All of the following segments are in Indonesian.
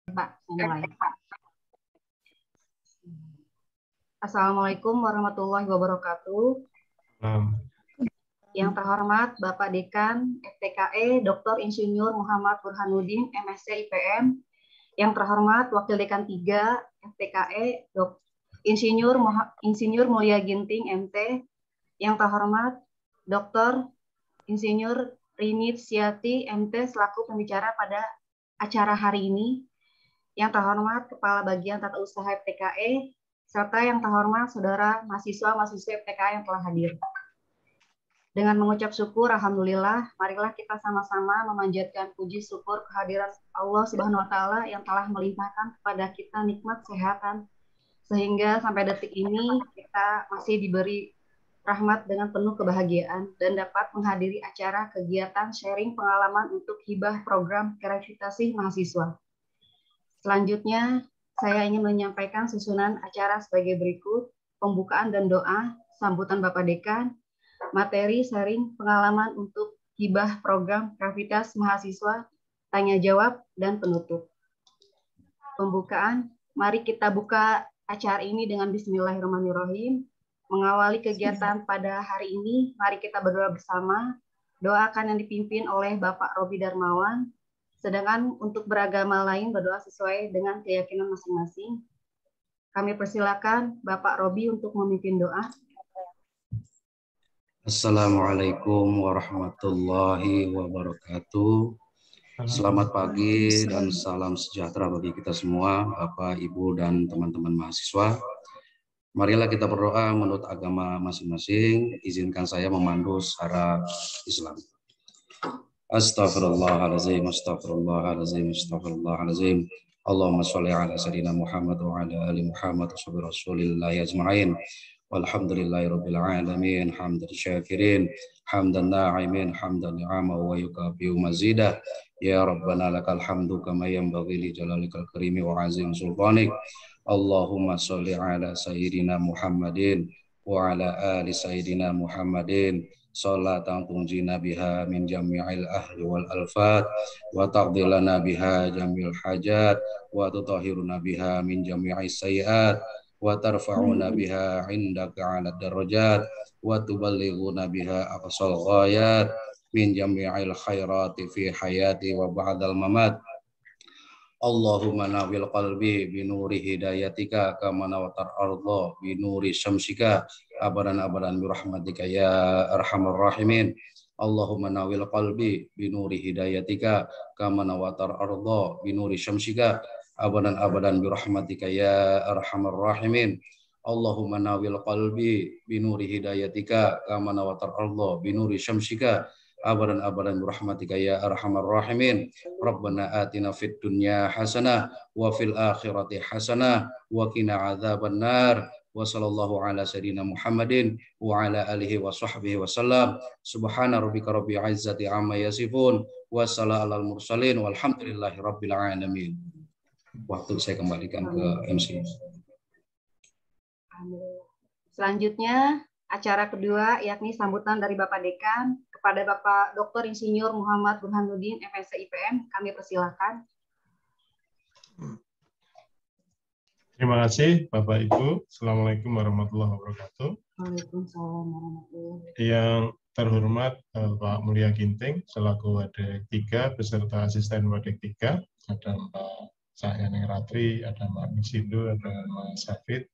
Pak, mulai. Assalamualaikum warahmatullahi wabarakatuh. Yang terhormat Bapak Dekan FTKE Dr. Insinyur Muhammad Burhanuddin MSc IPM. Yang terhormat Wakil Dekan 3 FTKE Insinyur Mulia Ginting MT. Yang terhormat Dr. Insinyur Rini Siati MT selaku pembicara pada acara hari ini. Yang terhormat Kepala Bagian Tata Usaha FTKE, serta yang terhormat Saudara mahasiswa-mahasiswa FTKE yang telah hadir. Dengan mengucap syukur, Alhamdulillah, marilah kita sama-sama memanjatkan puji syukur kehadiran Allah Subhanahu wa Ta'ala yang telah melimpahkan kepada kita nikmat kesehatan, sehingga sampai detik ini kita masih diberi rahmat dengan penuh kebahagiaan dan dapat menghadiri acara kegiatan sharing pengalaman untuk hibah program gratifikasi mahasiswa. Selanjutnya, saya ingin menyampaikan susunan acara sebagai berikut: pembukaan dan doa, sambutan Bapak Dekan, materi sharing pengalaman untuk hibah program gratifikasi mahasiswa, tanya jawab, dan penutup. Pembukaan, mari kita buka acara ini dengan Bismillahirrahmanirrahim. Mengawali kegiatan pada hari ini, mari kita berdoa bersama. Doakan yang dipimpin oleh Bapak Robi Darmawan. Sedangkan untuk beragama lain berdoa sesuai dengan keyakinan masing-masing. Kami persilakan Bapak Robi untuk memimpin doa. Assalamualaikum warahmatullahi wabarakatuh. Selamat pagi dan salam sejahtera bagi kita semua, Bapak, Ibu, dan teman-teman mahasiswa. Marilah kita berdoa menurut agama masing-masing. Izinkan saya memandu secara Islam. Astaghfirullahaladzim, astaghfirullahaladzim, astaghfirullahaladzim. Allahumma sholli ala sayyidina Muhammad wa ala ali Muhammad wa rasulillahi ajma'in. Walhamdulillahi rabbil alamin, hamdan syakirin, hamdan na'imin, hamdan ni'ama wa yukafi'u mazidah. Ya Rabbana lakal hamdu kama yanbaghi li jalalikal karimi wa azim sultanik. Allahumma sholli ala sayyidina Muhammadin wa ala ali sayyidina Muhammadin salatan tunjina biha min jami'il ahli wal alfat wa taqdilana biha jamil hajat wa tutahhiruna biha min jami'is sayyiat wa tarfa'una biha indaka 'ala darajat wa tuballighuna biha aqsal ghayat min jami'il khairati fi hayati wa ba'dal mamat. Allahumma nawil qalbi binuri hidayatika kama nawatar arda binuri syamsika abadan-abadan birahmatika ya arhamar rahimin. Allahumma nawil qalbi binuri hidayatika kama nawatar arda binuri syamsika abadan-abadan birahmatika ya arhamar rahimin. Allahumma nawil qalbi binuri hidayatika kama nawatar arda binuri syamsika abadan-abadan birahmatika ya arhamar rahimin. Rabbana atina fid dunya hasanah wa fil akhirati hasanah wa qina adzabannar. Wa sallallahu ala sayyidina Muhammadin wa ala alihi wa sahbihi wasallam. Subhana rabbika rabbil izzati amma yasifun wa salamun alal mursalin walhamdulillahi rabbil alamin. Waktu saya kembalikan ke MC. Selanjutnya acara kedua yakni sambutan dari Bapak Dekan kepada Bapak Dr. Insinyur Muhammad Burhanuddin MSc IPM. Kami persilakan. Terima kasih Bapak Ibu. Assalamualaikum warahmatullahi wabarakatuh. Waalaikumsalam warahmatullahi wabarakatuh. Yang terhormat Pak Mulia Ginting selaku Wadek 3 beserta asisten Wadek 3, ada Mbak Sahyani Ratri, ada Mbak Misindo, ada Mas Safid.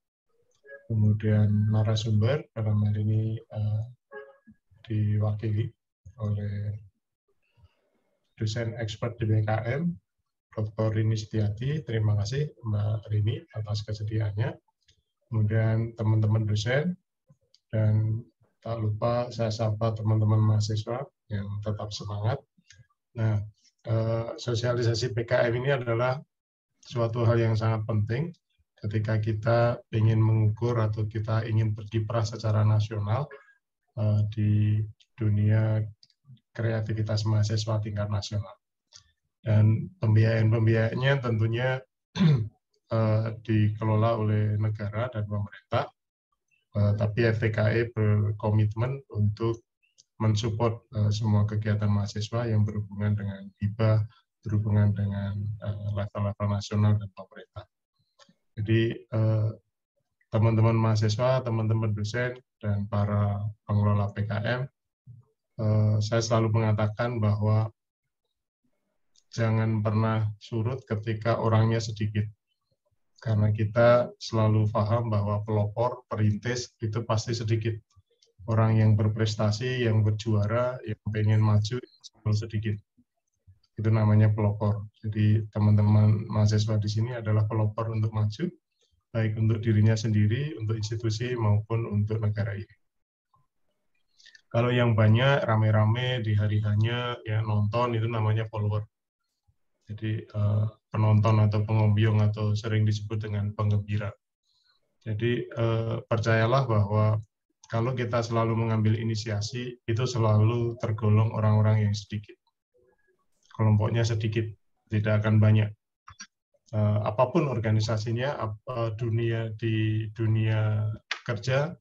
Kemudian narasumber dalam hal ini diwakili oleh dosen expert di BKM, Dr. Rini Setiati. Terima kasih Mbak Rini atas kesediaannya. Kemudian teman-teman dosen, dan tak lupa saya sapa teman-teman mahasiswa yang tetap semangat. Nah, sosialisasi BKM ini adalah suatu hal yang sangat penting ketika kita ingin mengukur atau kita ingin berkiprah secara nasional di dunia kreativitas mahasiswa tingkat nasional. Dan pembiayaan-pembiayaannya tentunya dikelola oleh negara dan pemerintah, tapi FTKE berkomitmen untuk mensupport semua kegiatan mahasiswa yang berhubungan dengan hibah, berhubungan dengan level-level nasional dan pemerintah. Jadi teman-teman mahasiswa, teman-teman dosen, dan para pengelola PKM, saya selalu mengatakan bahwa jangan pernah surut ketika orangnya sedikit. Karena kita selalu paham bahwa pelopor, perintis, itu pasti sedikit. Orang yang berprestasi, yang berjuara, yang pengen maju, selalu sedikit. Itu namanya pelopor. Jadi teman-teman mahasiswa di sini adalah pelopor untuk maju, baik untuk dirinya sendiri, untuk institusi, maupun untuk negara ini. Kalau yang banyak, rame-rame, di hari-harinya, ya, nonton, itu namanya follower. Jadi penonton atau pengombyong atau sering disebut dengan penggembira. Jadi percayalah bahwa kalau kita selalu mengambil inisiasi, itu selalu tergolong orang-orang yang sedikit. Kelompoknya sedikit, tidak akan banyak. Apapun organisasinya, di dunia kerja,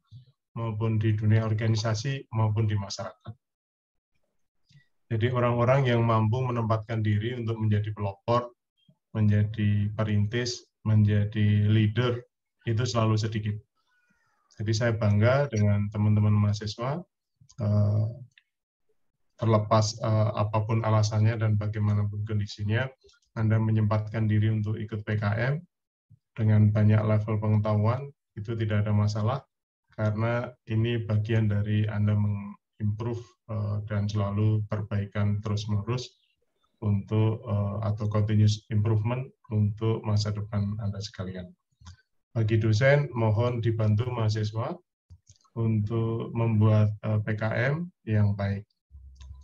maupun di dunia organisasi, maupun di masyarakat. Jadi orang-orang yang mampu menempatkan diri untuk menjadi pelopor, menjadi perintis, menjadi leader, itu selalu sedikit. Jadi saya bangga dengan teman-teman mahasiswa, terlepas apapun alasannya dan bagaimanapun kondisinya, Anda menyempatkan diri untuk ikut PKM dengan banyak level pengetahuan, itu tidak ada masalah, karena ini bagian dari Anda improve dan selalu perbaikan terus-menerus untuk atau continuous improvement untuk masa depan Anda sekalian. Bagi dosen, mohon dibantu mahasiswa untuk membuat PKM yang baik.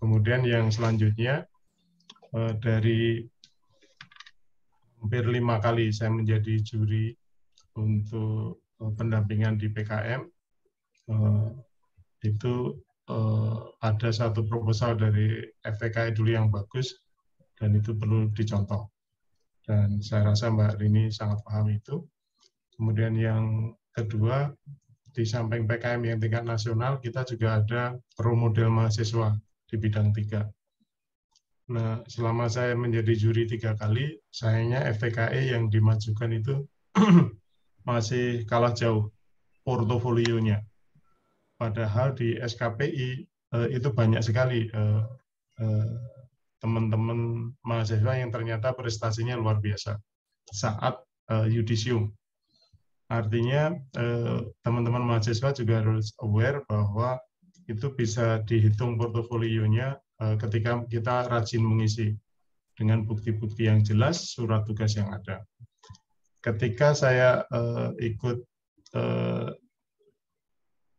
Kemudian yang selanjutnya, dari hampir 5 kali saya menjadi juri untuk pendampingan di PKM, itu ada satu proposal dari FTKI dulu yang bagus, dan itu perlu dicontoh. Dan saya rasa Mbak Rini sangat paham itu. Kemudian yang kedua, di samping PKM yang tingkat nasional, kita juga ada role model mahasiswa di bidang 3. Nah, selama saya menjadi juri 3 kali, sayangnya FTKI yang dimajukan itu masih kalah jauh portofolionya. Padahal di SKPI itu banyak sekali teman-teman mahasiswa yang ternyata prestasinya luar biasa saat yudisium. Artinya teman-teman mahasiswa juga harus aware bahwa itu bisa dihitung portofolionya ketika kita rajin mengisi dengan bukti-bukti yang jelas, surat tugas yang ada. Ketika saya ikut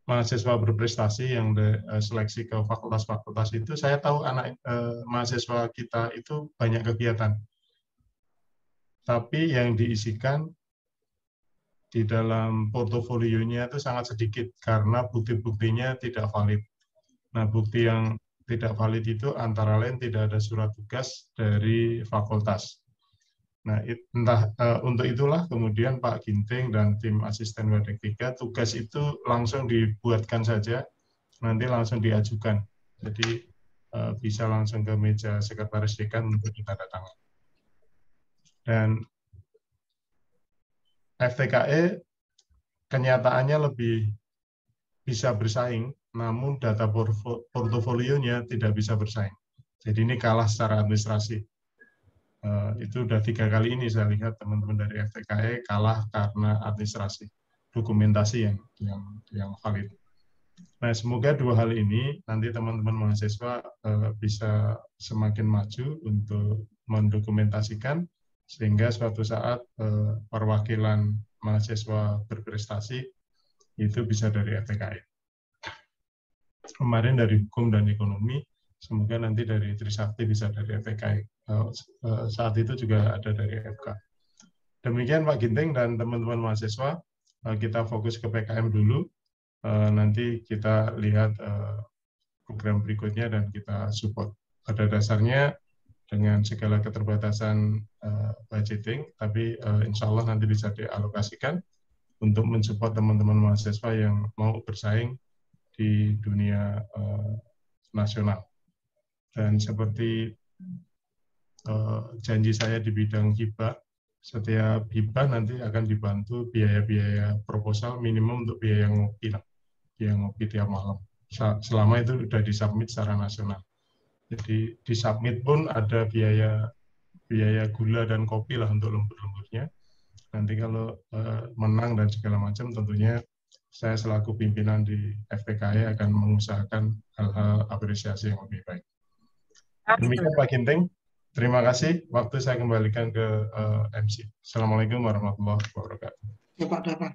mahasiswa berprestasi yang seleksi ke fakultas-fakultas itu, saya tahu anak mahasiswa kita itu banyak kegiatan. Tapi yang diisikan di dalam portofolionya itu sangat sedikit karena bukti-buktinya tidak valid. Nah, bukti yang tidak valid itu antara lain tidak ada surat tugas dari fakultas. Nah, untuk itulah kemudian Pak Ginting dan tim asisten Wadek 3 tugas itu langsung dibuatkan saja, nanti langsung diajukan. Jadi bisa langsung ke meja sekretaris dekan untuk ditandatangani. Dan FTKE kenyataannya lebih bisa bersaing, namun data portofolionya tidak bisa bersaing. Jadi ini kalah secara administrasi. Itu udah 3 kali ini saya lihat teman-teman dari FTKE kalah karena administrasi, dokumentasi yang valid. Nah, semoga 2 hal ini nanti teman-teman mahasiswa bisa semakin maju untuk mendokumentasikan sehingga suatu saat perwakilan mahasiswa berprestasi itu bisa dari FTKE. Kemarin dari hukum dan ekonomi, semoga nanti dari Trisakti bisa dari FTKE. Saat itu juga ada dari FK. Demikian Pak Ginting dan teman-teman mahasiswa, kita fokus ke PKM dulu. Nanti kita lihat program berikutnya dan kita support. Pada dasarnya dengan segala keterbatasan budgeting, tapi insya Allah nanti bisa dialokasikan untuk mensupport teman-teman mahasiswa yang mau bersaing di dunia nasional. Dan seperti janji saya di bidang hibah, setiap hibah nanti akan dibantu biaya-biaya proposal minimum untuk biaya ngopi lah, biaya ngopi tiap malam. Selama itu sudah disubmit secara nasional. Jadi disubmit pun ada biaya gula dan kopi lah untuk lembur-lemburnya. Nanti kalau menang dan segala macam, tentunya saya selaku pimpinan di FPKI akan mengusahakan hal-hal apresiasi yang lebih baik. Demikian Pak Ginting. Terima kasih. Waktu saya kembalikan ke MC. Assalamualaikum warahmatullahi wabarakatuh. Ya Pak Dapan.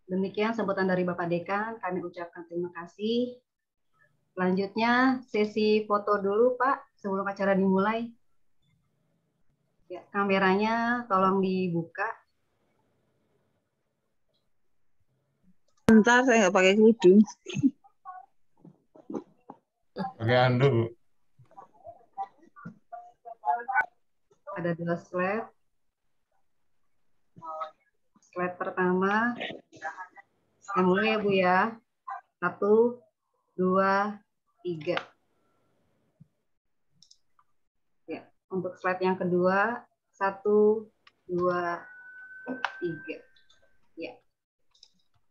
Demikian sambutan dari Bapak Dekan. Kami ucapkan terima kasih. Selanjutnya sesi foto dulu Pak sebelum acara dimulai. Ya, kameranya tolong dibuka. Bentar, saya nggak pakai kerudung. Pakai handuk, Bu. Ada 2 slide. Slide pertama. Yang mulai ya Bu ya. 1, 2, 3. Ya, untuk slide yang kedua 1, 2, 3. Ya.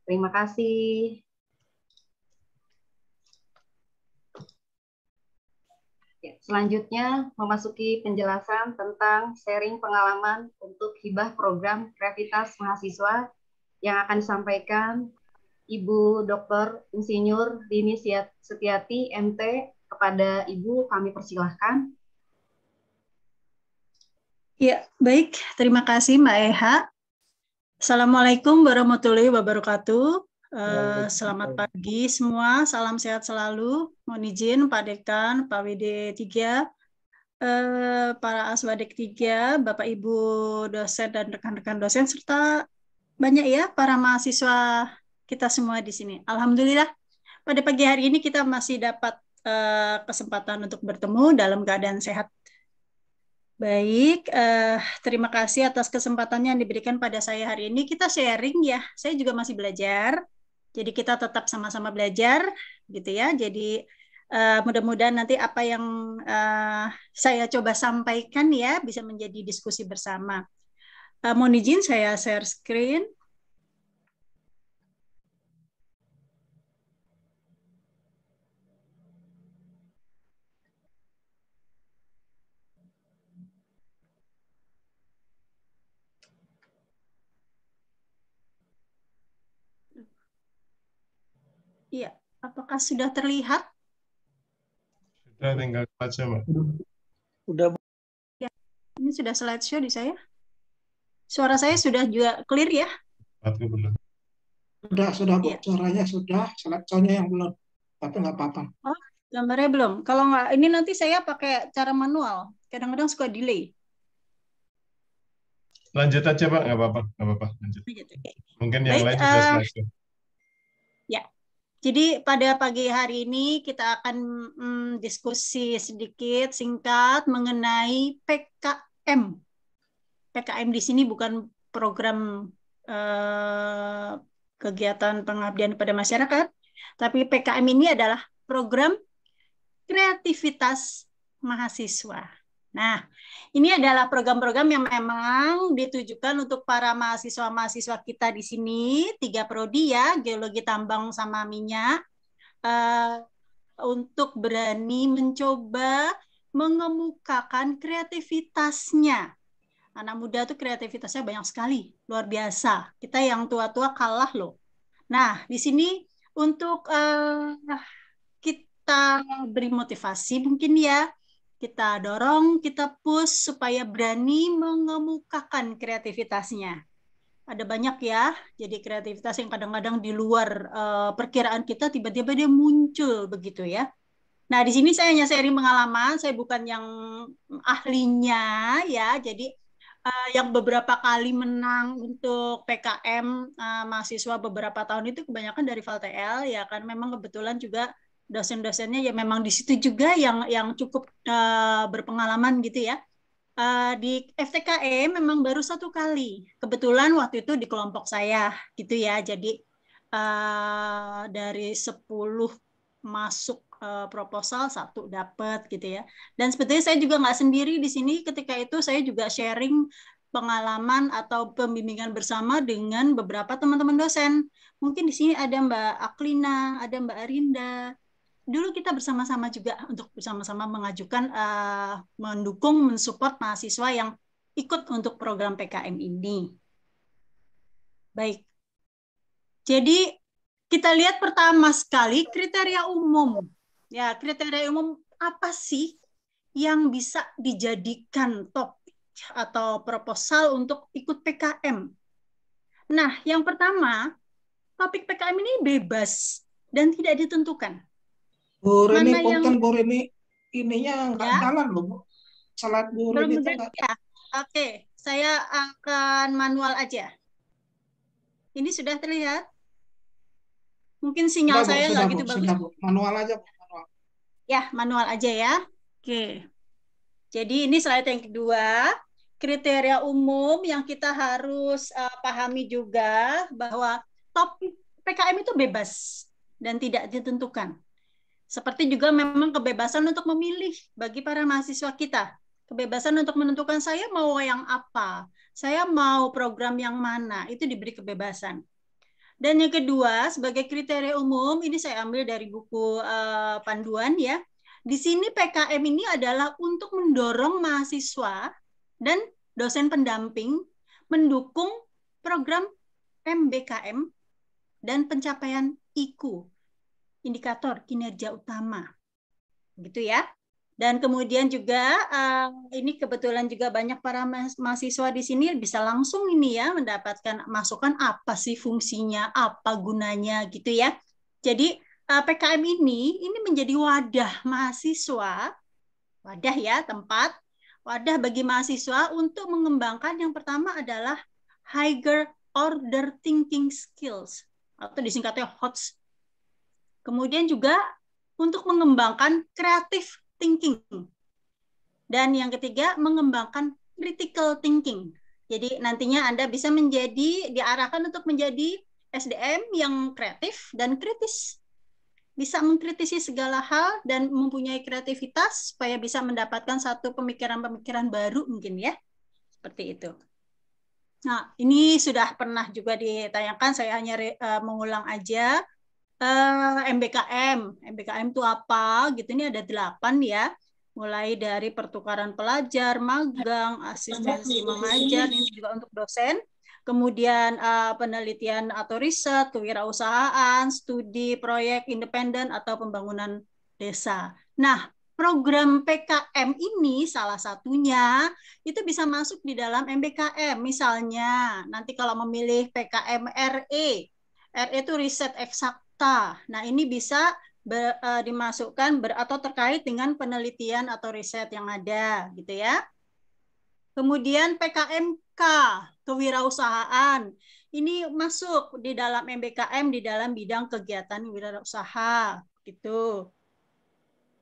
Terima kasih. Ya, selanjutnya memasuki penjelasan tentang sharing pengalaman untuk hibah program kreativitas mahasiswa yang akan disampaikan Ibu Dr. Insinyur Rini Setiati, MT. Kepada Ibu kami persilahkan. Ya, baik. Terima kasih Mbak Eha. Assalamualaikum warahmatullahi wabarakatuh. Selamat pagi semua, salam sehat selalu. Mohon izin Pak Dekan, Pak WD 3, para Aswadek 3, Bapak Ibu dosen dan rekan-rekan dosen, serta banyak ya para mahasiswa kita semua di sini. Alhamdulillah, pada pagi hari ini kita masih dapat kesempatan untuk bertemu dalam keadaan sehat. Baik, terima kasih atas kesempatannya yang diberikan pada saya hari ini. Kita sharing ya, saya juga masih belajar. Jadi kita tetap sama-sama belajar, gitu ya. Jadi mudah-mudahan nanti apa yang saya coba sampaikan ya bisa menjadi diskusi bersama. Mohon izin saya share screen. Iya, apakah sudah terlihat? Sudah, tinggal baca, Mbak. Udah. Ya, ini sudah slideshow di saya. Suara saya sudah juga clear ya? Aku belum. Sudah Bu. Ya. Suaranya sudah, slide-nya yang belum. Tapi nggak apa-apa. Oh, gambarnya belum. Kalau nggak, ini nanti saya pakai cara manual. Kadang-kadang suka delay. Lanjut aja, Pak. Nggak apa-apa. Nggak apa-apa. Lanjut. Mungkin yang Baik, lain sudah selesai. Ya, jadi pada pagi hari ini kita akan diskusi sedikit singkat mengenai PKM. PKM di sini bukan program kegiatan pengabdian pada masyarakat, tapi PKM ini adalah program kreativitas mahasiswa. Nah, ini adalah program-program yang memang ditujukan untuk para mahasiswa-mahasiswa kita di sini, 3 prodi ya, geologi tambang sama minyak, untuk berani mencoba mengemukakan kreativitasnya. Anak muda tuh kreativitasnya banyak sekali, luar biasa. Kita yang tua-tua kalah loh. Nah, di sini untuk kita beri motivasi mungkin ya, kita dorong, kita push supaya berani mengemukakan kreativitasnya. Ada banyak ya, jadi kreativitas yang kadang-kadang di luar perkiraan kita tiba-tiba dia muncul begitu ya. Nah, di sini saya hanya sharing pengalaman, saya bukan yang ahlinya ya, jadi yang beberapa kali menang untuk PKM mahasiswa beberapa tahun itu kebanyakan dari ValTL ya kan, memang kebetulan juga dosen-dosennya ya memang di situ juga yang cukup berpengalaman gitu ya. Di FTKE memang baru 1 kali, kebetulan waktu itu di kelompok saya gitu ya, jadi dari 10 masuk proposal, 1 dapat gitu ya. Dan sebetulnya saya juga nggak sendiri di sini, ketika itu saya juga sharing pengalaman atau pembimbingan bersama dengan beberapa teman-teman dosen. Mungkin di sini ada Mbak Aklina, ada Mbak Arinda. Dulu kita bersama-sama juga untuk bersama-sama mengajukan, mendukung, mensupport mahasiswa yang ikut untuk program PKM ini. Baik. Jadi kita lihat pertama sekali kriteria umum. Ya, kriteria umum apa sih yang bisa dijadikan topik atau proposal untuk ikut PKM? Nah, yang pertama, topik PKM ini bebas dan tidak ditentukan. Bu Rini, Mana yang punten Bu Rini, ininya nggak ya, jalan loh, Bu. Slide Bu belum Rini itu bergerak nggak. ya? Oke, saya akan manual aja. Ini sudah terlihat? Mungkin sinyal saya Sudah nggak Bu, gitu bagus. sudah Bu. Manual aja Bu, manual. Ya, manual aja ya. Oke. Jadi ini slide yang kedua, kriteria umum yang kita harus pahami juga bahwa topik PKM itu bebas dan tidak ditentukan. Seperti juga memang kebebasan untuk memilih bagi para mahasiswa kita. Kebebasan untuk menentukan saya mau yang apa, saya mau program yang mana, itu diberi kebebasan. Dan yang kedua, sebagai kriteria umum, ini saya ambil dari buku panduan ya. Di sini PKM ini adalah untuk mendorong mahasiswa dan dosen pendamping mendukung program MBKM dan pencapaian IQ, indikator kinerja utama. Gitu ya. Dan kemudian juga ini kebetulan juga banyak para mahasiswa di sini bisa langsung ini ya mendapatkan masukan apa sih fungsinya, apa gunanya gitu ya. Jadi PKM ini menjadi wadah mahasiswa, wadah ya, tempat wadah bagi mahasiswa untuk mengembangkan yang pertama adalah higher order thinking skills atau disingkatnya HOTS. Kemudian juga untuk mengembangkan creative thinking. Dan yang ketiga, mengembangkan critical thinking. Jadi nantinya Anda bisa diarahkan untuk menjadi SDM yang kreatif dan kritis. Bisa mengkritisi segala hal dan mempunyai kreativitas supaya bisa mendapatkan satu pemikiran-pemikiran baru mungkin ya. Seperti itu. Nah, ini sudah pernah juga ditayangkan, saya hanya mengulang aja. MBKM itu apa gitu, ini ada 8 ya, mulai dari pertukaran pelajar, magang, asistensi mengajar, ini juga untuk dosen, kemudian penelitian atau riset, kewirausahaan, studi proyek independen atau pembangunan desa. Nah, program PKM ini salah satunya itu bisa masuk di dalam MBKM, misalnya nanti kalau memilih PKM RE itu riset eksak. Nah, ini bisa dimasukkan atau terkait dengan penelitian atau riset yang ada, gitu ya. Kemudian PKMK, kewirausahaan. Ini masuk di dalam MBKM di dalam bidang kegiatan wirausaha, gitu.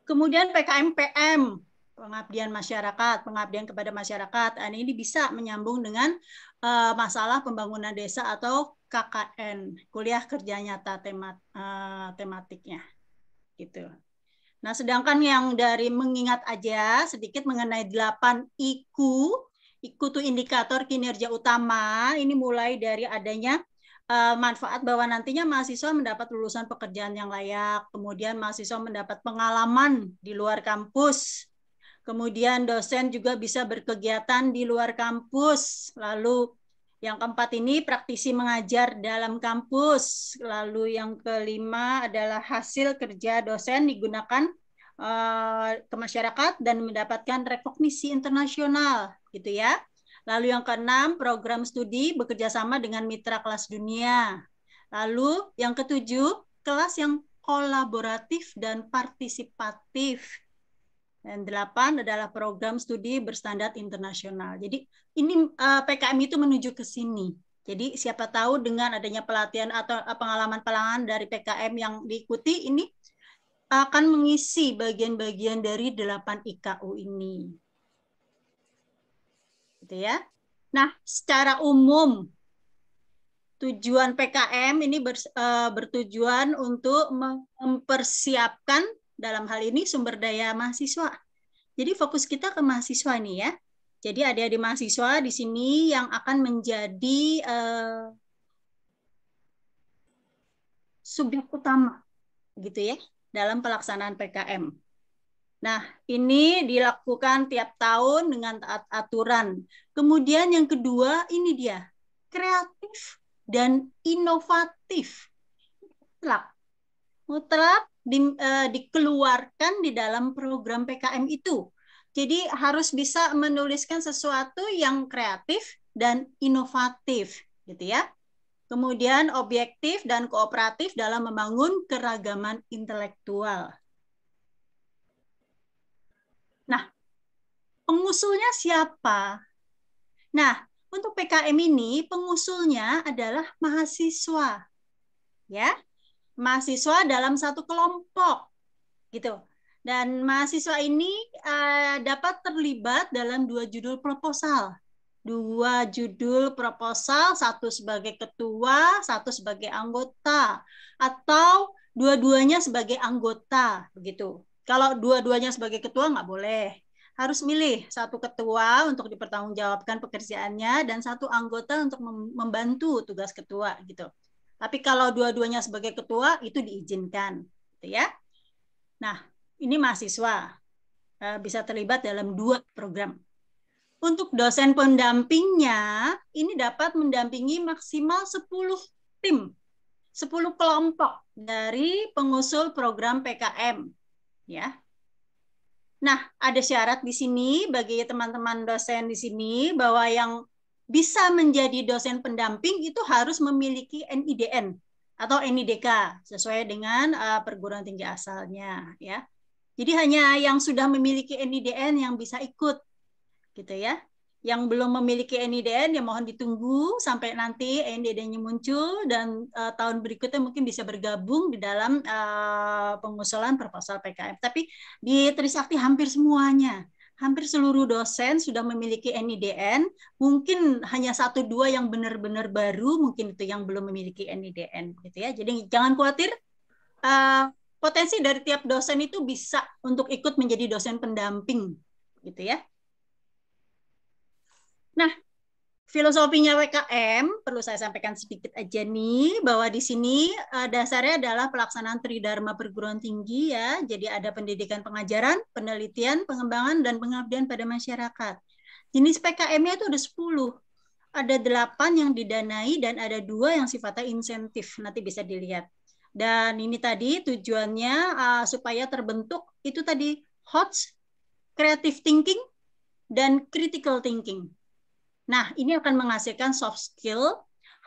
Kemudian PKMPM, pengabdian masyarakat, pengabdian kepada masyarakat. Ini bisa menyambung dengan masalah pembangunan desa atau KKN, kuliah kerja nyata tematiknya. Gitu. Nah, sedangkan yang dari mengingat aja sedikit mengenai 8 IQ itu indikator kinerja utama, ini mulai dari adanya manfaat bahwa nantinya mahasiswa mendapat lulusan pekerjaan yang layak, kemudian mahasiswa mendapat pengalaman di luar kampus, kemudian dosen juga bisa berkegiatan di luar kampus, lalu yang keempat ini praktisi mengajar dalam kampus, lalu yang kelima adalah hasil kerja dosen digunakan ke masyarakat dan mendapatkan rekognisi internasional, gitu ya. Lalu yang keenam, program studi bekerja sama dengan mitra kelas dunia. Lalu yang ketujuh, kelas yang kolaboratif dan partisipatif. Dan 8 adalah program studi berstandar internasional. Jadi ini PKM itu menuju ke sini. Jadi siapa tahu dengan adanya pelatihan atau pengalaman-pengalaman dari PKM yang diikuti ini akan mengisi bagian-bagian dari 8 IKU ini. Gitu ya. Nah, secara umum tujuan PKM ini bertujuan untuk mempersiapkan dalam hal ini sumber daya mahasiswa. Jadi fokus kita ke mahasiswa nih ya. Jadi adik-adik mahasiswa di sini yang akan menjadi subjek utama gitu ya dalam pelaksanaan PKM. Nah, ini dilakukan tiap tahun dengan taat aturan. Kemudian yang kedua ini dia, kreatif dan inovatif. Mutlak dikeluarkan di dalam program PKM itu. Jadi harus bisa menuliskan sesuatu yang kreatif dan inovatif, gitu ya. Kemudian objektif dan kooperatif dalam membangun keragaman intelektual. Nah, pengusulnya siapa? Nah, untuk PKM ini pengusulnya adalah mahasiswa. Ya. Mahasiswa dalam satu kelompok gitu. Dan mahasiswa ini dapat terlibat dalam 2 judul proposal. 2 judul proposal, satu sebagai ketua, satu sebagai anggota, atau dua-duanya sebagai anggota begitu. Kalau dua-duanya sebagai ketua nggak boleh. Harus milih satu ketua untuk dipertanggungjawabkan pekerjaannya dan satu anggota untuk membantu tugas ketua gitu. Tapi kalau dua-duanya sebagai ketua itu diizinkan, gitu ya. Nah, ini mahasiswa bisa terlibat dalam 2 program. Untuk dosen pendampingnya ini dapat mendampingi maksimal 10 tim, 10 kelompok dari pengusul program PKM, ya. Nah, ada syarat di sini bagi teman-teman dosen di sini bahwa yang bisa menjadi dosen pendamping itu harus memiliki NIDN atau NIDK sesuai dengan perguruan tinggi asalnya ya. Jadi hanya yang sudah memiliki NIDN yang bisa ikut gitu ya. Yang belum memiliki NIDN ya mohon ditunggu sampai nanti NIDN-nya muncul dan tahun berikutnya mungkin bisa bergabung di dalam pengusulan proposal PKM. Tapi di Trisakti hampir semuanya. Hampir seluruh dosen sudah memiliki NIDN, mungkin hanya 1-2 yang benar-benar baru, mungkin itu yang belum memiliki NIDN, gitu ya. Jadi jangan khawatir, potensi dari tiap dosen itu bisa untuk ikut menjadi dosen pendamping, gitu ya. Nah, filosofinya PKM perlu saya sampaikan sedikit aja nih bahwa di sini dasarnya adalah pelaksanaan tridharma perguruan tinggi ya. Jadi ada pendidikan pengajaran, penelitian, pengembangan dan pengabdian pada masyarakat. Jenis PKM-nya itu ada 10. Ada 8 yang didanai dan ada 2 yang sifatnya insentif. Nanti bisa dilihat. Dan ini tadi tujuannya supaya terbentuk itu tadi HOTS, creative thinking dan critical thinking. Nah, ini akan menghasilkan soft skill,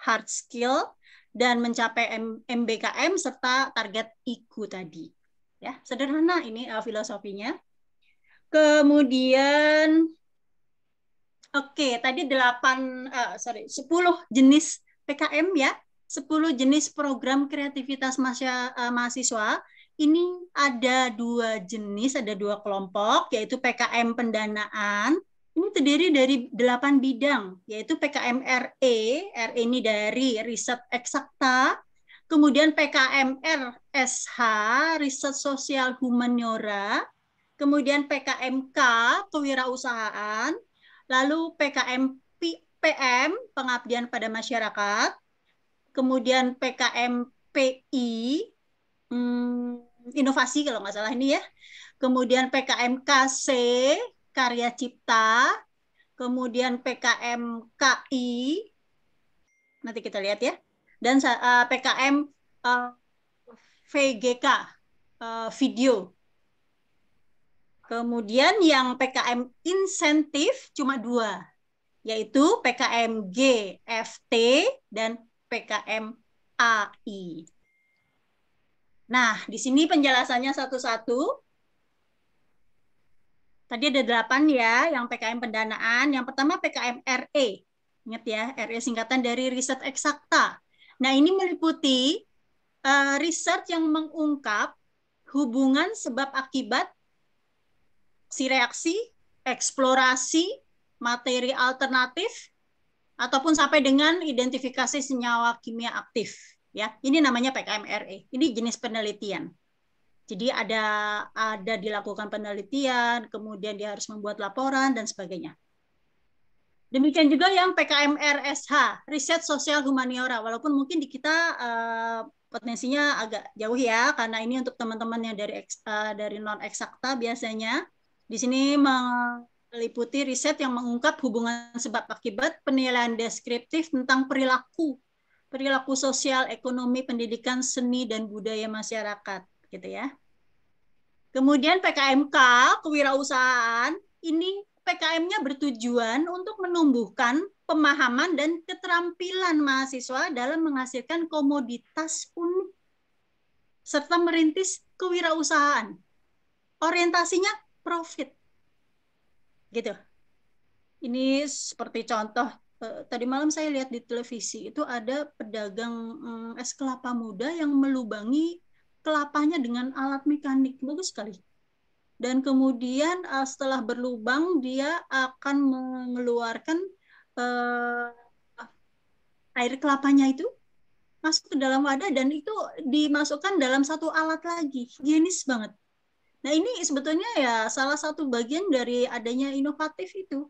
hard skill, dan mencapai MBKM serta target IQ tadi. Ya, sederhana ini filosofinya. Kemudian, tadi 10 jenis PKM ya, 10 jenis program kreativitas mahasiswa. Ini ada 2 jenis, ada 2 kelompok, yaitu PKM pendanaan. Ini terdiri dari 8 bidang, yaitu PKM RE ini dari riset eksakta, kemudian PKM RSH, riset sosial humaniora, kemudian PKMK, kewirausahaan, lalu PKM PM, pengabdian pada masyarakat, kemudian PKM PI, inovasi kalau nggak salah ini ya, kemudian PKM KC, karya cipta, kemudian PKM KI, nanti kita lihat ya, dan PKM VGK, video. Kemudian yang PKM insentif cuma 2, yaitu PKM GFT dan PKM AI. Nah, di sini penjelasannya satu-satu. Tadi ada 8 ya, yang PKM pendanaan. Yang pertama PKM RE. Ingat ya, RE singkatan dari riset eksakta. Nah, ini meliputi riset yang mengungkap hubungan sebab akibat si reaksi, eksplorasi, materi alternatif, ataupun sampai dengan identifikasi senyawa kimia aktif. Ya, ini namanya PKM-RE. Ini jenis penelitian. Jadi ada dilakukan penelitian, kemudian dia harus membuat laporan dan sebagainya. Demikian juga yang PKM-RSH, riset sosial humaniora. Walaupun mungkin di kita potensinya agak jauh ya, karena ini untuk teman-teman yang dari non eksakta biasanya. Di sini meliputi riset yang mengungkap hubungan sebab akibat, penilaian deskriptif tentang perilaku sosial, ekonomi, pendidikan, seni dan budaya masyarakat, gitu ya. Kemudian PKMK, kewirausahaan, ini PKM-nya bertujuan untuk menumbuhkan pemahaman dan keterampilan mahasiswa dalam menghasilkan komoditas unik serta merintis kewirausahaan. Orientasinya profit. Gitu. Ini seperti contoh, tadi malam saya lihat di televisi, itu ada pedagang es kelapa muda yang melubangi kelapanya dengan alat mekanik. Bagus sekali. Dan kemudian setelah berlubang, dia akan mengeluarkan air kelapanya itu masuk ke dalam wadah dan itu dimasukkan dalam satu alat lagi. Higienis banget. Nah, ini sebetulnya ya salah satu bagian dari adanya inovatif itu.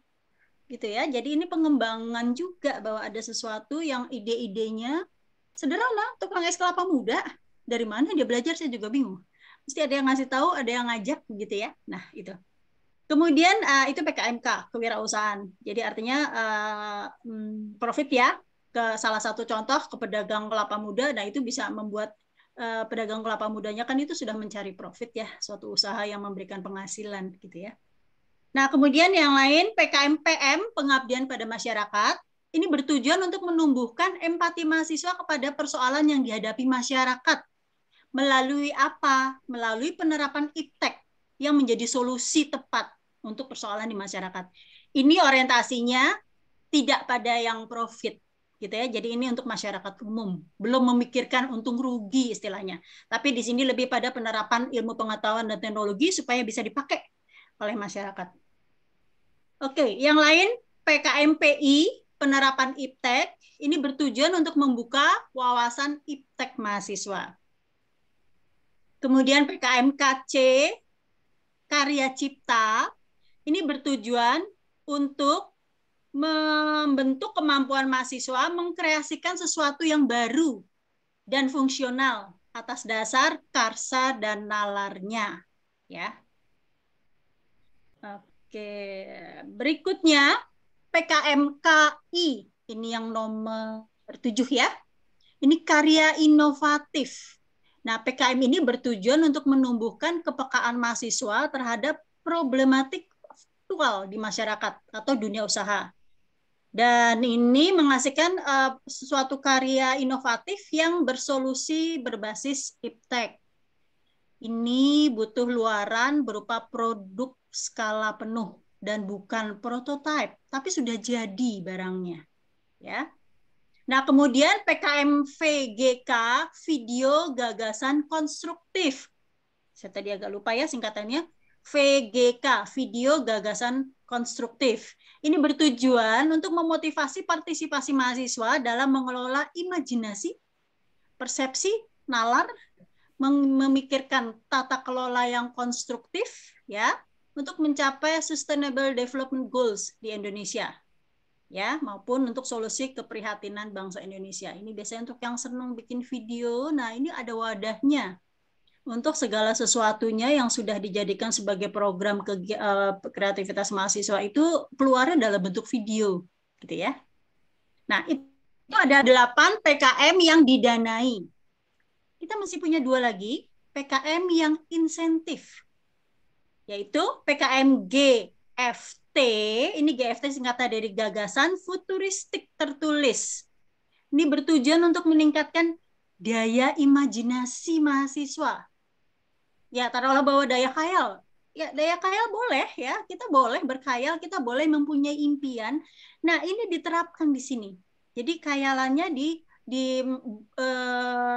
Gitu ya. Jadi ini pengembangan juga bahwa ada sesuatu yang ide-idenya sederhana, tukang es kelapa muda. Dari mana dia belajar saya juga bingung. Mesti ada yang ngasih tahu, ada yang ngajak gitu ya. Nah, itu. Kemudian itu PKMK, kewirausahaan. Jadi artinya profit ya, ke salah satu contoh ke pedagang kelapa muda, nah itu bisa membuat pedagang kelapa mudanya kan itu sudah mencari profit ya, suatu usaha yang memberikan penghasilan gitu ya. Nah, kemudian yang lain PKMPM, pengabdian pada masyarakat. Ini bertujuan untuk menumbuhkan empati mahasiswa kepada persoalan yang dihadapi masyarakat. Melalui apa? Melalui penerapan iptek yang menjadi solusi tepat untuk persoalan di masyarakat. Ini orientasinya tidak pada yang profit, gitu ya. Jadi ini untuk masyarakat umum, belum memikirkan untung rugi istilahnya. Tapi di sini lebih pada penerapan ilmu pengetahuan dan teknologi supaya bisa dipakai oleh masyarakat. Oke, yang lain PKMPI, penerapan iptek, ini bertujuan untuk membuka wawasan iptek mahasiswa. Kemudian PKMKC, karya cipta, ini bertujuan untuk membentuk kemampuan mahasiswa mengkreasikan sesuatu yang baru dan fungsional atas dasar karsa dan nalarnya. Ya. Oke, berikutnya PKMKI, ini yang nomor 7 ya. Ini karya inovatif. Nah, PKM ini bertujuan untuk menumbuhkan kepekaan mahasiswa terhadap problematik aktual di masyarakat atau dunia usaha. Dan ini menghasilkan suatu karya inovatif yang bersolusi berbasis iptek. Ini butuh luaran berupa produk skala penuh dan bukan prototipe, tapi sudah jadi barangnya. Ya. Nah, kemudian PKM VGK, video gagasan konstruktif. Saya tadi agak lupa ya singkatannya. VGK, video gagasan konstruktif. Ini bertujuan untuk memotivasi partisipasi mahasiswa dalam mengelola imajinasi, persepsi, nalar, memikirkan tata kelola yang konstruktif, ya, untuk mencapai Sustainable Development Goals di Indonesia. Ya, maupun untuk solusi keprihatinan bangsa Indonesia. Ini biasanya untuk yang senang bikin video. Nah, ini ada wadahnya untuk segala sesuatunya yang sudah dijadikan sebagai program kreativitas mahasiswa itu keluarnya dalam bentuk video, gitu ya. Nah, itu ada 8 PKM yang didanai. Kita masih punya 2 lagi, PKM yang insentif, yaitu PKM GFT. Ini GFT singkatan dari gagasan futuristik tertulis. Ini bertujuan untuk meningkatkan daya imajinasi mahasiswa. Ya, taruhlah bahwa daya khayal. Ya, daya khayal boleh ya, kita boleh berkhayal, kita boleh mempunyai impian. Nah, ini diterapkan di sini. Jadi khayalannya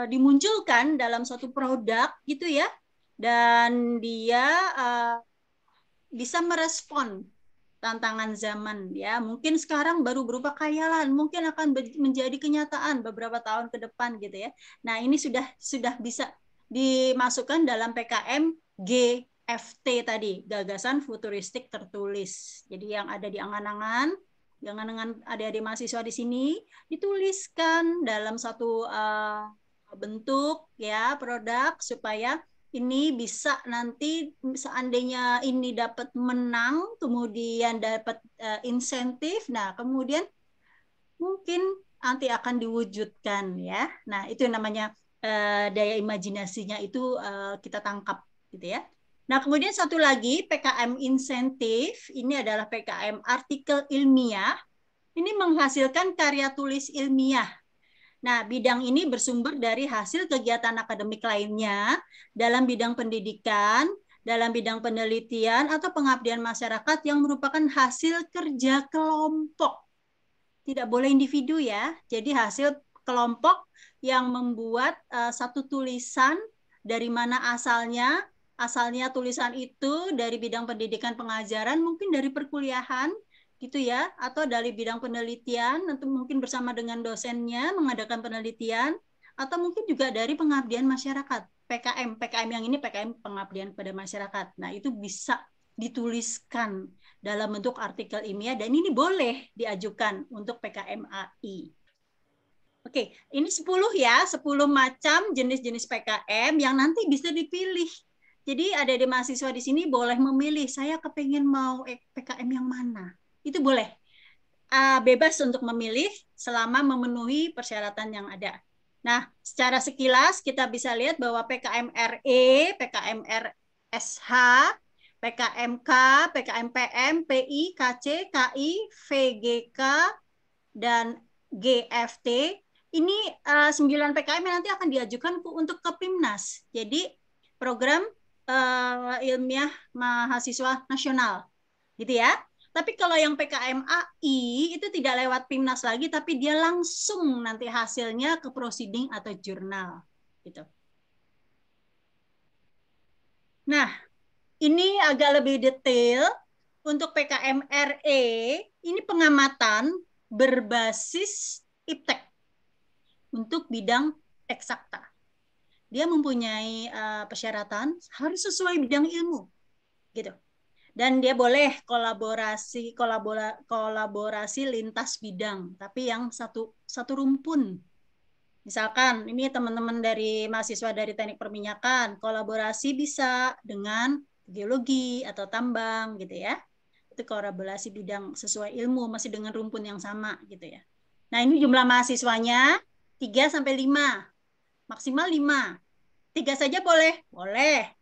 dimunculkan dalam suatu produk gitu ya. Dan dia bisa merespon tantangan zaman ya. Mungkin sekarang baru berupa khayalan, mungkin akan menjadi kenyataan beberapa tahun ke depan gitu ya. Nah, ini sudah bisa dimasukkan dalam PKM GFT tadi, gagasan futuristik tertulis. Jadi yang ada di angan-angan adik-adik mahasiswa di sini dituliskan dalam satu bentuk ya produk supaya ini bisa nanti seandainya ini dapat menang, kemudian dapat insentif, nah kemudian mungkin nanti akan diwujudkan ya. Nah itu namanya daya imajinasinya itu kita tangkap gitu ya. Nah kemudian satu lagi PKM insentif, ini adalah PKM artikel ilmiah, ini menghasilkan karya tulis ilmiah. Nah, bidang ini bersumber dari hasil kegiatan akademik lainnya dalam bidang pendidikan, dalam bidang penelitian, atau pengabdian masyarakat yang merupakan hasil kerja kelompok. Tidak boleh individu ya, jadi hasil kelompok yang membuat satu tulisan dari mana asalnya tulisan itu dari bidang pendidikan pengajaran, mungkin dari perkuliahan, gitu ya, atau dari bidang penelitian, atau mungkin bersama dengan dosennya mengadakan penelitian, atau mungkin juga dari pengabdian masyarakat. PKM yang ini PKM pengabdian pada masyarakat. Nah, itu bisa dituliskan dalam bentuk artikel ilmiah dan ini boleh diajukan untuk PKM AI. Oke, ini 10 ya, 10 macam jenis-jenis PKM yang nanti bisa dipilih. Jadi ada di mahasiswa di sini boleh memilih, saya kepengen mau PKM yang mana. Itu boleh. Bebas untuk memilih selama memenuhi persyaratan yang ada. Nah, secara sekilas kita bisa lihat bahwa PKM RE, PKM RSH, PKMK, PKM PM, PI, KC, KI, VGK, dan GFT, ini 9 PKM yang nanti akan diajukan untuk ke PIMNAS. Jadi program ilmiah mahasiswa nasional, gitu ya. Tapi kalau yang PKM AI itu tidak lewat PIMNAS lagi, tapi dia langsung nanti hasilnya ke proceeding atau jurnal, gitu. Nah, ini agak lebih detail untuk PKM RE. Ini pengamatan berbasis IPTEK untuk bidang eksakta. Dia mempunyai persyaratan harus sesuai bidang ilmu, gitu. Dan dia boleh kolaborasi lintas bidang, tapi yang satu rumpun. Misalkan ini teman-teman dari mahasiswa dari teknik perminyakan, kolaborasi bisa dengan geologi atau tambang gitu ya. Itu kolaborasi bidang sesuai ilmu, masih dengan rumpun yang sama gitu ya. Nah, ini jumlah mahasiswanya 3 sampai 5. Maksimal 5. 3 saja boleh? Boleh.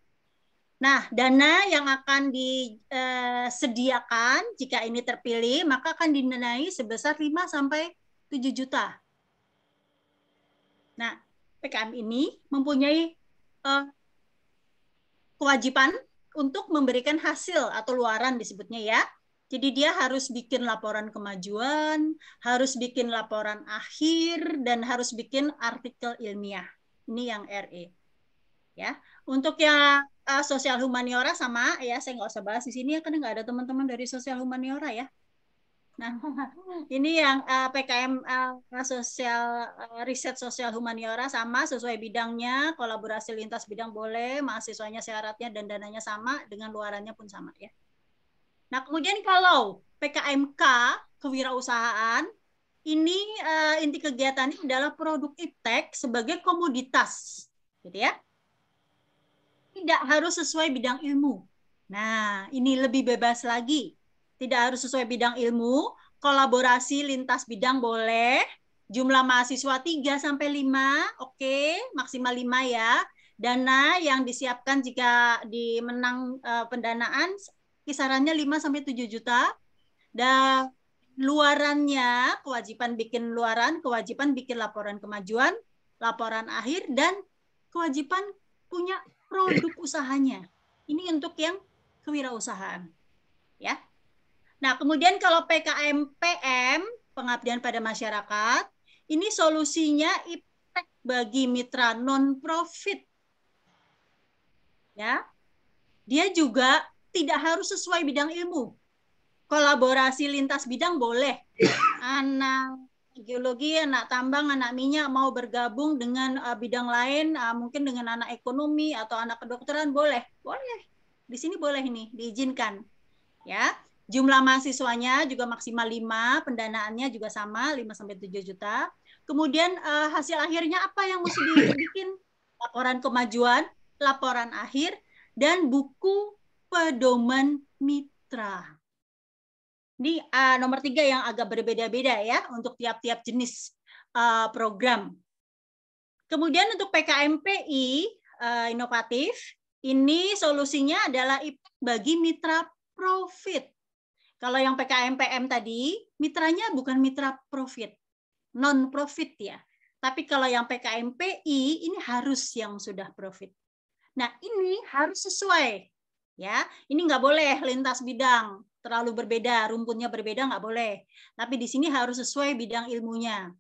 Nah, dana yang akan disediakan jika ini terpilih, maka akan didanai sebesar 5 sampai 7 juta. Nah, PKM ini mempunyai kewajiban untuk memberikan hasil atau luaran disebutnya ya. Jadi dia harus bikin laporan kemajuan, harus bikin laporan akhir, dan harus bikin artikel ilmiah. Ini yang RE. Ya, untuk yang sosial humaniora sama ya, saya nggak usah bahas di sini ya karena nggak ada teman-teman dari sosial humaniora ya. Nah, ini yang PKM riset sosial humaniora sama sesuai bidangnya, kolaborasi lintas bidang boleh, mahasiswanya syaratnya dan dananya sama, dengan luarannya pun sama ya. Nah, kemudian kalau PKMK kewirausahaan, ini inti kegiatannya adalah produk IPTEK sebagai komoditas, gitu ya. Tidak harus sesuai bidang ilmu. Nah, ini lebih bebas lagi. Tidak harus sesuai bidang ilmu, kolaborasi lintas bidang boleh, jumlah mahasiswa 3 sampai 5, oke, maksimal 5 ya. Dana yang disiapkan jika dimenang pendanaan kisarannya 5 sampai 7 juta. Dan luarannya kewajiban bikin luaran, kewajiban bikin laporan kemajuan, laporan akhir, dan kewajiban punya produk usahanya. Ini untuk yang kewirausahaan. Ya. Nah, kemudian kalau PKM PM, pengabdian pada masyarakat, ini solusinya IPTEK bagi mitra non-profit. Ya. Dia juga tidak harus sesuai bidang ilmu. kolaborasi lintas bidang boleh. Anak geologi, anak tambang, anak minyak mau bergabung dengan bidang lain, mungkin dengan anak ekonomi atau anak kedokteran boleh. Boleh. Di sini boleh nih, diizinkan. Ya. Jumlah mahasiswanya juga maksimal 5, pendanaannya juga sama 5-7 juta. Kemudian hasil akhirnya apa yang mesti dibikin? Laporan kemajuan, laporan akhir, dan buku pedoman mitra. Ini nomor 3 yang agak berbeda-beda ya untuk tiap-tiap jenis program. Kemudian untuk PKMPI inovatif, ini solusinya adalah bagi mitra profit. Kalau yang PKMPM tadi, mitranya bukan mitra profit, non-profit ya. Tapi kalau yang PKMPI, ini harus yang sudah profit. Nah, ini harus sesuai. Ya, ini nggak boleh lintas bidang, terlalu berbeda, rumputnya berbeda nggak boleh. Tapi di sini harus sesuai bidang ilmunya.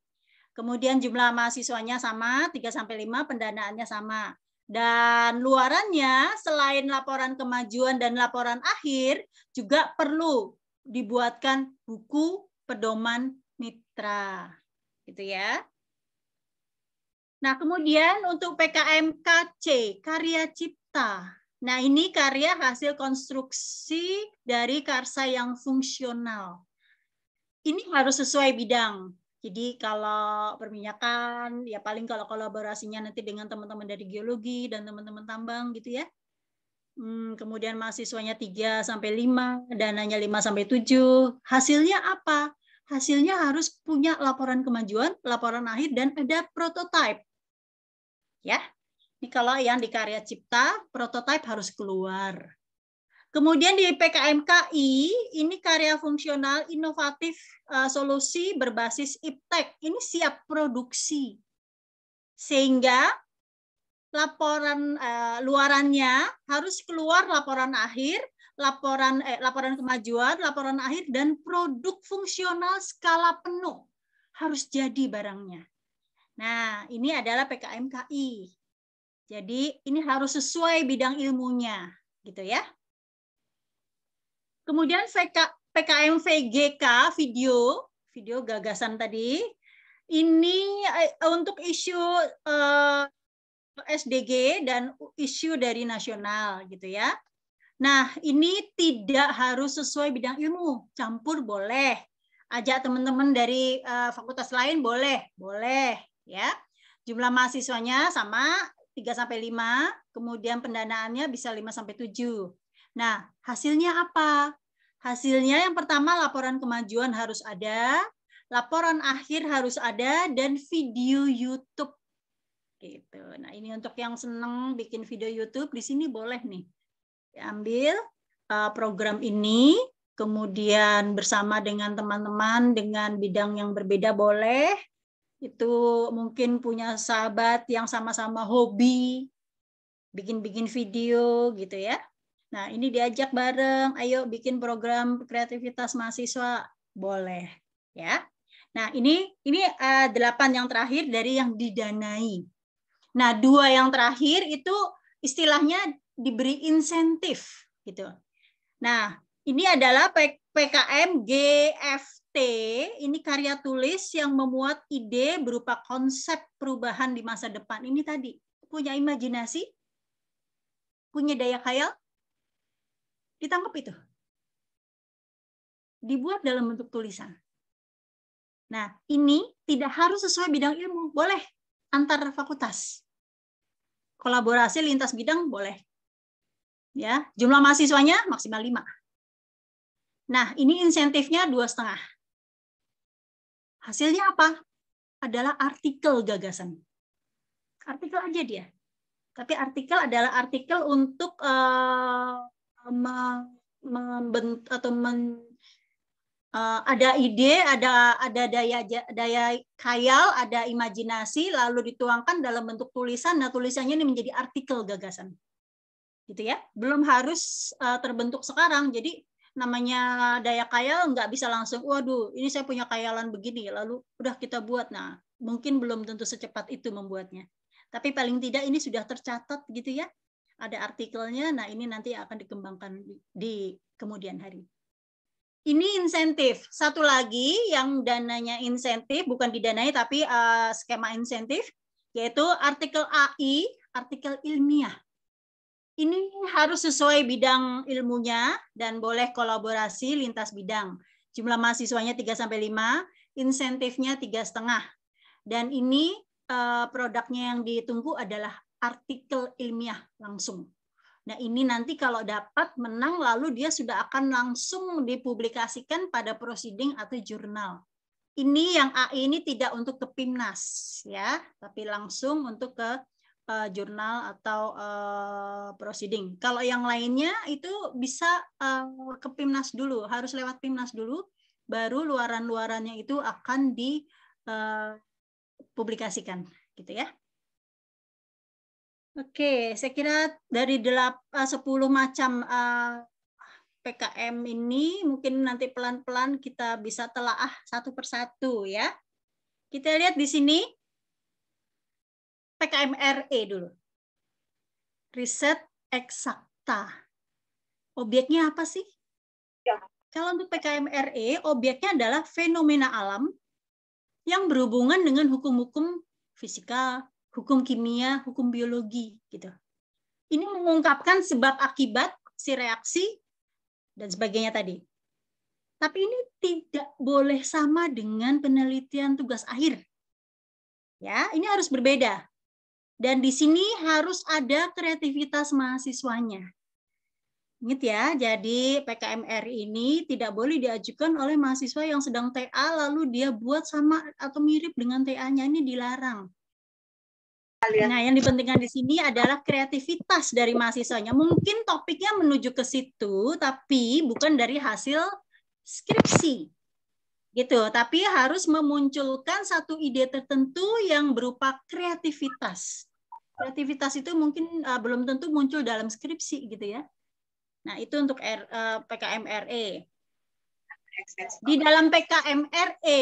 Kemudian jumlah mahasiswanya sama, 3-5, pendanaannya sama. Dan luarannya, selain laporan kemajuan dan laporan akhir, juga perlu dibuatkan buku pedoman mitra. Gitu ya. Nah, kemudian untuk PKMKC, karya cipta. Nah, ini karya hasil konstruksi dari karsa yang fungsional. Ini harus sesuai bidang. Jadi kalau perminyakan, ya paling kalau kolaborasinya nanti dengan teman-teman dari geologi dan teman-teman tambang gitu ya. Kemudian mahasiswanya 3-5, dananya 5-7. Hasilnya apa? Hasilnya harus punya laporan kemajuan, laporan akhir, dan ada prototipe. Ya, ini kalau yang di karya cipta, prototipe harus keluar. Kemudian di PKMKI, ini karya fungsional, inovatif, solusi berbasis iptek. Ini siap produksi. Sehingga laporan luarannya harus keluar laporan akhir, laporan kemajuan, laporan akhir, dan produk fungsional skala penuh. Harus jadi barangnya. Nah, ini adalah PKMKI. Jadi ini harus sesuai bidang ilmunya, gitu ya. Kemudian PKMVGK video gagasan tadi. Ini untuk isu SDG dan isu dari nasional, gitu ya. Nah, ini tidak harus sesuai bidang ilmu, campur boleh. Ajak teman-teman dari fakultas lain boleh, ya. Jumlah mahasiswanya sama 3-5, kemudian pendanaannya bisa 5-7. Nah, hasilnya apa? Hasilnya yang pertama laporan kemajuan harus ada, laporan akhir harus ada, dan video YouTube. Gitu. Nah, ini untuk yang senang bikin video YouTube, di sini boleh nih. Ambil program ini, kemudian bersama dengan teman-teman dengan bidang yang berbeda boleh. Itu mungkin punya sahabat yang sama-sama hobi bikin-bikin video gitu ya. Nah, ini diajak bareng, ayo bikin program kreativitas mahasiswa, boleh ya. Nah, ini 8 yang terakhir dari yang didanai. Nah, 2 yang terakhir itu istilahnya diberi insentif gitu. Nah, ini adalah PKM GFT, ini karya tulis yang memuat ide berupa konsep perubahan di masa depan. Ini tadi, punya imajinasi, punya daya khayal, ditangkap itu. Dibuat dalam bentuk tulisan. Nah, ini tidak harus sesuai bidang ilmu, boleh antar fakultas. Kolaborasi lintas bidang boleh. Ya, jumlah mahasiswanya maksimal 5. Nah, ini insentifnya 2,5. Hasilnya apa? Adalah artikel gagasan. Artikel aja dia. Tapi artikel adalah artikel untuk ada ide, ada daya khayal, ada imajinasi, lalu dituangkan dalam bentuk tulisan. Nah, tulisannya ini menjadi artikel gagasan, gitu ya. Belum harus terbentuk sekarang. Jadi namanya daya khayal nggak bisa langsung, waduh, ini saya punya khayalan begini, lalu udah kita buat. Nah, mungkin belum tentu secepat itu membuatnya. Tapi paling tidak ini sudah tercatat, gitu ya. Ada artikelnya. Nah, ini nanti akan dikembangkan di kemudian hari. Ini insentif. Satu lagi yang dananya insentif, bukan didanai tapi skema insentif, yaitu artikel AI, artikel ilmiah. Ini harus sesuai bidang ilmunya dan boleh kolaborasi lintas bidang. Jumlah mahasiswanya 3-5, insentifnya 3,5. Dan ini produknya yang ditunggu adalah artikel ilmiah langsung. Nah, ini nanti kalau dapat menang, lalu dia sudah akan langsung dipublikasikan pada proceeding atau jurnal. Ini yang AI ini tidak untuk ke PIMNAS, ya, tapi langsung untuk ke jurnal atau proceeding. Kalau yang lainnya itu bisa ke PIMNAS dulu, harus lewat PIMNAS dulu, baru luaran-luarannya itu akan dipublikasikan, gitu ya. Oke, saya kira dari 10 macam PKM ini mungkin nanti pelan-pelan kita bisa telaah satu persatu ya. Kita lihat di sini PKM RE dulu. Riset eksakta. Obyeknya apa sih? Ya. Kalau untuk PKM RE, obyeknya adalah fenomena alam yang berhubungan dengan hukum-hukum fisika, hukum kimia, hukum biologi, gitu. Ini mengungkapkan sebab akibat si reaksi dan sebagainya tadi. Tapi ini tidak boleh sama dengan penelitian tugas akhir. Ya, ini harus berbeda. Dan di sini harus ada kreativitas mahasiswanya. Ingat ya, jadi PKMR ini tidak boleh diajukan oleh mahasiswa yang sedang TA lalu dia buat sama atau mirip dengan TA-nya, ini dilarang. Nah, yang dipentingkan di sini adalah kreativitas dari mahasiswanya. Mungkin topiknya menuju ke situ, tapi bukan dari hasil skripsi. Gitu, tapi harus memunculkan satu ide tertentu yang berupa kreativitas. Kreativitas itu mungkin belum tentu muncul dalam skripsi, gitu ya. Nah, itu untuk PKMRE. Di dalam PKMRE,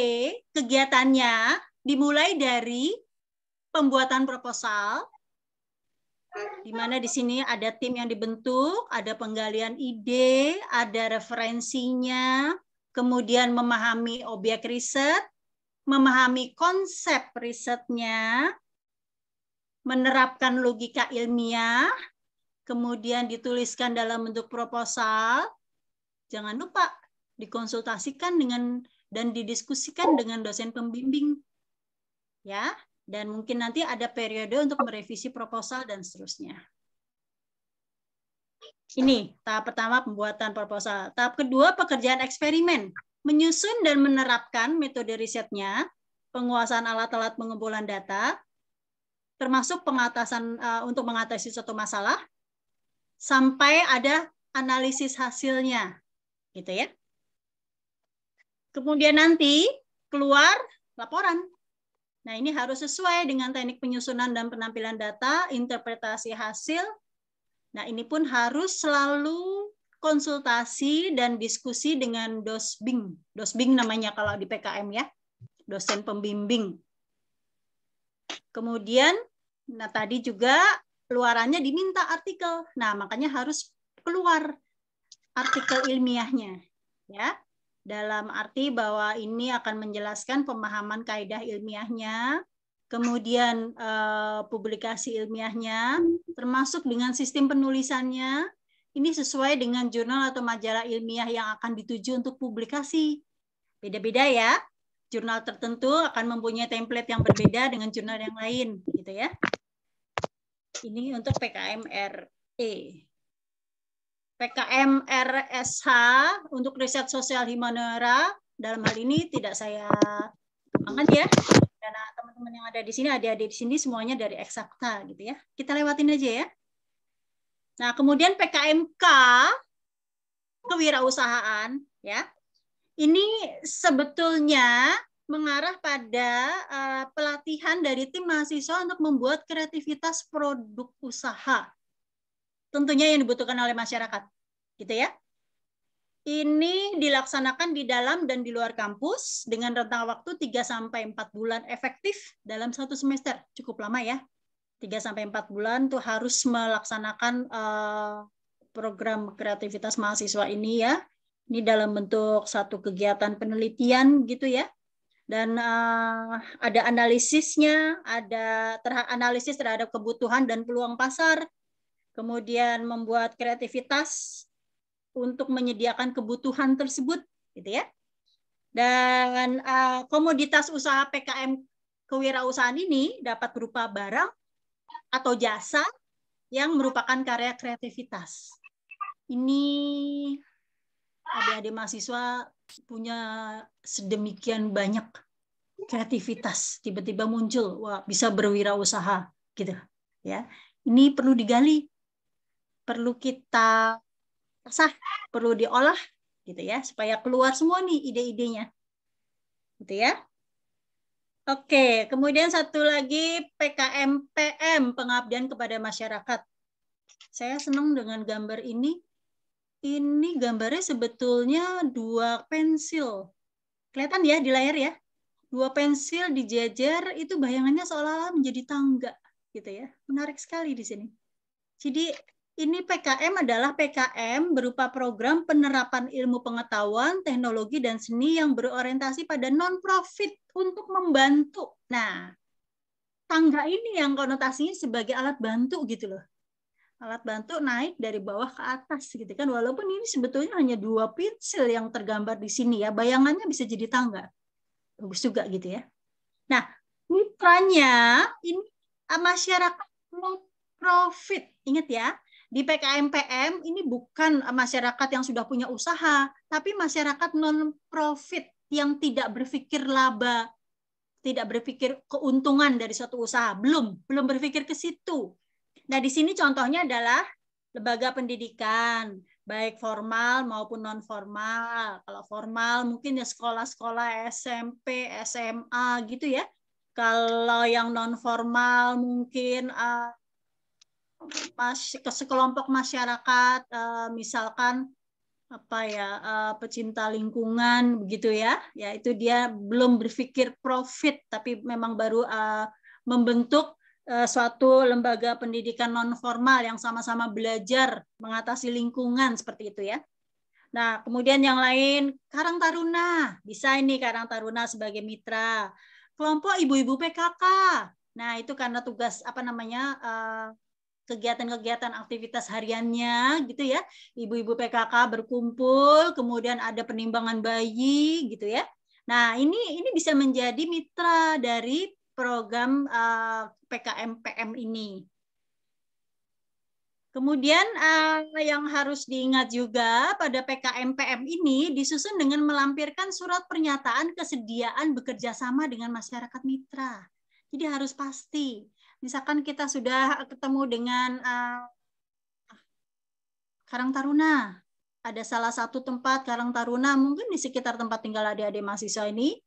kegiatannya dimulai dari pembuatan proposal, di mana di sini ada tim yang dibentuk, ada penggalian ide, ada referensinya, kemudian memahami objek riset, memahami konsep risetnya, menerapkan logika ilmiah, kemudian dituliskan dalam bentuk proposal. Jangan lupa dikonsultasikan dengan dan didiskusikan dengan dosen pembimbing. Ya. Dan mungkin nanti ada periode untuk merevisi proposal dan seterusnya. Ini tahap pertama pembuatan proposal. Tahap kedua pekerjaan eksperimen. Menyusun dan menerapkan metode risetnya, penguasaan alat-alat pengumpulan data, termasuk pengatasan untuk mengatasi suatu masalah, sampai ada analisis hasilnya. Gitu ya. Kemudian nanti keluar laporan. Nah, ini harus sesuai dengan teknik penyusunan dan penampilan data, interpretasi hasil. Nah, ini pun harus selalu konsultasi dan diskusi dengan dosbing. Dosbing namanya kalau di PKM ya, dosen pembimbing. Kemudian, nah tadi juga luarannya diminta artikel. Nah, makanya harus keluar artikel ilmiahnya. Ya. Dalam arti bahwa ini akan menjelaskan pemahaman kaidah ilmiahnya, kemudian publikasi ilmiahnya, termasuk dengan sistem penulisannya, ini sesuai dengan jurnal atau majalah ilmiah yang akan dituju untuk publikasi. Beda-beda ya, jurnal tertentu akan mempunyai template yang berbeda dengan jurnal yang lain, gitu ya. Ini untuk PKMRE. PKM RSH untuk riset sosial humaniora dalam hal ini tidak saya kembangkan ya, karena teman-teman yang ada di sini, adik-adik di sini semuanya dari eksakta gitu ya. Kita lewatin aja ya. Nah, kemudian PKMK kewirausahaan ya. Ini sebetulnya mengarah pada pelatihan dari tim mahasiswa untuk membuat kreativitas produk usaha. Tentunya yang dibutuhkan oleh masyarakat, gitu ya. Ini dilaksanakan di dalam dan di luar kampus dengan rentang waktu 3-4 bulan efektif dalam satu semester. Cukup lama ya. 3-4 bulan tuh harus melaksanakan program kreativitas mahasiswa ini ya. Ini dalam bentuk satu kegiatan penelitian gitu ya. Dan ada analisisnya, ada analisis terhadap kebutuhan dan peluang pasar, kemudian membuat kreativitas untuk menyediakan kebutuhan tersebut, gitu ya. Dan komoditas usaha PKM kewirausahaan ini dapat berupa barang atau jasa yang merupakan karya kreativitas. Ini adik-adik mahasiswa punya sedemikian banyak kreativitas, tiba-tiba muncul, wah bisa berwirausaha, gitu ya. Ini perlu digali, perlu kita asah, perlu diolah, gitu ya, supaya keluar semua nih ide-idenya, gitu ya. Oke, kemudian satu lagi PKM-PM, pengabdian kepada masyarakat. Saya senang dengan gambar ini. Ini gambarnya sebetulnya 2 pensil. Kelihatan ya di layar ya? 2 pensil dijajar, itu bayangannya seolah-olah menjadi tangga, gitu ya. Menarik sekali di sini. Jadi ini PKM adalah PKM berupa program penerapan ilmu pengetahuan, teknologi, dan seni yang berorientasi pada non-profit untuk membantu. Nah, tangga ini yang konotasinya sebagai alat bantu gitu loh. Alat bantu naik dari bawah ke atas gitu kan. Walaupun ini sebetulnya hanya 2 pensil yang tergambar di sini ya, bayangannya bisa jadi tangga. Bagus juga gitu ya. Nah, mitranya ini masyarakat non-profit. Ingat ya, di PKM-PM ini bukan masyarakat yang sudah punya usaha, tapi masyarakat non-profit yang tidak berpikir laba, tidak berpikir keuntungan dari suatu usaha. Belum berpikir ke situ. Nah, di sini contohnya adalah lembaga pendidikan, baik formal maupun non-formal. Kalau formal mungkin ya sekolah-sekolah SMP, SMA gitu ya. Kalau yang non-formal mungkin sekelompok masyarakat, misalkan apa ya, pecinta lingkungan begitu ya. Ya itu dia belum berpikir profit, tapi memang baru membentuk suatu lembaga pendidikan non formal yang sama-sama belajar mengatasi lingkungan seperti itu ya. Nah, kemudian yang lain Karang Taruna, bisa ini Karang Taruna sebagai mitra. Kelompok ibu-ibu PKK. Nah, itu karena tugas apa namanya kegiatan-kegiatan aktivitas hariannya gitu ya. Ibu-ibu PKK berkumpul, kemudian ada penimbangan bayi gitu ya. Nah, ini bisa menjadi mitra dari program PKM-PM ini. Kemudian yang harus diingat juga pada PKM-PM ini disusun dengan melampirkan surat pernyataan kesediaan bekerja sama dengan masyarakat mitra. Jadi harus pasti. Misalkan kita sudah ketemu dengan Karang Taruna, ada salah satu tempat Karang Taruna, mungkin di sekitar tempat tinggal adik-adik mahasiswa ini,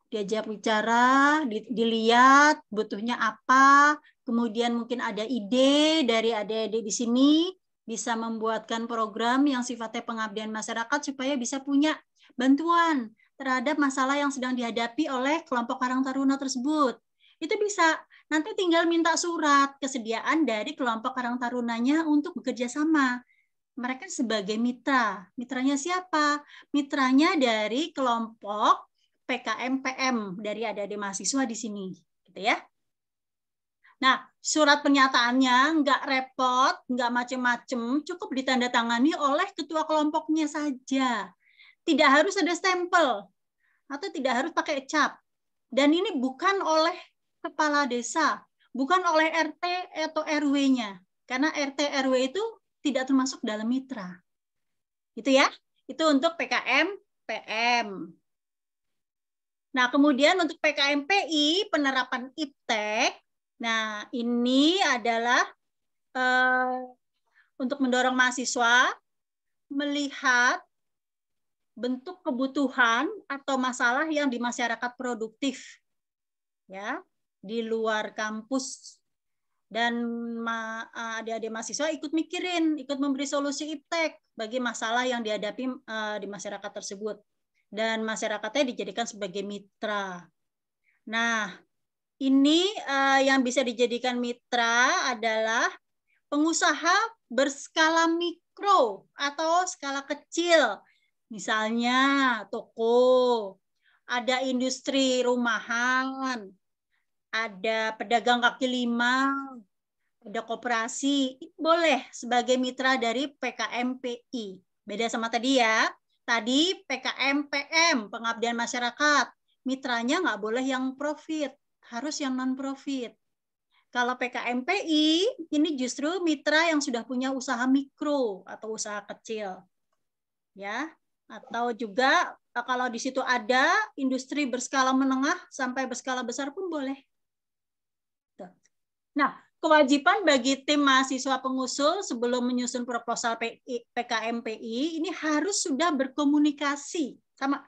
diajak bicara, dilihat butuhnya apa, kemudian mungkin ada ide dari adik-adik di sini, bisa membuatkan program yang sifatnya pengabdian masyarakat supaya bisa punya bantuan terhadap masalah yang sedang dihadapi oleh kelompok Karang Taruna tersebut. Itu bisa, nanti tinggal minta surat kesediaan dari kelompok Karang Tarunanya untuk bekerja sama. Mereka sebagai mitra. Mitranya siapa? Mitranya dari kelompok PKM-PM dari adik-adik mahasiswa di sini, gitu ya. Nah, surat pernyataannya nggak repot, nggak macem-macem, cukup ditandatangani oleh ketua kelompoknya saja. Tidak harus ada stempel atau tidak harus pakai cap. Dan ini bukan oleh kepala desa, bukan oleh RT atau RW-nya, karena RT RW itu tidak termasuk dalam mitra. Gitu ya. Itu untuk PKM-PM. Nah, kemudian untuk PKMPI, penerapan IPTEK, nah ini adalah untuk mendorong mahasiswa melihat bentuk kebutuhan atau masalah yang di masyarakat produktif, ya, di luar kampus. Dan adik-adik mahasiswa ikut mikirin, ikut memberi solusi IPTEK bagi masalah yang dihadapi di masyarakat tersebut. Dan masyarakatnya dijadikan sebagai mitra. Nah, ini yang bisa dijadikan mitra adalah pengusaha berskala mikro atau skala kecil Misalnya toko, ada industri rumahan, ada pedagang kaki lima, ada koperasi, boleh sebagai mitra dari PKMPI. Beda sama tadi ya. Tadi PKMPM, pengabdian masyarakat. Mitranya nggak boleh yang profit, harus yang non-profit. Kalau PKMPI, ini justru mitra yang sudah punya usaha mikro atau usaha kecil. Ya, atau juga kalau di situ ada industri berskala menengah sampai berskala besar pun boleh. Nah, kewajiban bagi tim mahasiswa pengusul sebelum menyusun proposal PKMPI ini harus sudah berkomunikasi sama,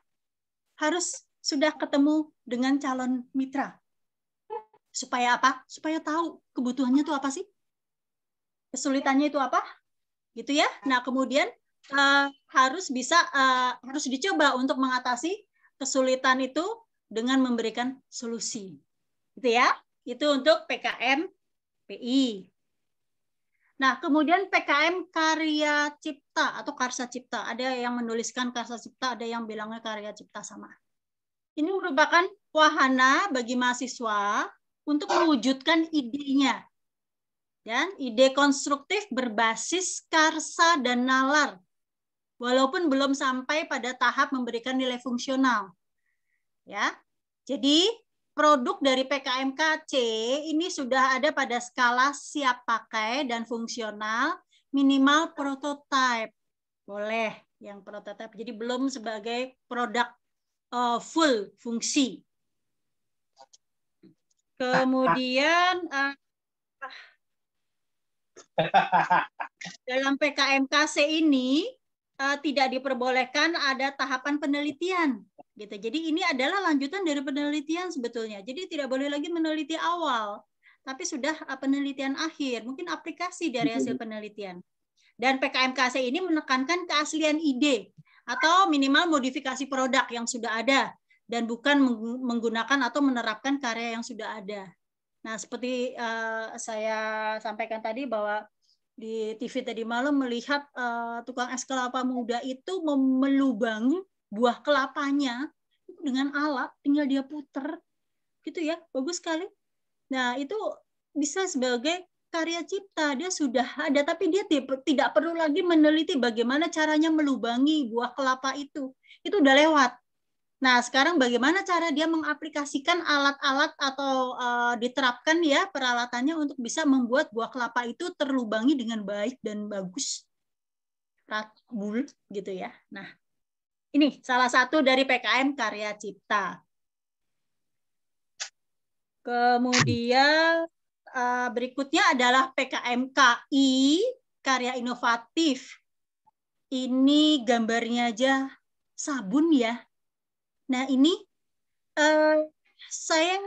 harus sudah ketemu dengan calon mitra. Supaya apa? Supaya tahu kebutuhannya itu apa sih? Kesulitannya itu apa? Gitu ya. Nah, kemudian harus dicoba untuk mengatasi kesulitan itu dengan memberikan solusi. Gitu ya. Itu untuk PKMPI. Nah, kemudian PKM Karya Cipta atau Karsa Cipta. Ada yang menuliskan Karsa Cipta, ada yang bilangnya Karya Cipta sama. Ini merupakan wahana bagi mahasiswa untuk mewujudkan idenya. Dan ide konstruktif berbasis karsa dan nalar, walaupun belum sampai pada tahap memberikan nilai fungsional. Ya, jadi produk dari PKMKC ini sudah ada pada skala siap pakai dan fungsional, minimal prototype. Boleh yang prototype, jadi belum sebagai produk full fungsi. Kemudian dalam PKMKC ini tidak diperbolehkan ada tahapan penelitian. Gitu. Jadi ini adalah lanjutan dari penelitian sebetulnya. Jadi tidak boleh lagi meneliti awal, tapi sudah penelitian akhir, mungkin aplikasi dari hasil penelitian. Dan PKMKC ini menekankan keaslian ide atau minimal modifikasi produk yang sudah ada dan bukan menggunakan atau menerapkan karya yang sudah ada. Nah, seperti saya sampaikan tadi bahwa di TV tadi malam melihat tukang es kelapa muda itu melubangi buah kelapanya dengan alat, tinggal dia puter, gitu ya, bagus sekali. Nah, itu bisa sebagai karya cipta, dia sudah ada, tapi dia tidak perlu lagi meneliti bagaimana caranya melubangi buah kelapa itu udah lewat. Nah, sekarang bagaimana cara dia mengaplikasikan alat-alat atau diterapkan ya peralatannya untuk bisa membuat buah kelapa itu terlubangi dengan baik dan bagus. Ratbul gitu ya. Nah, ini salah satu dari PKM Karya Cipta. Kemudian berikutnya adalah PKMKI Karya Inovatif. Ini gambarnya aja sabun ya. Nah, ini saya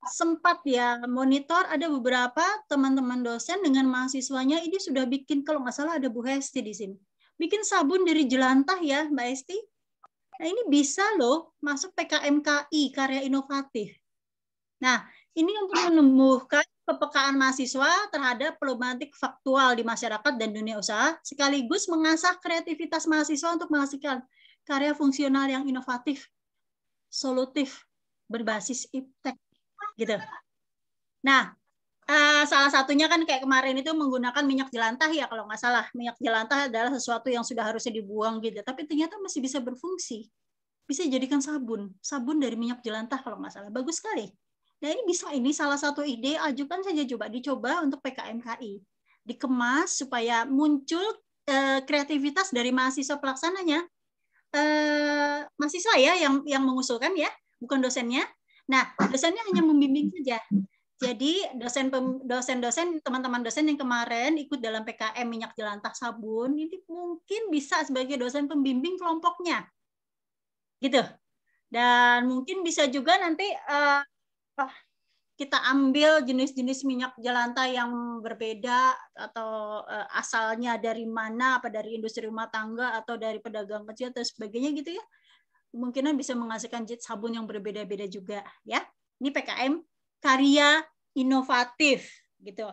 sempat ya monitor ada beberapa teman-teman dosen dengan mahasiswanya ini sudah bikin, kalau nggak salah ada Bu Hesti di sini, bikin sabun dari jelantah ya Mbak Hesti. Nah, ini bisa loh masuk PKMKI Karya Inovatif. Nah, ini untuk menumbuhkan kepekaan mahasiswa terhadap problematik faktual di masyarakat dan dunia usaha, sekaligus mengasah kreativitas mahasiswa untuk menghasilkan karya fungsional yang inovatif, solutif, berbasis iptek, gitu. Nah, salah satunya kan kayak kemarin itu menggunakan minyak jelantah ya, kalau nggak salah. Minyak jelantah adalah sesuatu yang sudah harusnya dibuang gitu, tapi ternyata masih bisa berfungsi. Bisa dijadikan sabun. Sabun dari minyak jelantah kalau nggak salah. Bagus sekali. Nah, ini bisa, ini salah satu ide, ajukan saja dicoba untuk PKMKI. Dikemas supaya muncul kreativitas dari mahasiswa pelaksananya. Mahasiswa ya yang mengusulkan ya, bukan dosennya. Nah, dosennya hanya membimbing saja. Jadi dosen-dosen, teman-teman dosen yang kemarin ikut dalam PKM minyak jelantah sabun, ini mungkin bisa sebagai dosen pembimbing kelompoknya. Gitu. Dan mungkin bisa juga nanti kita ambil jenis-jenis minyak jelantah yang berbeda atau asalnya dari mana, apa dari industri rumah tangga atau dari pedagang kecil atau sebagainya gitu ya. Kemungkinan bisa menghasilkan sabun yang berbeda-beda juga ya. Ini PKM Karya Inovatif gitu.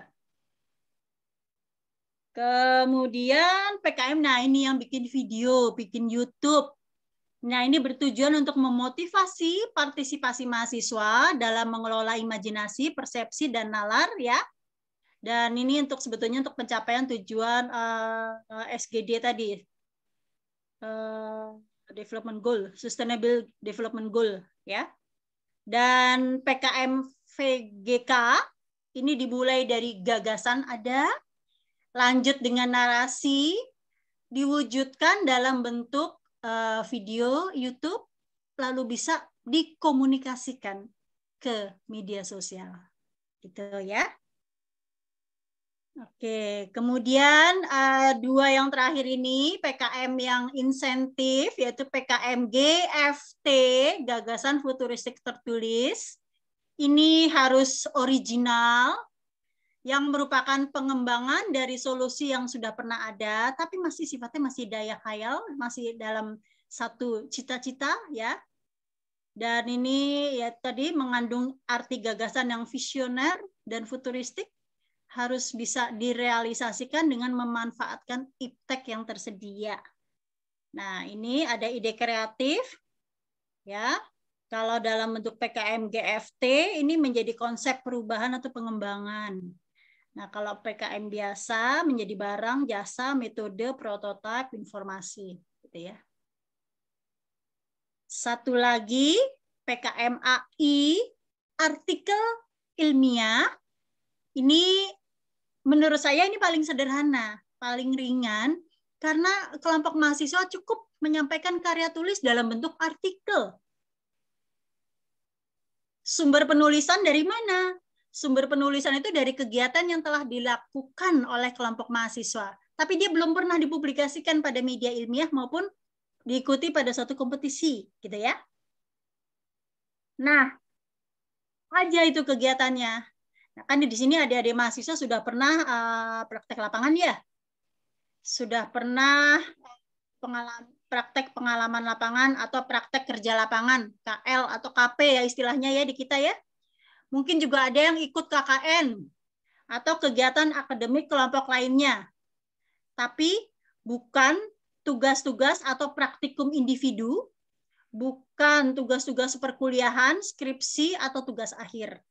Kemudian PKM, nah ini yang bikin video, bikin YouTube. Nah ini bertujuan untuk memotivasi partisipasi mahasiswa dalam mengelola imajinasi, persepsi, dan nalar ya. Dan ini untuk sebetulnya untuk pencapaian tujuan SGD tadi, Development Goal, Sustainable Development Goal ya. Dan PKM VGK ini dimulai dari gagasan ada, lanjut dengan narasi, diwujudkan dalam bentuk video YouTube, lalu bisa dikomunikasikan ke media sosial. Gitu ya. Oke, kemudian dua yang terakhir ini PKM yang insentif yaitu PKM GFT, gagasan futuristik tertulis. Ini harus original yang merupakan pengembangan dari solusi yang sudah pernah ada tapi masih sifatnya masih daya khayal, masih dalam satu cita-cita ya. Dan ini ya tadi mengandung arti gagasan yang visioner dan futuristik, harus bisa direalisasikan dengan memanfaatkan iptek yang tersedia. Nah, ini ada ide kreatif ya. Kalau dalam bentuk PKM GFT ini menjadi konsep perubahan atau pengembangan. Nah, kalau PKM biasa menjadi barang, jasa, metode, prototipe, informasi, gitu ya. Satu lagi PKM AI, artikel ilmiah. Ini menurut saya ini paling sederhana, paling ringan, karena kelompok mahasiswa cukup menyampaikan karya tulis dalam bentuk artikel. Sumber penulisan dari mana? Sumber penulisan itu dari kegiatan yang telah dilakukan oleh kelompok mahasiswa, tapi dia belum pernah dipublikasikan pada media ilmiah maupun diikuti pada suatu kompetisi, gitu ya. Nah, aja itu kegiatannya. Nah, kan di sini adik-adik mahasiswa sudah pernah praktek lapangan ya, sudah pernah praktek pengalaman lapangan atau praktek kerja lapangan, KL atau KP ya istilahnya ya di kita ya. Mungkin juga ada yang ikut KKN atau kegiatan akademik kelompok lainnya. Tapi bukan tugas-tugas atau praktikum individu, bukan tugas-tugas perkuliahan, skripsi atau tugas akhir.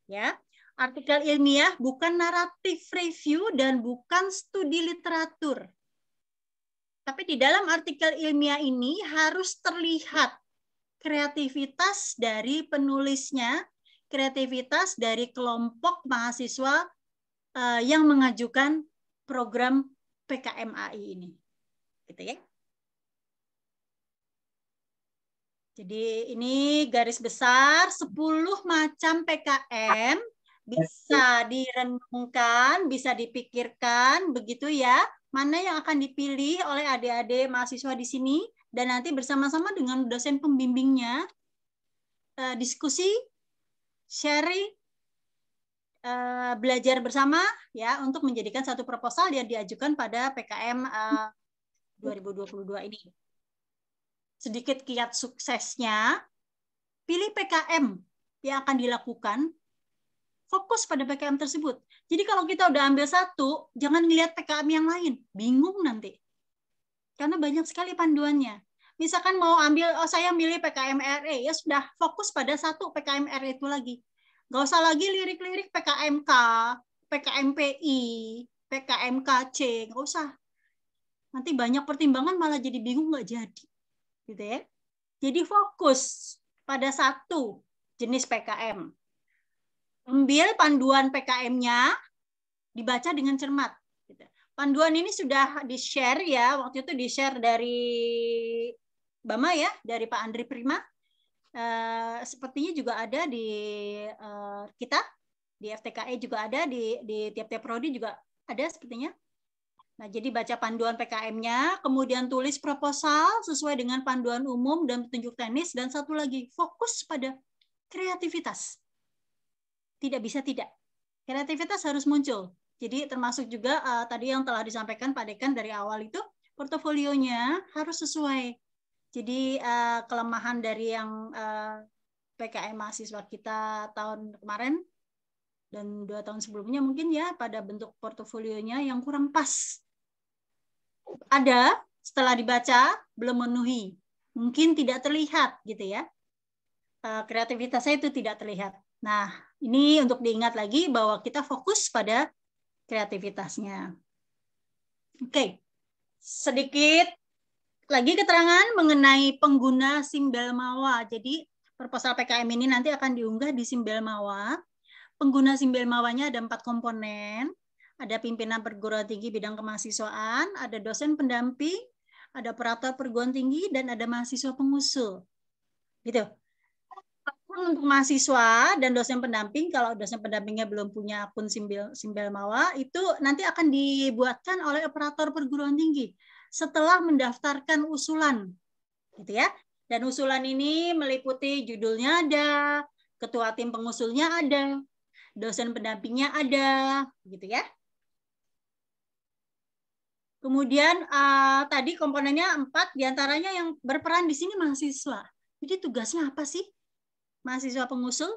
Ya. Artikel ilmiah bukan naratif review dan bukan studi literatur. Tapi di dalam artikel ilmiah ini harus terlihat kreativitas dari penulisnya, kreativitas dari kelompok mahasiswa yang mengajukan program PKMAI ini. Gitu ya. Jadi ini garis besar 10 macam PKM bisa direnungkan, bisa dipikirkan, begitu ya. Mana yang akan dipilih oleh adik-adik mahasiswa di sini, dan nanti bersama-sama dengan dosen pembimbingnya, diskusi, sharing, belajar bersama ya untuk menjadikan satu proposal yang diajukan pada PKM 2022 ini. Sedikit kiat suksesnya, pilih PKM yang akan dilakukan, fokus pada PKM tersebut. Jadi kalau kita udah ambil satu, jangan ngelihat PKM yang lain. Bingung nanti. Karena banyak sekali panduannya. Misalkan mau ambil, saya milih PKM RE, ya sudah fokus pada satu PKM RE itu lagi. Nggak usah lagi lirik-lirik PKMK, PKMPI, PKMKC, nggak usah. Nanti banyak pertimbangan malah jadi bingung nggak jadi. Gitu ya. Jadi fokus pada satu jenis PKM. Ambil panduan PKM-nya, dibaca dengan cermat. Panduan ini sudah di-share ya, waktu itu di-share dari Bama ya, dari Pak Andri Prima. Sepertinya juga ada di kita, di FTKE juga ada, di tiap-tiap prodi juga ada sepertinya. Nah, jadi baca panduan PKM-nya, kemudian tulis proposal sesuai dengan panduan umum dan petunjuk teknis, dan satu lagi, fokus pada kreativitas. Tidak bisa tidak. Kreativitas harus muncul. Jadi termasuk juga tadi yang telah disampaikan Pak Dekan dari awal itu, portofolionya harus sesuai. Jadi kelemahan dari yang PKM mahasiswa kita tahun kemarin, Dan 2 tahun sebelumnya mungkin ya pada bentuk portofolionya yang kurang pas. Ada, setelah dibaca, belum memenuhi. Mungkin tidak terlihat gitu ya. Kreativitasnya itu tidak terlihat. Nah, ini untuk diingat lagi bahwa kita fokus pada kreativitasnya. Oke, sedikit lagi keterangan mengenai pengguna Simbel Mawa. Jadi, proposal PKM ini nanti akan diunggah di Simbel Mawa. Pengguna Simbel Mawanya ada 4 komponen. Ada pimpinan perguruan tinggi bidang kemahasiswaan, ada dosen pendamping, ada operator perguruan tinggi, dan ada mahasiswa pengusul. Gitu. Untuk mahasiswa dan dosen pendamping, kalau dosen pendampingnya belum punya akun Simbel Mawa, itu nanti akan dibuatkan oleh operator perguruan tinggi setelah mendaftarkan usulan. Gitu ya. Dan usulan ini meliputi judulnya ada, ketua tim pengusulnya ada, dosen pendampingnya ada, gitu ya. Kemudian tadi komponennya 4, diantaranya yang berperan di sini mahasiswa. Jadi tugasnya apa sih? Mahasiswa pengusul.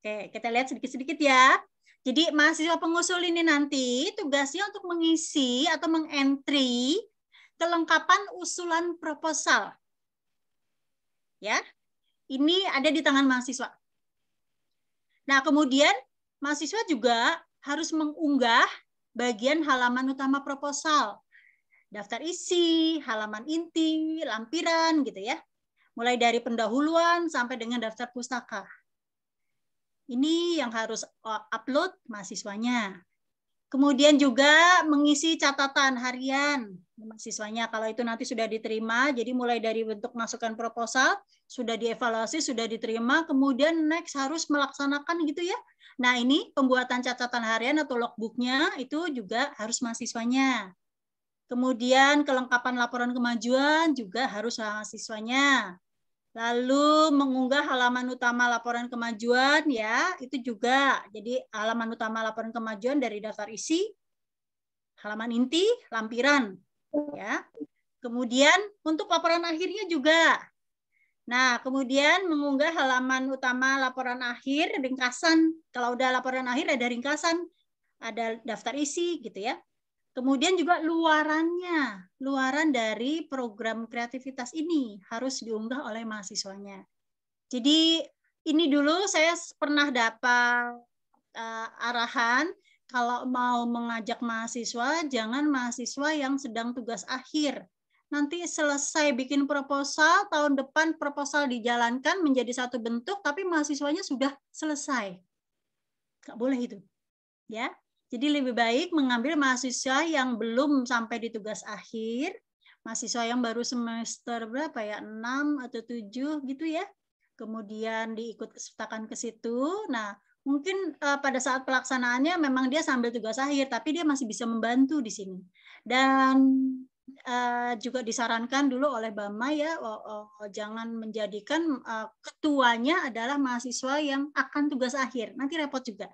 Oke, kita lihat sedikit-sedikit ya. Jadi mahasiswa pengusul ini nanti tugasnya untuk mengisi atau mengentry kelengkapan usulan proposal. Ya, ini ada di tangan mahasiswa. Nah, kemudian mahasiswa juga harus mengunggah bagian halaman utama proposal. Daftar isi, halaman inti, lampiran gitu ya. Mulai dari pendahuluan sampai dengan daftar pustaka. Ini yang harus upload mahasiswanya. Kemudian juga mengisi catatan harian mahasiswanya. Kalau itu nanti sudah diterima, jadi mulai dari bentuk masukan proposal, sudah dievaluasi, sudah diterima, kemudian next harus melaksanakan gitu ya. Nah ini pembuatan catatan harian atau logbooknya itu juga harus mahasiswanya. Kemudian kelengkapan laporan kemajuan juga harus mahasiswanya. Lalu mengunggah halaman utama laporan kemajuan ya, itu juga. Jadi halaman utama laporan kemajuan dari daftar isi, halaman inti, lampiran ya. Kemudian untuk laporan akhirnya juga. Nah, kemudian mengunggah halaman utama laporan akhir, ringkasan. Kalau udah laporan akhir ada ringkasan, ada daftar isi gitu ya. Kemudian juga luarannya, luaran dari program kreativitas ini harus diunggah oleh mahasiswanya. Jadi ini dulu saya pernah dapat arahan, kalau mau mengajak mahasiswa, jangan mahasiswa yang sedang tugas akhir. Nanti selesai bikin proposal, tahun depan proposal dijalankan menjadi satu bentuk, tapi mahasiswanya sudah selesai. Nggak boleh itu. Ya. Jadi lebih baik mengambil mahasiswa yang belum sampai di tugas akhir, mahasiswa yang baru semester berapa ya, 6 atau 7 gitu ya. Kemudian diikut kesertakan ke situ. Nah, mungkin pada saat pelaksanaannya memang dia sambil tugas akhir, tapi dia masih bisa membantu di sini. Dan juga disarankan dulu oleh Bama ya, jangan menjadikan ketuanya adalah mahasiswa yang akan tugas akhir. Nanti repot juga.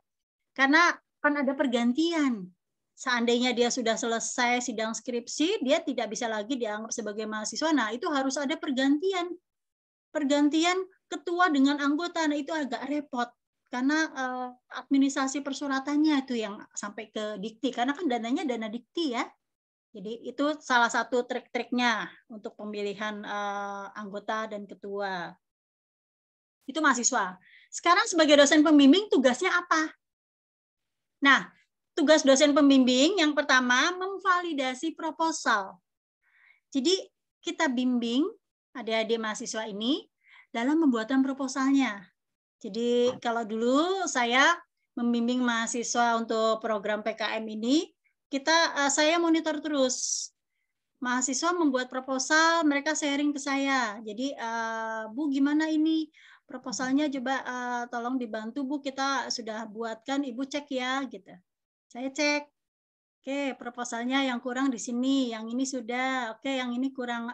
Karena kan ada pergantian. Seandainya dia sudah selesai sidang skripsi, dia tidak bisa lagi dianggap sebagai mahasiswa. Nah, itu harus ada pergantian. Pergantian ketua dengan anggota. Nah, itu agak repot. Karena administrasi persuratannya itu yang sampai ke dikti. Karena kan dananya dana dikti ya. Jadi itu salah satu trik-triknya untuk pemilihan anggota dan ketua. Itu mahasiswa. Sekarang sebagai dosen pembimbing tugasnya apa? Nah, tugas dosen pembimbing yang pertama memvalidasi proposal. Jadi kita bimbing adik-adik mahasiswa ini dalam pembuatan proposalnya. Jadi kalau dulu saya membimbing mahasiswa untuk program PKM ini, saya monitor terus. Mahasiswa membuat proposal, mereka sharing ke saya. Jadi, Bu gimana ini? Proposalnya coba tolong dibantu Bu, kita sudah buatkan, Ibu cek ya gitu. Saya cek. Oke, proposalnya yang kurang di sini, yang ini sudah. Oke, yang ini kurang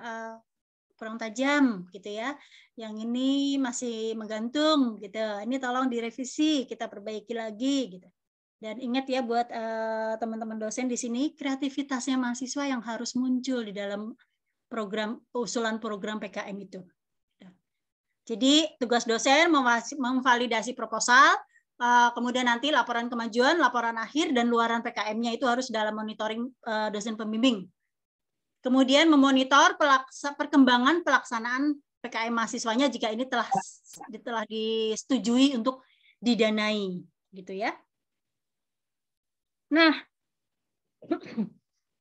tajam gitu ya. Yang ini masih menggantung gitu. Ini tolong direvisi, kita perbaiki lagi gitu. Dan ingat ya buat teman-teman dosen di sini, kreativitasnya mahasiswa yang harus muncul di dalam usulan program PKM itu. Jadi tugas dosen memvalidasi proposal, kemudian nanti laporan kemajuan, laporan akhir, dan luaran PKM-nya itu harus dalam monitoring dosen pembimbing. Kemudian memonitor perkembangan pelaksanaan PKM mahasiswanya jika ini telah disetujui untuk didanai, gitu ya. Nah,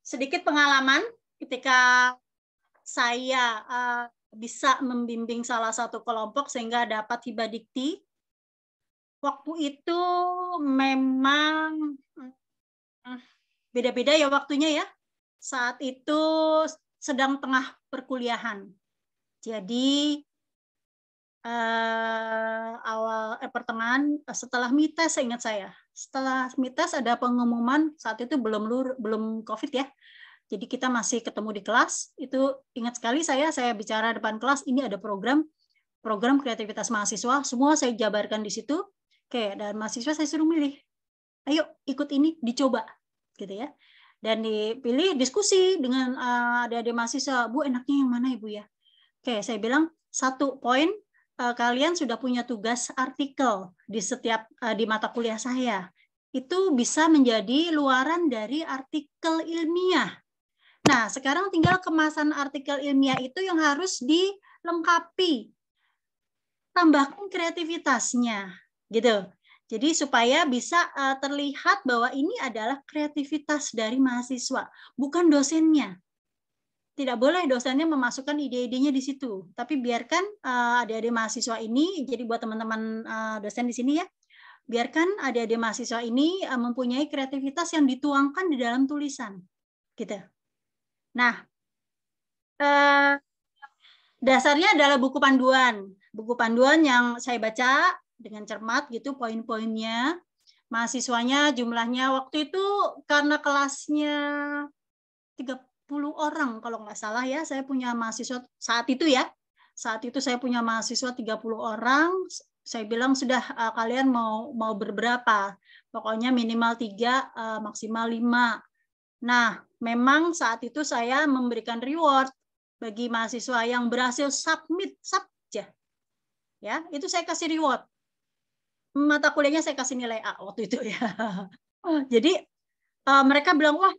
sedikit pengalaman ketika saya bisa membimbing salah satu kelompok sehingga dapat hibah dikti. Waktu itu memang beda-beda ya waktunya ya. Saat itu sedang tengah perkuliahan. Jadi pertengahan setelah MITES, seingat saya. Setelah MITES ada pengumuman, saat itu belum COVID ya. Jadi kita masih ketemu di kelas. Itu ingat sekali saya bicara depan kelas, ini ada program kreativitas mahasiswa, semua saya jabarkan di situ. Oke, dan mahasiswa saya suruh milih. Ayo ikut ini, dicoba gitu ya. Dan dipilih diskusi dengan adik-adik mahasiswa, Bu enaknya yang mana Ibu ya? Oke, saya bilang 1 poin, kalian sudah punya tugas artikel di mata kuliah saya. Itu bisa menjadi luaran dari artikel ilmiah. Nah, sekarang tinggal kemasan artikel ilmiah itu yang harus dilengkapi. Tambahkan kreativitasnya, gitu. Jadi supaya bisa terlihat bahwa ini adalah kreativitas dari mahasiswa, bukan dosennya. Tidak boleh dosennya memasukkan ide-idenya di situ, tapi biarkan adik-adik mahasiswa ini, jadi buat teman-teman dosen di sini ya, biarkan adik-adik mahasiswa ini mempunyai kreativitas yang dituangkan di dalam tulisan, gitu. Nah, dasarnya adalah buku panduan yang saya baca dengan cermat gitu poin-poinnya. Mahasiswanya jumlahnya waktu itu karena kelasnya 30 orang kalau nggak salah ya, saya punya mahasiswa saat itu saya punya mahasiswa 30 orang. Saya bilang sudah kalian mau berberapa? Pokoknya minimal 3, maksimal 5. Nah, memang saat itu saya memberikan reward bagi mahasiswa yang berhasil submit saja. Ya, itu saya kasih reward. Mata kuliahnya saya kasih nilai A waktu itu ya. Jadi mereka bilang, wah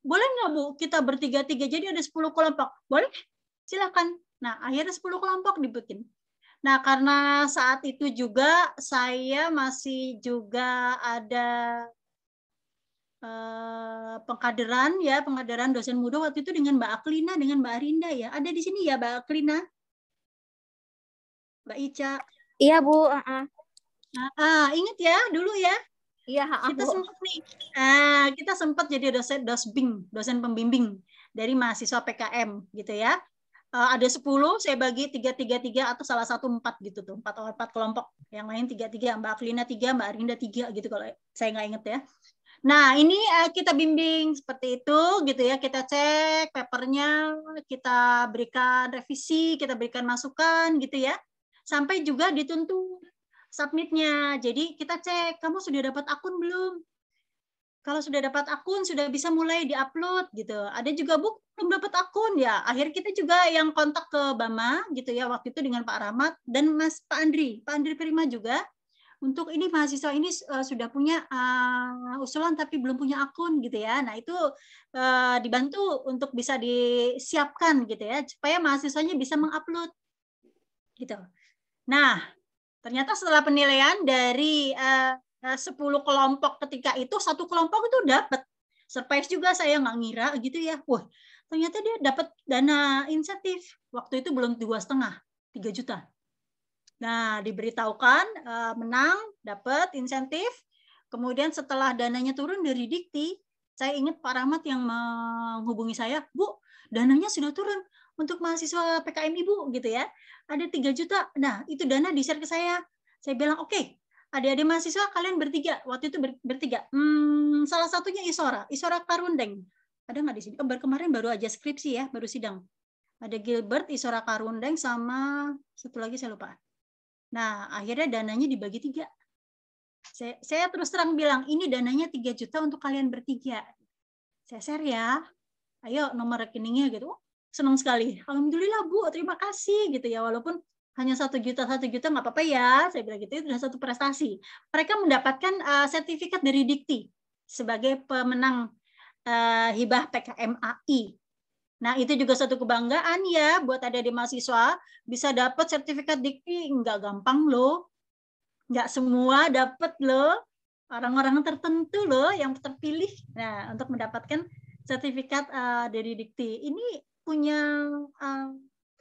boleh nggak Bu kita bertiga-tiga jadi ada 10 kelompok? Boleh, silakan. Nah, akhirnya 10 kelompok dibikin. Nah, karena saat itu juga saya masih juga ada pengkaderan dosen muda waktu itu dengan Mbak Aklina, dengan Mbak Arinda ya. Ada di sini ya Mbak Aklina? Mbak Ica. Iya Bu. Ingat ya dulu ya. Iya. Kita sempat nih. Kita sempat jadi dosen pembimbing dari mahasiswa PKM gitu ya. Ada 10, saya bagi 3 atau salah satu 4 gitu tuh, 4 kelompok. Yang lain 3, Mbak Aklina 3, Mbak Arinda 3 gitu kalau saya nggak inget ya. Nah, ini kita bimbing seperti itu gitu ya. Kita cek papernya, kita berikan revisi, kita berikan masukan gitu ya. Sampai juga dituntut submitnya. Jadi kita cek, kamu sudah dapat akun belum? Kalau sudah dapat akun, sudah bisa mulai di-upload gitu. Ada juga Bu belum dapat akun ya. Akhirnya kita juga yang kontak ke Bama gitu ya waktu itu dengan Pak Rahmat dan Pak Andri Prima juga. Untuk ini mahasiswa ini sudah punya usulan tapi belum punya akun gitu ya. Nah itu dibantu untuk bisa disiapkan gitu ya supaya mahasiswanya bisa mengupload gitu. Nah ternyata setelah penilaian dari 10 kelompok ketika itu, 1 kelompok itu dapat. Surprise juga saya nggak ngira gitu ya. Wah ternyata dia dapat dana insentif. Waktu itu belum 2,5, 3 juta. Nah, diberitahukan menang, dapat insentif. Kemudian setelah dananya turun dari Dikti, saya ingat Pak Rahmat yang menghubungi saya, Bu, dananya sudah turun untuk mahasiswa PKM Ibu gitu ya. Ada 3 juta. Nah, itu dana di-share ke saya. Saya bilang, oke, adik-adik mahasiswa kalian bertiga. Waktu itu bertiga. Salah satunya Isora Karundeng. Ada nggak di sini? Kemarin baru aja skripsi ya, baru sidang. Ada Gilbert, Isora Karundeng, sama satu lagi saya lupa. Nah, akhirnya dananya dibagi 3. Saya terus terang bilang, ini dananya 3 juta untuk kalian bertiga. Saya share ya. Ayo nomor rekeningnya gitu. Senang sekali. Alhamdulillah Bu, terima kasih gitu ya. Walaupun hanya 1 juta nggak apa-apa ya, saya bilang gitu, itu sudah satu prestasi. Mereka mendapatkan sertifikat dari Dikti sebagai pemenang hibah PKMAI. Nah, itu juga satu kebanggaan ya buat adik-adik mahasiswa, bisa dapat sertifikat Dikti, nggak gampang loh. Nggak semua dapat loh, orang-orang tertentu loh yang terpilih. Nah, untuk mendapatkan sertifikat dari Dikti. Ini punya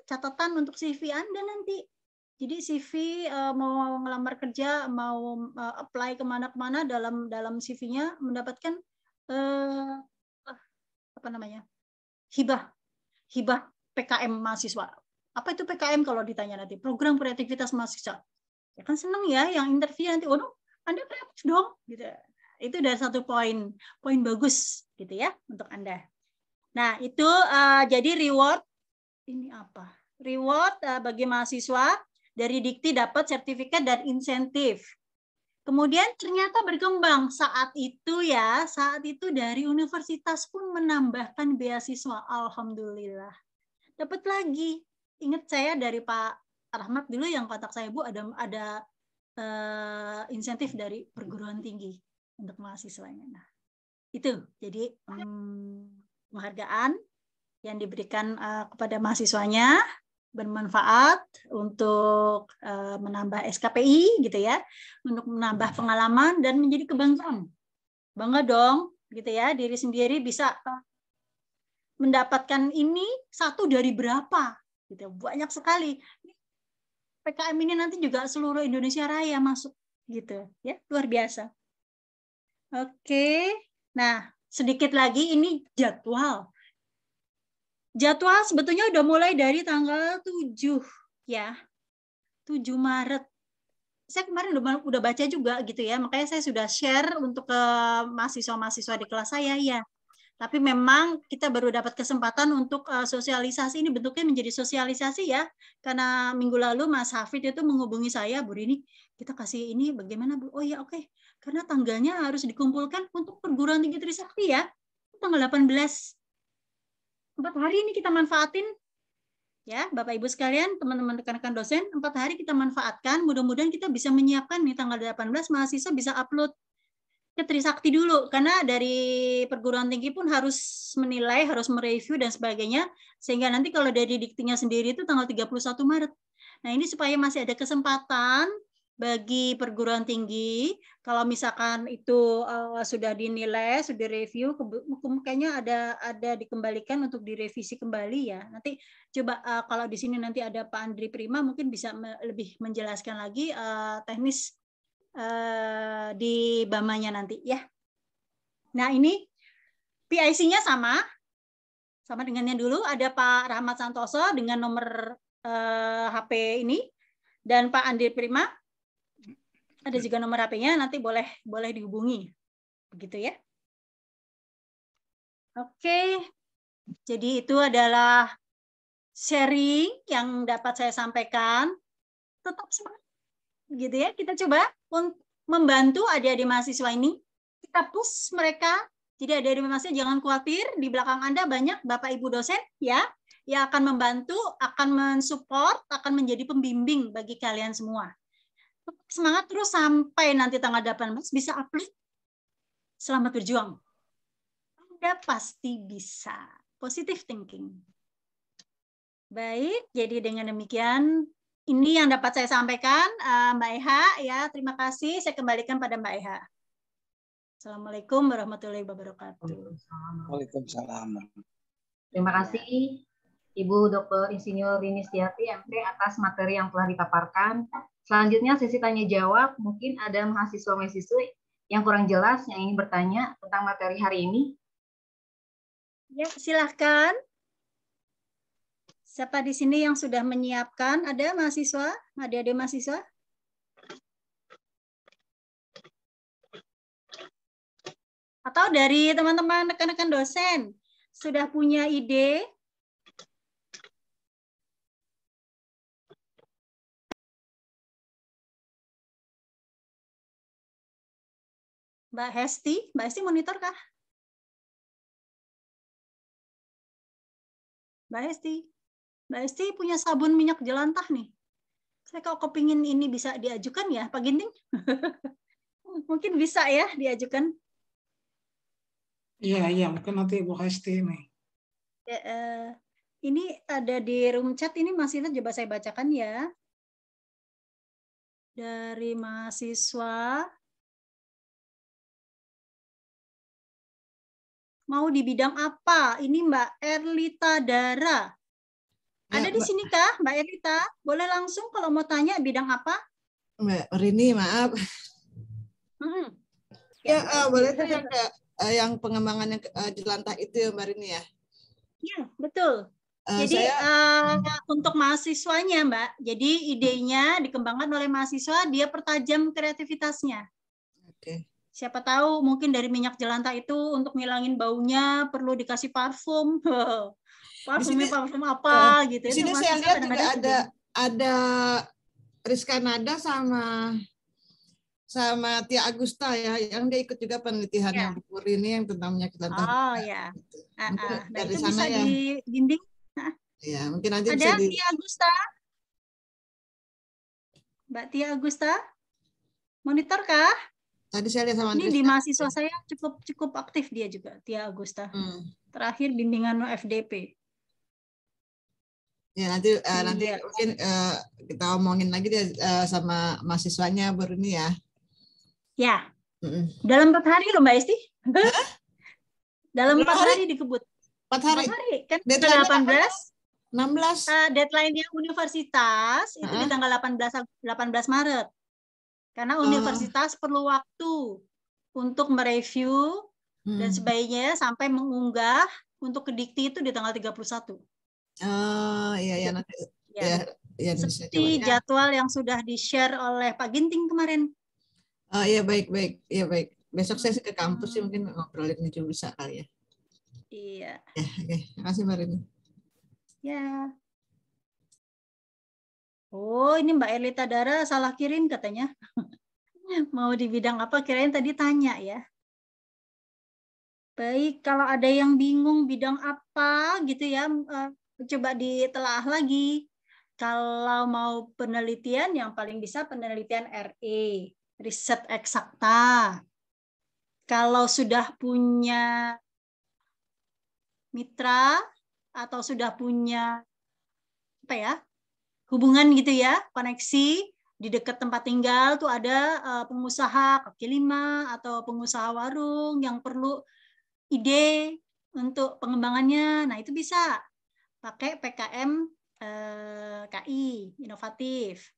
catatan untuk CV Anda nanti. Jadi CV mau ngelamar kerja, mau apply kemana-kemana, dalam CV-nya mendapatkan apa namanya, hibah PKM mahasiswa. Apa itu PKM kalau ditanya nanti? Program kreativitas mahasiswa. Ya kan seneng ya yang interview nanti, waduh, Anda kreatif dong, gitu. Itu dari satu poin bagus gitu ya untuk Anda. Nah, itu jadi reward ini apa? Reward bagi mahasiswa dari Dikti dapat sertifikat dan insentif. Kemudian ternyata berkembang saat itu dari universitas pun menambahkan beasiswa. Alhamdulillah. Dapat lagi. Ingat saya dari Pak Rahmat dulu yang kontak saya, Bu, ada insentif dari perguruan tinggi untuk mahasiswanya. Nah, itu jadi penghargaan yang diberikan kepada mahasiswanya bermanfaat untuk menambah SKPI gitu ya, untuk menambah pengalaman dan menjadi kebanggaan. Bangga dong gitu ya, diri sendiri bisa mendapatkan ini satu dari berapa gitu. Banyak sekali. PKM ini nanti juga seluruh Indonesia Raya masuk gitu ya, luar biasa. Oke. Nah, sedikit lagi ini jadwal. Jadwal sebetulnya udah mulai dari tanggal 7 ya. 7 Maret. Saya kemarin udah baca juga gitu ya. Makanya saya sudah share untuk ke mahasiswa-mahasiswa di kelas saya ya. Tapi memang kita baru dapat kesempatan untuk sosialisasi, ini bentuknya menjadi sosialisasi ya. Karena minggu lalu Mas Hafid itu menghubungi saya, Bu Rini, kita kasih ini bagaimana Bu? Oh ya oke. Karena tanggalnya harus dikumpulkan untuk perguruan tinggi Trisakti ya. Tanggal 18. 4 hari ini kita manfaatin ya, Bapak Ibu sekalian, teman-teman rekan-rekan dosen, 4 hari kita manfaatkan, mudah-mudahan kita bisa menyiapkan nih tanggal 18 mahasiswa bisa upload ke Trisakti dulu, karena dari perguruan tinggi pun harus menilai, harus mereview dan sebagainya, sehingga nanti kalau dari Diktinya sendiri itu tanggal 31 Maret. Nah, ini supaya masih ada kesempatan bagi perguruan tinggi, kalau misalkan itu sudah dinilai, sudah direview, kayaknya ada dikembalikan untuk direvisi kembali ya. Nanti coba kalau di sini nanti ada Pak Andri Prima, mungkin bisa lebih menjelaskan lagi teknis di BAMA-nya nanti ya. Nah, ini PIC-nya sama dengan yang dulu, ada Pak Rahmat Santoso dengan nomor HP ini, dan Pak Andri Prima ada juga nomor HP-nya, nanti boleh dihubungi. Begitu ya. Oke. Jadi itu adalah sharing yang dapat saya sampaikan. Tetap semangat. Gitu ya. Kita coba untuk membantu adik-adik mahasiswa ini. Kita push mereka. Jadi adik-adik mahasiswa jangan khawatir, di belakang Anda banyak Bapak Ibu dosen ya yang akan membantu, akan mensupport, akan menjadi pembimbing bagi kalian semua. Semangat terus sampai nanti tanggal 18 bisa upload. Selamat berjuang. Anda pasti bisa. Positive thinking. Baik, jadi dengan demikian ini yang dapat saya sampaikan, Mbak Eha ya. Terima kasih. Saya kembalikan pada Mbak Eha. Assalamualaikum warahmatullahi wabarakatuh. Waalaikumsalam. Terima kasih Ibu Dr. Insinyur Rini Setiati, MT, atas materi yang telah dipaparkan. Selanjutnya sesi tanya jawab. Mungkin ada mahasiswa-mahasiswa yang kurang jelas yang ingin bertanya tentang materi hari ini. Ya, silahkan. Siapa di sini yang sudah menyiapkan? Ada mahasiswa? Ada mahasiswa? Atau dari teman-teman rekan-rekan dosen sudah punya ide? Mbak Hesti monitor kah? Mbak Hesti punya sabun minyak jelantah nih. Saya kok kepingin ini bisa diajukan ya, Pak Ginting? Mungkin bisa ya diajukan. Iya, mungkin nanti Bu Hesti nih. Ini ada di room chat, ini masih coba saya bacakan ya. Dari mahasiswa. Mau di bidang apa? Ini Mbak Erlita Dara. Ada di sini kah, Mbak Erlita? Boleh langsung kalau mau tanya bidang apa? Mbak Rini, maaf. Ya, boleh tuh yang pengembangan yang jelantah itu ya, Mbak Rini ya? Iya, betul. Jadi untuk mahasiswanya, Mbak. Jadi idenya dikembangkan oleh mahasiswa, dia pertajam kreativitasnya. Oke. Siapa tahu mungkin dari minyak jelantah itu untuk ngilangin baunya perlu dikasih parfum. Parfumnya parfum apa gitu. Di sini saya lihat juga ada Rizka Nada sama Tia Agusta ya, yang dia ikut juga penelitian yang Bu Rini yang tentang minyak jelantah. Oh ya. Nah, itu bisa ya dibimbing. Ya, mungkin nanti ada bisa Tia Agusta. Mbak Tia Agusta, monitor kah? Tadi saya lihat sama ini di mahasiswa saya cukup aktif dia juga, Tia Agusta. Terakhir bimbingan FDP. Ya nanti mungkin kita omongin lagi dia sama mahasiswanya baru ini ya. Ya. Dalam 4 hari loh Mbak Esti. Dalam 4 hari dikebut. 4 hari. 4 hari kan. Deadline 16. Deadline-nya universitas itu di tanggal 18 Maret. Karena universitas perlu waktu untuk mereview dan sebagainya sampai mengunggah untuk ke Dikti itu di tanggal 31. Iya nanti. Ya, seperti jadwal yang sudah di-share oleh Pak Ginting kemarin. Iya baik. Iya baik. Besok saya ke kampus sih mungkin ngobrolin itu bisa kali ya. Iya. Ya, oke. Terima kasih Mbak Rini. Ya. Oh, ini Mbak Erlita Dara salah kirim katanya. Mau di bidang apa? Kirain tadi tanya ya. Baik, kalau ada yang bingung bidang apa gitu ya, coba ditelaah lagi. Kalau mau penelitian, yang paling bisa penelitian RE, riset eksakta. Kalau sudah punya mitra atau sudah punya apa ya, hubungan gitu ya, koneksi di dekat tempat tinggal tuh ada pengusaha kaki lima atau pengusaha warung yang perlu ide untuk pengembangannya. Nah, itu bisa pakai PKM KI inovatif.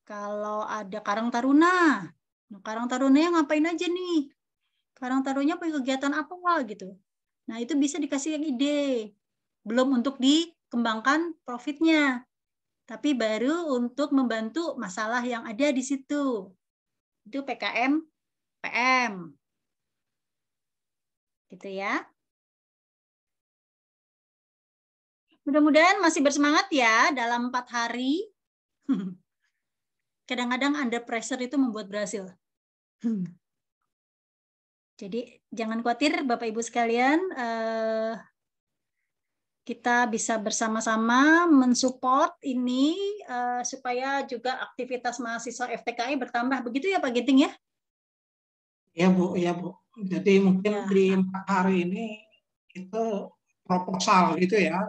Kalau ada Karang Taruna, nah, Karang Tarunanya ngapain aja nih? Karang Tarunanya punya kegiatan apa gitu? Nah, itu bisa dikasih ide. Belum untuk dikembangkan profitnya, tapi baru untuk membantu masalah yang ada di situ. Itu PKM PM. Gitu ya. Mudah-mudahan masih bersemangat ya dalam 4 hari. Kadang-kadang under pressure itu membuat berhasil. Jadi jangan khawatir Bapak Ibu sekalian, kita bisa bersama-sama mensupport ini supaya juga aktivitas mahasiswa FTKI bertambah. Begitu ya Pak Ginting ya? Iya Bu. Jadi mungkin di 4 hari ini itu proposal gitu ya,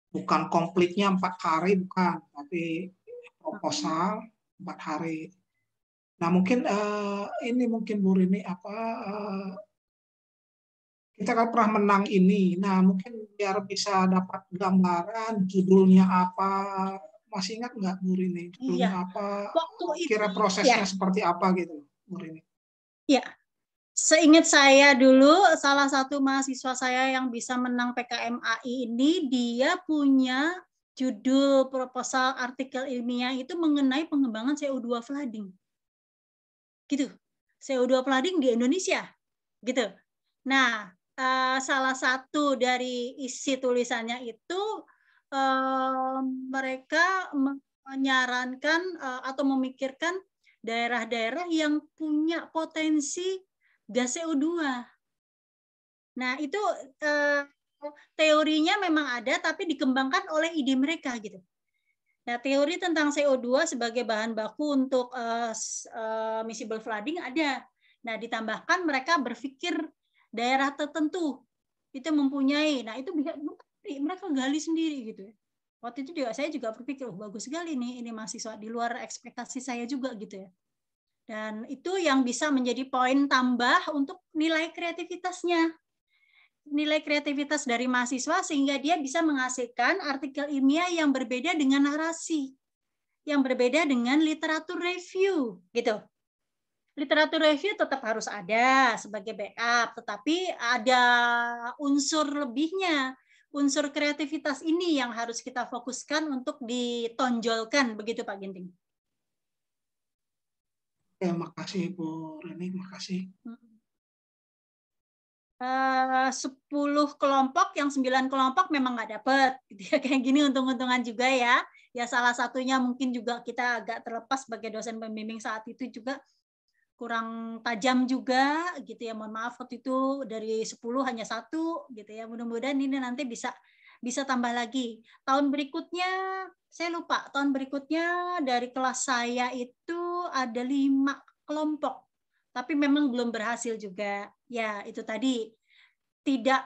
bukan komplitnya 4 hari, bukan, tapi proposal 4 hari. Nah mungkin ini mungkin Bu Rini kita kan pernah menang ini. Nah mungkin biar bisa dapat gambaran judulnya apa, masih ingat nggak Bu Rini judulnya apa? Kira prosesnya seperti apa gitu Bu Rini? Ya. Seingat saya dulu, salah satu mahasiswa saya yang bisa menang PKM AI ini, dia punya judul proposal artikel ilmiah itu mengenai pengembangan CO2 flooding. Gitu. CO2 flooding di Indonesia. Gitu. Nah, salah satu dari isi tulisannya itu, mereka menyarankan atau memikirkan daerah-daerah yang punya potensi gas CO2. Nah, itu teorinya memang ada, tapi dikembangkan oleh ide mereka gitu. Nah, teori tentang CO2 sebagai bahan baku untuk miscible flooding ada. Nah, ditambahkan mereka berpikir daerah tertentu itu mempunyai. Nah, itu bisa mereka gali sendiri gitu ya. Waktu itu juga saya juga berpikir, bagus sekali nih ini mahasiswa, di luar ekspektasi saya juga gitu ya. Dan itu yang bisa menjadi poin tambah untuk nilai kreativitasnya. Nilai kreativitas dari mahasiswa sehingga dia bisa menghasilkan artikel ilmiah yang berbeda dengan narasi, yang berbeda dengan literatur review gitu. Literatur review tetap harus ada sebagai backup, tetapi ada unsur lebihnya, unsur kreativitas ini yang harus kita fokuskan untuk ditonjolkan, begitu Pak Ginting. Ya, makasih Bu Rini, makasih. 10 kelompok, yang 9 kelompok memang nggak dapet, gitu ya. Kayak gini untung-untungan juga ya. Ya salah satunya mungkin juga kita agak terlepas sebagai dosen pembimbing saat itu juga kurang tajam juga gitu ya, mohon maaf waktu itu dari 10 hanya 1 gitu ya, mudah-mudahan ini nanti bisa tambah lagi. Tahun berikutnya saya lupa, tahun berikutnya dari kelas saya itu ada 5 kelompok, tapi memang belum berhasil juga ya, itu tadi tidak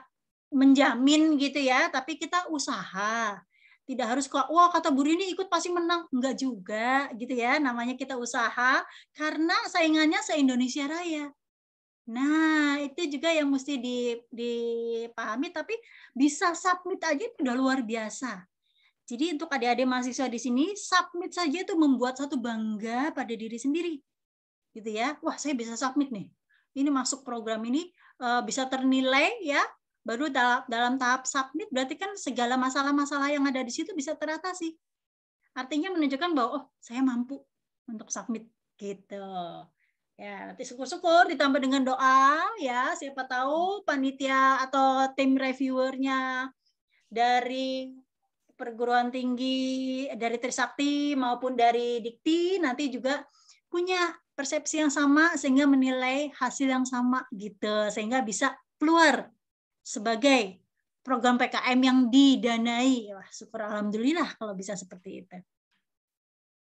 menjamin gitu ya, tapi kita usaha. Tidak harus kok, wah kata Bu Rini ikut pasti menang. Enggak juga gitu ya. Namanya kita usaha karena saingannya se-Indonesia Raya. Nah, itu juga yang mesti dipahami, tapi bisa submit aja itu udah luar biasa. Jadi untuk adik-adik mahasiswa di sini, submit saja itu membuat satu bangga pada diri sendiri. Gitu ya. Wah, saya bisa submit nih. Ini masuk program ini bisa ternilai ya. Baru dalam tahap submit berarti kan segala masalah-masalah yang ada di situ bisa teratasi. Artinya menunjukkan bahwa oh, saya mampu untuk submit gitu. Ya, nanti syukur-syukur ditambah dengan doa ya, siapa tahu panitia atau tim reviewernya dari perguruan tinggi, dari Trisakti maupun dari Dikti nanti juga punya persepsi yang sama sehingga menilai hasil yang sama gitu, sehingga bisa keluar sebagai program PKM yang didanai. Wah, syukur alhamdulillah kalau bisa seperti itu.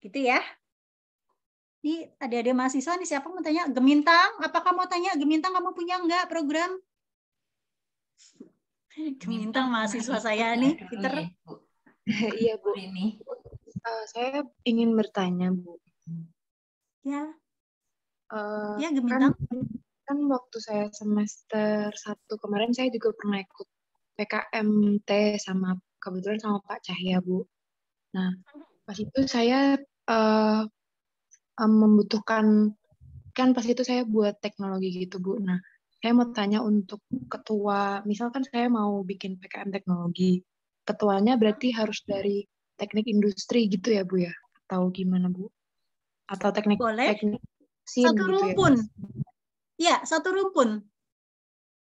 Gitu ya. Ini adik-adik mahasiswa nih, siapa mau tanya? Gemintang, apakah mau tanya? Gemintang kamu punya enggak program? Gemintang mahasiswa saya nih, pinter. Iya Bu. Ini saya ingin bertanya Bu. Ya. Ya Gemintang. Kan waktu saya semester 1 kemarin saya juga pernah ikut PKMT sama kebetulan sama Pak Cahya Bu. Nah pas itu saya membutuhkan, kan pas itu saya buat teknologi gitu Bu. Nah saya mau tanya untuk ketua, misalkan saya mau bikin PKM teknologi, ketuanya berarti harus dari teknik industri gitu ya Bu ya? Atau gimana Bu? Atau teknik satu rumpun. Ya, satu rumpun.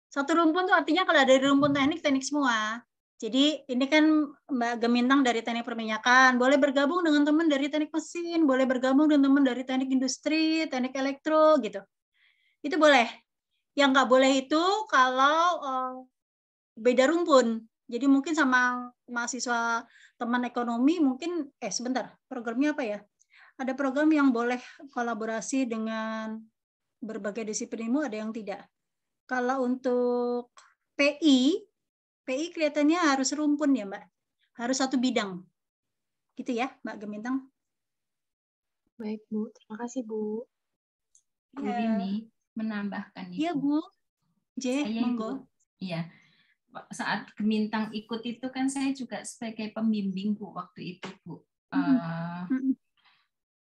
Satu rumpun itu artinya kalau dari rumpun teknik semua. Jadi ini kan Mbak Gemintang dari teknik perminyakan, boleh bergabung dengan teman dari teknik mesin, boleh bergabung dengan teman dari teknik industri, teknik elektro gitu. Itu boleh. Yang nggak boleh itu kalau beda rumpun. Jadi mungkin sama mahasiswa teman ekonomi mungkin, sebentar, programnya apa ya? Ada program yang boleh kolaborasi dengan berbagai disiplin ilmu, ada yang tidak. Kalau untuk PI kelihatannya harus rumpun ya Mbak, harus satu bidang, gitu ya Mbak Gemintang. Baik Bu, terima kasih Bu. Bu Rini menambahkan itu. Iya Bu, monggo. Iya, saat Gemintang ikut itu kan saya juga sebagai pembimbing Bu waktu itu Bu.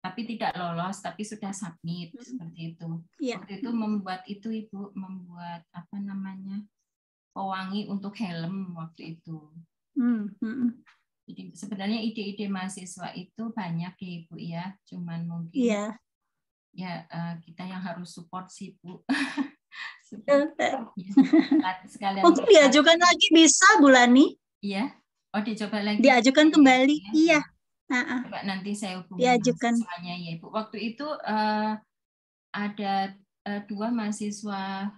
Tapi tidak lolos, tapi sudah submit seperti itu. Waktu itu membuat itu Ibu, membuat apa namanya, pewangi untuk helm waktu itu. Jadi sebenarnya ide-ide mahasiswa itu banyak ya Ibu ya, cuman mungkin ya kita yang harus support sih Bu. Sekalian mungkin diajukan lagi bisa Bu Lani? Iya. Oh dicoba lagi. Diajukan kembali, iya. Coba nanti saya hubungi mahasiswanya ya Ibu. Waktu itu ada 2 mahasiswa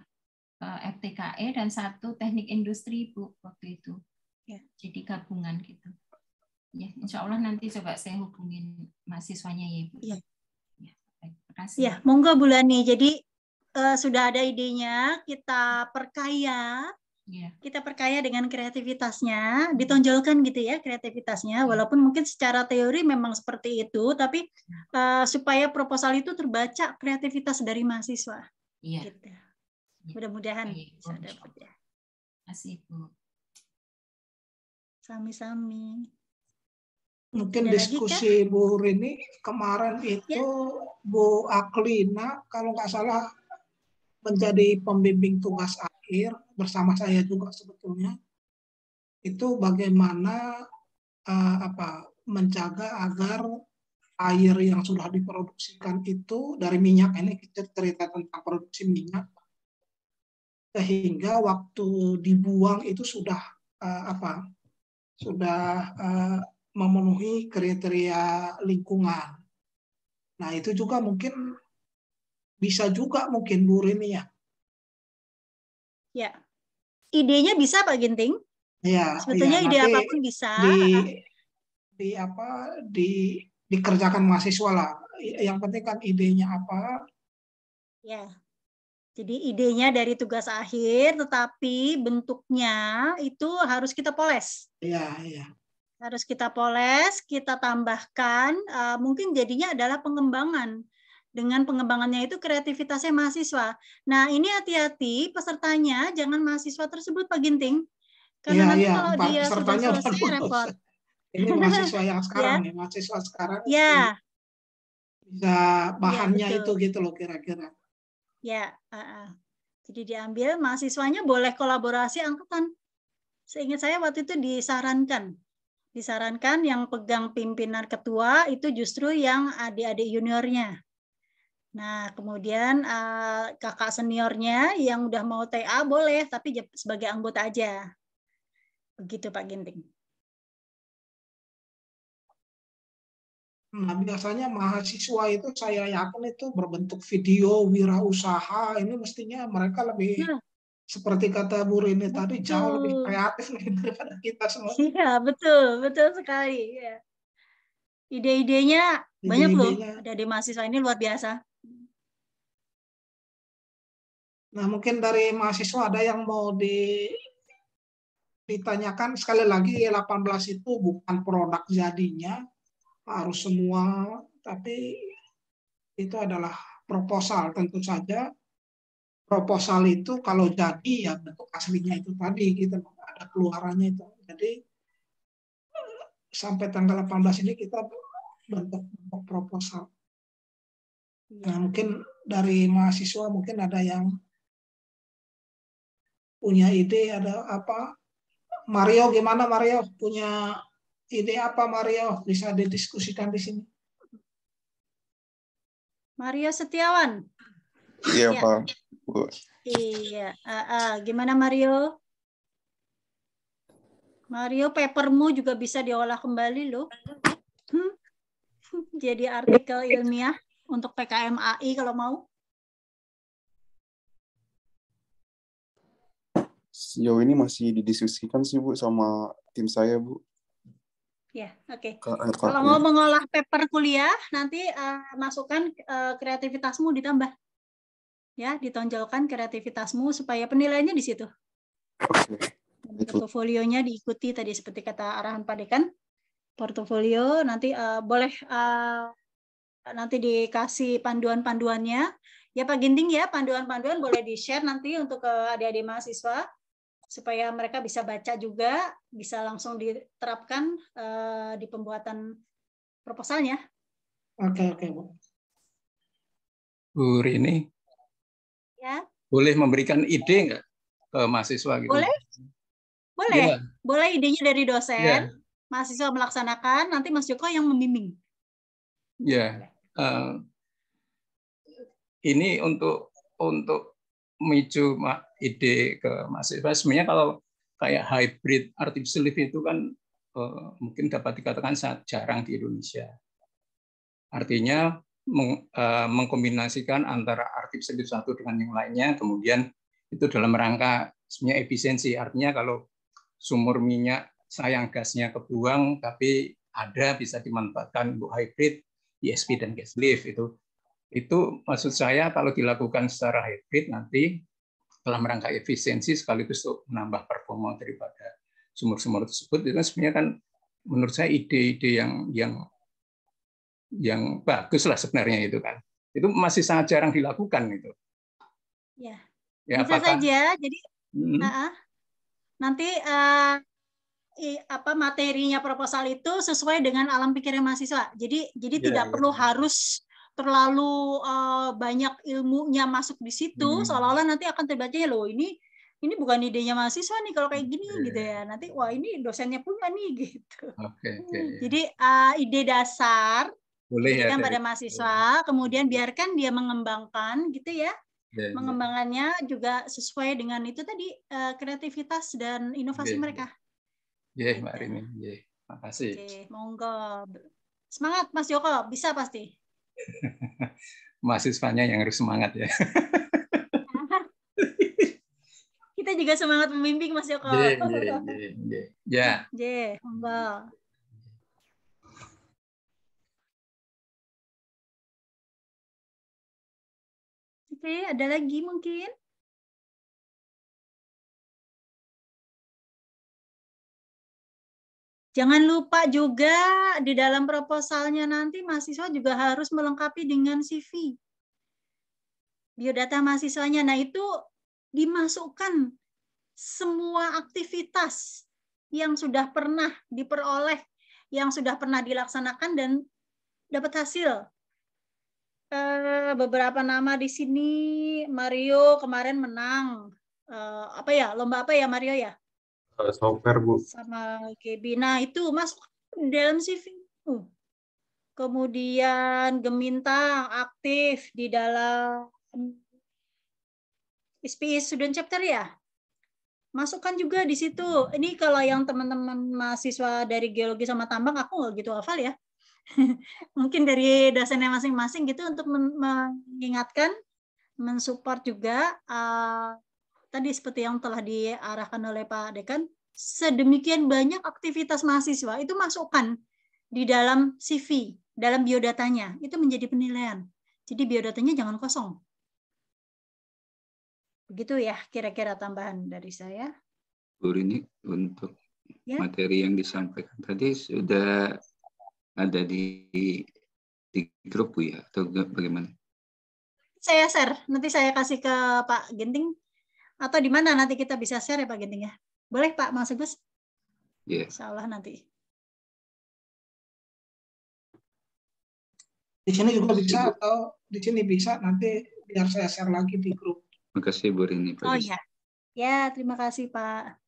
FTKE dan satu teknik industri Bu waktu itu. Ya. Jadi gabungan gitu. Ya, insya Allah nanti coba saya hubungin mahasiswanya ya Bu. Ya. Ya, baik, terima kasih. Ya, monggo Bu Lani. Jadi sudah ada idenya, kita perkaya. Yeah. Kita perkaya dengan kreativitasnya, ditonjolkan gitu ya kreativitasnya, walaupun mungkin secara teori memang seperti itu, tapi supaya proposal itu terbaca kreativitas dari mahasiswa. Iya. Gitu. Mudah-mudahan bisa dapat ya. Kasih Bu. Sami-sami. Mungkin Ada diskusi Bu Rini kemarin itu ya. Bu Aklina kalau nggak salah menjadi pembimbing tugas akhir bersama saya juga sebetulnya, itu bagaimana menjaga agar air yang sudah diproduksikan itu dari minyak, ini kita cerita tentang produksi minyak, sehingga waktu dibuang itu sudah memenuhi kriteria lingkungan. Nah itu juga mungkin bisa juga mungkin Bu Rini ya. Ya, idenya bisa Pak Ginting. Ya, sebetulnya ya, ide apapun bisa. Dikerjakan mahasiswa lah. Yang penting kan idenya apa. Ya, jadi idenya dari tugas akhir, tetapi bentuknya itu harus kita poles. Iya, iya. Harus kita poles, kita tambahkan. Mungkin jadinya adalah pengembangan. Dengan pengembangannya itu kreativitasnya mahasiswa. Nah, ini hati-hati pesertanya, jangan mahasiswa tersebut Pak Ginting. Karena nanti kalau dia sudah selesai repot. Ini mahasiswa yang sekarang ya, mahasiswa sekarang ya. Bisa bahannya ya, itu gitu loh kira-kira. Ya, jadi diambil mahasiswanya boleh kolaborasi angkatan. Seingat saya waktu itu disarankan yang pegang pimpinan ketua itu justru yang adik-adik juniornya. Nah, kemudian kakak seniornya yang udah mau TA boleh, tapi sebagai anggota aja. Begitu Pak Ginting. Nah, biasanya mahasiswa itu saya yakin itu berbentuk video wirausaha. Ini mestinya mereka lebih, seperti kata Bu Rini tadi, jauh lebih kreatif daripada kita semua. Iya, betul sekali. Ya. Ide-idenya banyak loh, ada di mahasiswa ini luar biasa. Nah, mungkin dari mahasiswa ada yang mau ditanyakan. Sekali lagi 18 itu bukan produk jadinya harus semua, tapi itu adalah proposal. Tentu saja proposal itu kalau jadi ya bentuk aslinya itu tadi gitu, ada keluarannya itu. Jadi sampai tanggal 18 ini kita bentuk proposal. Nah, mungkin dari mahasiswa mungkin ada yang punya ide, ada apa? Mario, gimana Mario? Punya ide apa Mario? Bisa didiskusikan di sini. Mario Setiawan. Iya, Pak. Bu. Iya. Gimana Mario? Mario, papermu juga bisa diolah kembali loh. Jadi artikel ilmiah untuk PKMAI kalau mau. Sejauh ini masih didiskusikan sih Bu sama tim saya Bu. Ya, oke. Kalau mau mengolah paper kuliah, nanti masukkan kreativitasmu ditambah. Ya, ditonjolkan kreativitasmu supaya penilaiannya di situ. Portofolionya diikuti tadi seperti kata arahan Pak Dekan. Portofolio nanti boleh nanti dikasih panduan-panduannya. Ya Pak Ginting ya, panduan-panduan boleh di-share nanti untuk adik-adik mahasiswa supaya mereka bisa baca juga, bisa langsung diterapkan di pembuatan proposalnya. Oke, Bu. Bu Rini, ya. Boleh memberikan ide nggak ke mahasiswa gitu? Boleh, boleh idenya dari dosen, mahasiswa melaksanakan, nanti Mas Joko yang membimbing. Ya, ini untuk memicu ide ke mahasiswa. Sebenarnya kalau kayak hybrid artificial lift itu kan mungkin dapat dikatakan sangat jarang di Indonesia. Artinya mengkombinasikan antara artificial lift satu dengan yang lainnya, kemudian Itu dalam rangka sebenarnya efisiensi. Artinya kalau sumur minyak sayang gasnya kebuang, tapi ada bisa dimanfaatkan untuk hybrid, ESP dan gas lift itu maksud saya kalau dilakukan secara hybrid nanti dalam rangka efisiensi sekaligus untuk menambah performa daripada sumur-sumur tersebut, itu sebenarnya kan menurut saya ide-ide yang bagus lah sebenarnya itu kan. Itu masih sangat jarang dilakukan itu. Ya, ya bisa apakah, saja. Jadi nanti materinya proposal itu sesuai dengan alam pikirnya mahasiswa. Jadi tidak perlu harus terlalu banyak ilmunya masuk di situ, seolah-olah nanti akan terbaca loh ini bukan idenya mahasiswa nih kalau kayak gini gitu ya. Nanti wah ini dosennya punya nih gitu. Jadi ide dasar diberikan pada mahasiswa, kemudian biarkan dia mengembangkan gitu ya. Mengembangkannya juga sesuai dengan itu tadi kreativitas dan inovasi mereka. Mbak Rini. Makasih. Monggo. Semangat Mas Joko, bisa pasti. Mahasiswanya yang harus semangat ya. Kita juga semangat membimbing Mas Joko. Ya. Monggo. Oke, ada lagi mungkin? Jangan lupa juga di dalam proposalnya nanti mahasiswa juga harus melengkapi dengan CV. Biodata mahasiswanya. Nah, itu dimasukkan semua aktivitas yang sudah pernah diperoleh, yang sudah pernah dilaksanakan dan dapat hasil. Beberapa nama di sini, Mario kemarin menang. Lomba apa ya Mario ya? Software, Bu. Sama Gaby. Nah, itu masuk dalam CV. Kemudian Gemintang aktif di dalam SPI Student Chapter ya. Masukkan juga di situ. Ini kalau yang teman-teman mahasiswa dari geologi sama tambang, aku nggak gitu hafal ya. Mungkin dari dosennya masing-masing gitu untuk mengingatkan, mensupport juga. Tadi seperti yang telah diarahkan oleh Pak Dekan, sedemikian banyak aktivitas mahasiswa itu masukkan di dalam CV, dalam biodatanya, itu menjadi penilaian. Jadi biodatanya jangan kosong. Begitu ya kira-kira tambahan dari saya. Bu Rini, untuk materi yang disampaikan tadi sudah ada di grup Bu ya, atau bagaimana? Saya share, nanti saya kasih ke Pak Ginting. Atau di mana nanti kita bisa share ya Pak Ginting ya? Boleh Pak Mas Agus? Insya Allah nanti. Di sini juga bisa atau di sini bisa, nanti biar saya share lagi di grup. Terima kasih Bu Rini. Oh iya. Ya, terima kasih Pak.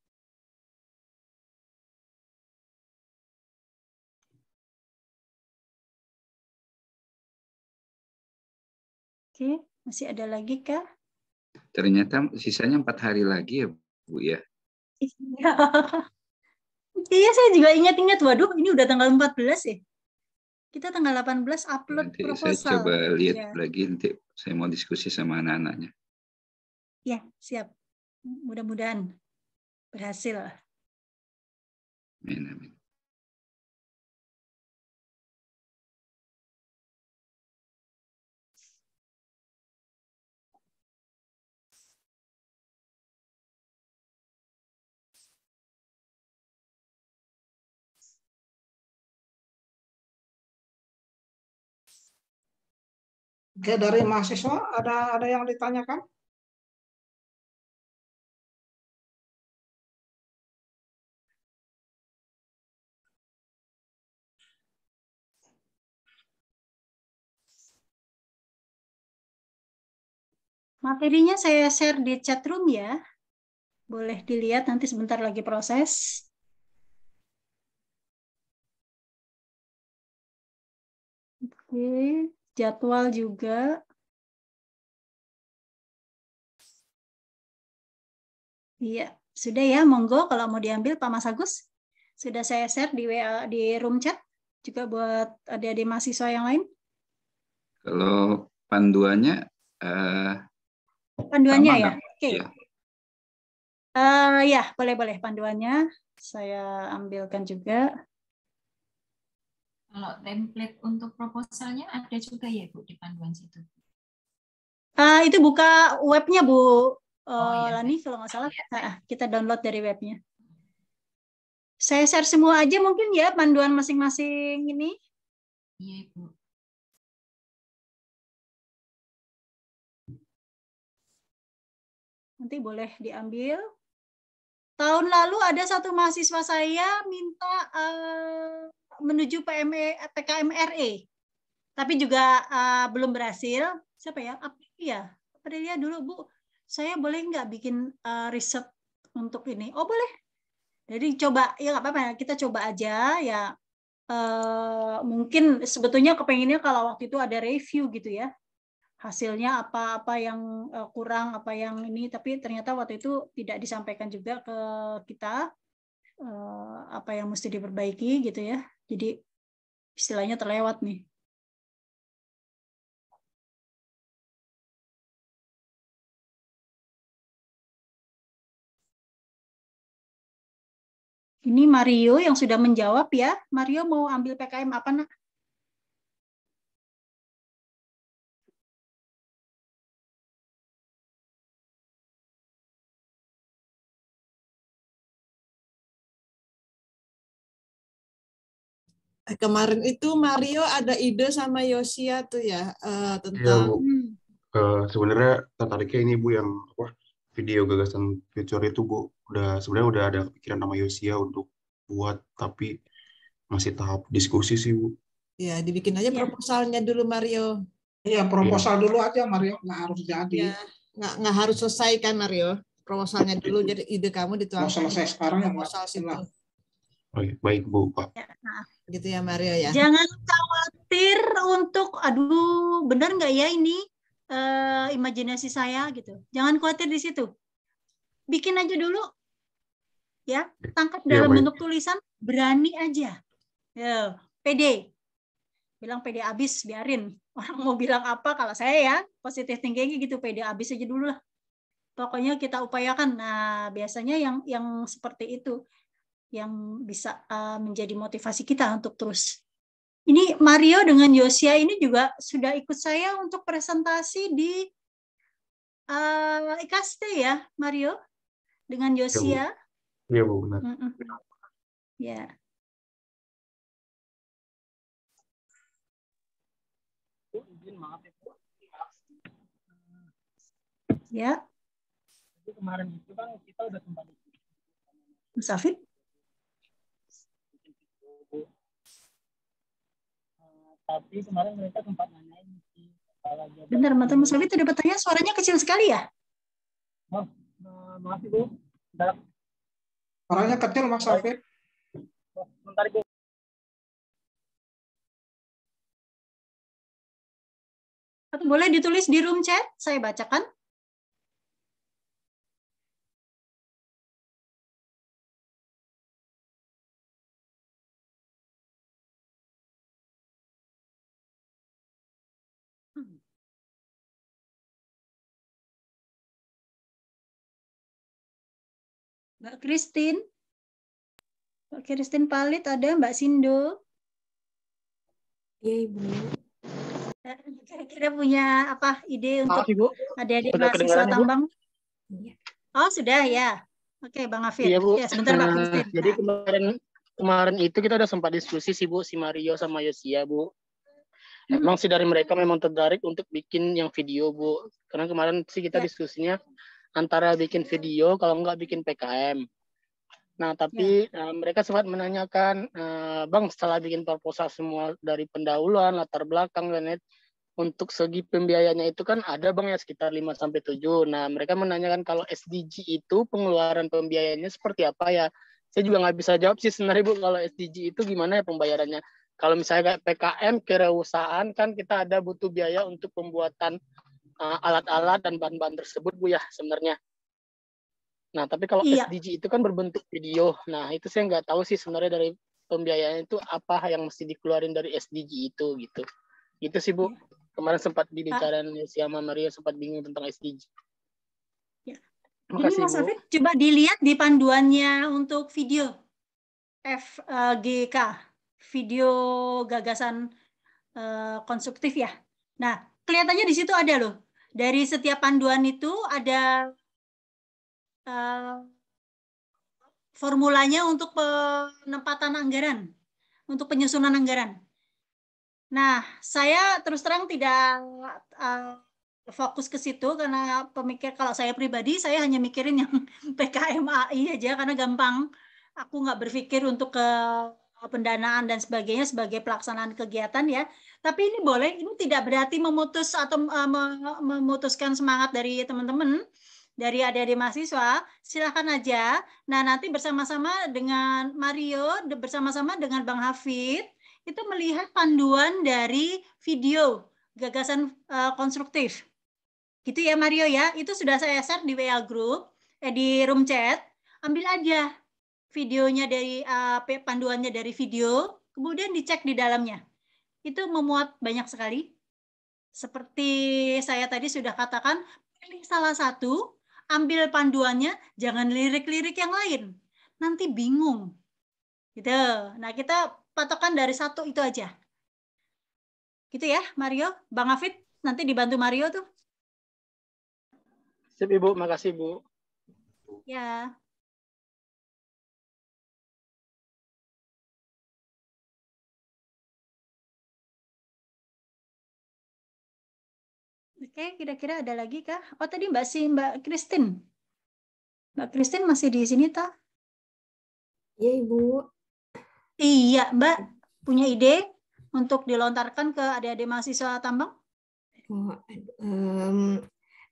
Oke, masih ada lagi kah? Ternyata sisanya 4 hari lagi ya Bu ya? Iya, saya juga ingat-ingat. Waduh, ini udah tanggal 14 ya? Kita tanggal 18 upload nanti proposal. Saya coba lihat lagi, nanti saya mau diskusi sama anak-anaknya. Ya, siap. Mudah-mudahan berhasil. Amin. Oke, dari mahasiswa ada yang ditanyakan? Materinya saya share di chat room ya. Boleh dilihat nanti sebentar lagi proses. Oke, jadwal juga. Iya, sudah ya, monggo kalau mau diambil Pak Mas Agus. Sudah saya share di WA, di room chat juga buat adik-adik mahasiswa yang lain. Kalau panduannya panduannya ya. Oke. Ya. Ya, boleh panduannya. Saya ambilkan juga. Kalau template untuk proposalnya ada juga ya Bu di panduan situ. Itu buka webnya Bu Iya. Lani kalau nggak salah. Kita download dari webnya. Saya share semua aja mungkin ya panduan masing-masing ini. Iya Bu. Nanti boleh diambil. Tahun lalu ada satu mahasiswa saya minta menuju PKMRE, tapi juga belum berhasil. Siapa ya? Apa dia dulu Bu? Saya boleh nggak bikin riset untuk ini? Oh boleh. Jadi coba ya nggak apa-apa. Kita coba aja ya. Mungkin sebetulnya kepenginnya kalau waktu itu ada review gitu ya. Hasilnya apa yang kurang, apa yang ini, tapi ternyata waktu itu tidak disampaikan juga ke kita apa yang mesti diperbaiki gitu ya. Jadi istilahnya terlewat nih. Ini Mario yang sudah menjawab ya. Mario mau ambil PKM apa nak? Kemarin itu Mario ada ide sama Yosia tuh ya tentang. Iya Bu. Sebenarnya tertariknya ini Bu yang video gagasan future itu Bu. Sebenarnya udah ada pikiran sama Yosia untuk buat, tapi masih tahap diskusi sih Bu. Ya dibikin aja proposalnya dulu Mario. Iya proposal dulu aja Mario, nggak harus jadi. Ya, nggak harus selesai kan Mario. Proposalnya dulu, jadi ide kamu dituangkan. Mau selesai sekarang ya proposal situ. Baik Bu Pak. Gitu ya Mario ya. Jangan khawatir untuk aduh benar nggak ya ini imajinasi saya gitu. Jangan khawatir di situ. Bikin aja dulu ya, tangkap dalam bentuk tulisan, berani aja. Ya, pede. Bilang pede abis, biarin. Orang mau bilang apa, kalau saya ya positif thinking gitu, pede abis aja dulu lah. Pokoknya kita upayakan. Nah, biasanya yang seperti itu yang bisa menjadi motivasi kita untuk terus. Ini Mario dengan Yosia ini juga sudah ikut saya untuk presentasi di IKST ya, Mario dengan Yosia. Iya Bu, benar. Ya. Ya. Kemarin itu kan kita udah sempat Musafir. Tapi kemarin mereka sempat nanyain sih. Bentar, Mata Musafir udah bertanya, suaranya kecil sekali ya? Maaf Ibu. Suaranya kecil Mas Safir. Bentar Ibu. Boleh ditulis di room chat, saya bacakan. Mbak Christine. Mbak Christine Palit ada, Mbak Sindo. Iya, Ibu. Kira-kira punya apa ide untuk adik-adik mahasiswa tambang? Oh, sudah ya. Oke, Bang Afid. Iya, Bu. Ya, sebentar, Mbak Christine. Jadi kemarin itu kita udah sempat diskusi sih, Bu, si Mario sama Yosia, Bu. Emang sih dari mereka memang tertarik untuk bikin yang video, Bu. Karena kemarin sih kita diskusinya antara bikin video, kalau nggak bikin PKM. Nah, tapi mereka sempat menanyakan, Bang, setelah bikin proposal semua dari pendahuluan, latar belakang, dan untuk segi pembiayanya itu kan ada Bang ya sekitar 5-7. Nah, mereka menanyakan kalau SDG itu pengeluaran pembiayaannya seperti apa ya. Saya juga nggak bisa jawab sih sebenarnya Bu, kalau SDG itu gimana ya pembayarannya. Kalau misalnya kayak PKM, kewirausahaan kan kita ada butuh biaya untuk pembuatan alat-alat dan bahan-bahan tersebut Bu ya sebenarnya. Nah, tapi kalau SDG itu kan berbentuk video. Nah, itu saya nggak tahu sih sebenarnya dari pembiayaan itu apa yang mesti dikeluarin dari SDG itu gitu. Gitu sih Bu. Kemarin sempat dibicarain si sama Maria sempat bingung tentang SDG. Ya. Ini Mas Afif, coba dilihat di panduannya untuk video FGK, video gagasan konstruktif ya. Nah, kelihatannya di situ ada loh. Dari setiap panduan itu ada formulanya untuk penempatan anggaran, untuk penyusunan anggaran. Nah, saya terus terang tidak fokus ke situ karena kalau saya pribadi saya hanya mikirin yang PKMAI aja karena gampang. Aku nggak berpikir untuk ke pendanaan dan sebagainya sebagai pelaksanaan kegiatan ya. Tapi ini boleh, ini tidak berarti memutus atau memutuskan semangat dari teman-teman, dari adik-adik mahasiswa. Silakan aja. Nah, nanti bersama-sama dengan Mario, bersama-sama dengan Bang Hafid, itu melihat panduan dari video gagasan konstruktif. Gitu ya Mario ya. Itu sudah saya share di WA group, di room chat. Ambil aja videonya dari panduannya dari video, kemudian dicek di dalamnya. Itu memuat banyak sekali. Seperti saya tadi sudah katakan, pilih salah satu, ambil panduannya, jangan lirik-lirik yang lain. Nanti bingung. Gitu. Nah, kita patokan dari satu itu aja. Gitu ya, Mario. Bang Hafid, nanti dibantu Mario tuh. Sip, Ibu. Makasih, Bu. Ya. Oke, kira-kira ada lagi kah? Oh, tadi Mbak Christine. Mbak Christine masih di sini, toh? Iya, Ibu. Iya, Mbak. Punya ide untuk dilontarkan ke adik-adik mahasiswa tambang? Oh,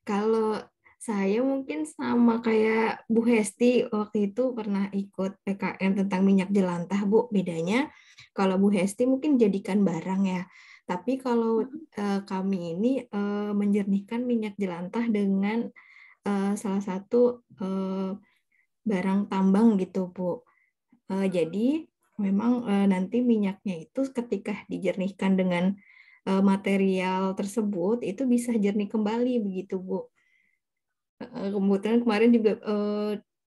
kalau saya mungkin sama kayak Bu Hesti, waktu itu pernah ikut PKN tentang minyak jelantah, Bu. Bedanya kalau Bu Hesti mungkin jadikan barang ya. Tapi kalau kami ini menjernihkan minyak jelantah dengan salah satu barang tambang gitu, Bu. Jadi memang nanti minyaknya itu ketika dijernihkan dengan material tersebut itu bisa jernih kembali begitu, Bu. Kemudian kemarin juga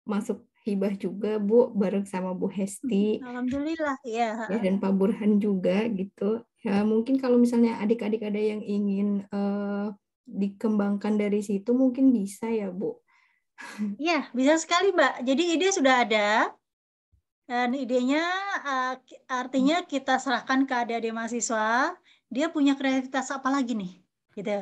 masuk hibah juga, Bu, bareng sama Bu Hesti. Alhamdulillah, ya. Dan Pak Burhan juga gitu. Ya, mungkin kalau misalnya adik-adik ada yang ingin dikembangkan dari situ mungkin bisa ya, Bu. Iya, bisa sekali, Mbak. Jadi ide sudah ada. Dan idenya artinya kita serahkan ke adik-adik mahasiswa. Dia punya kreativitas apa lagi nih? Gitu.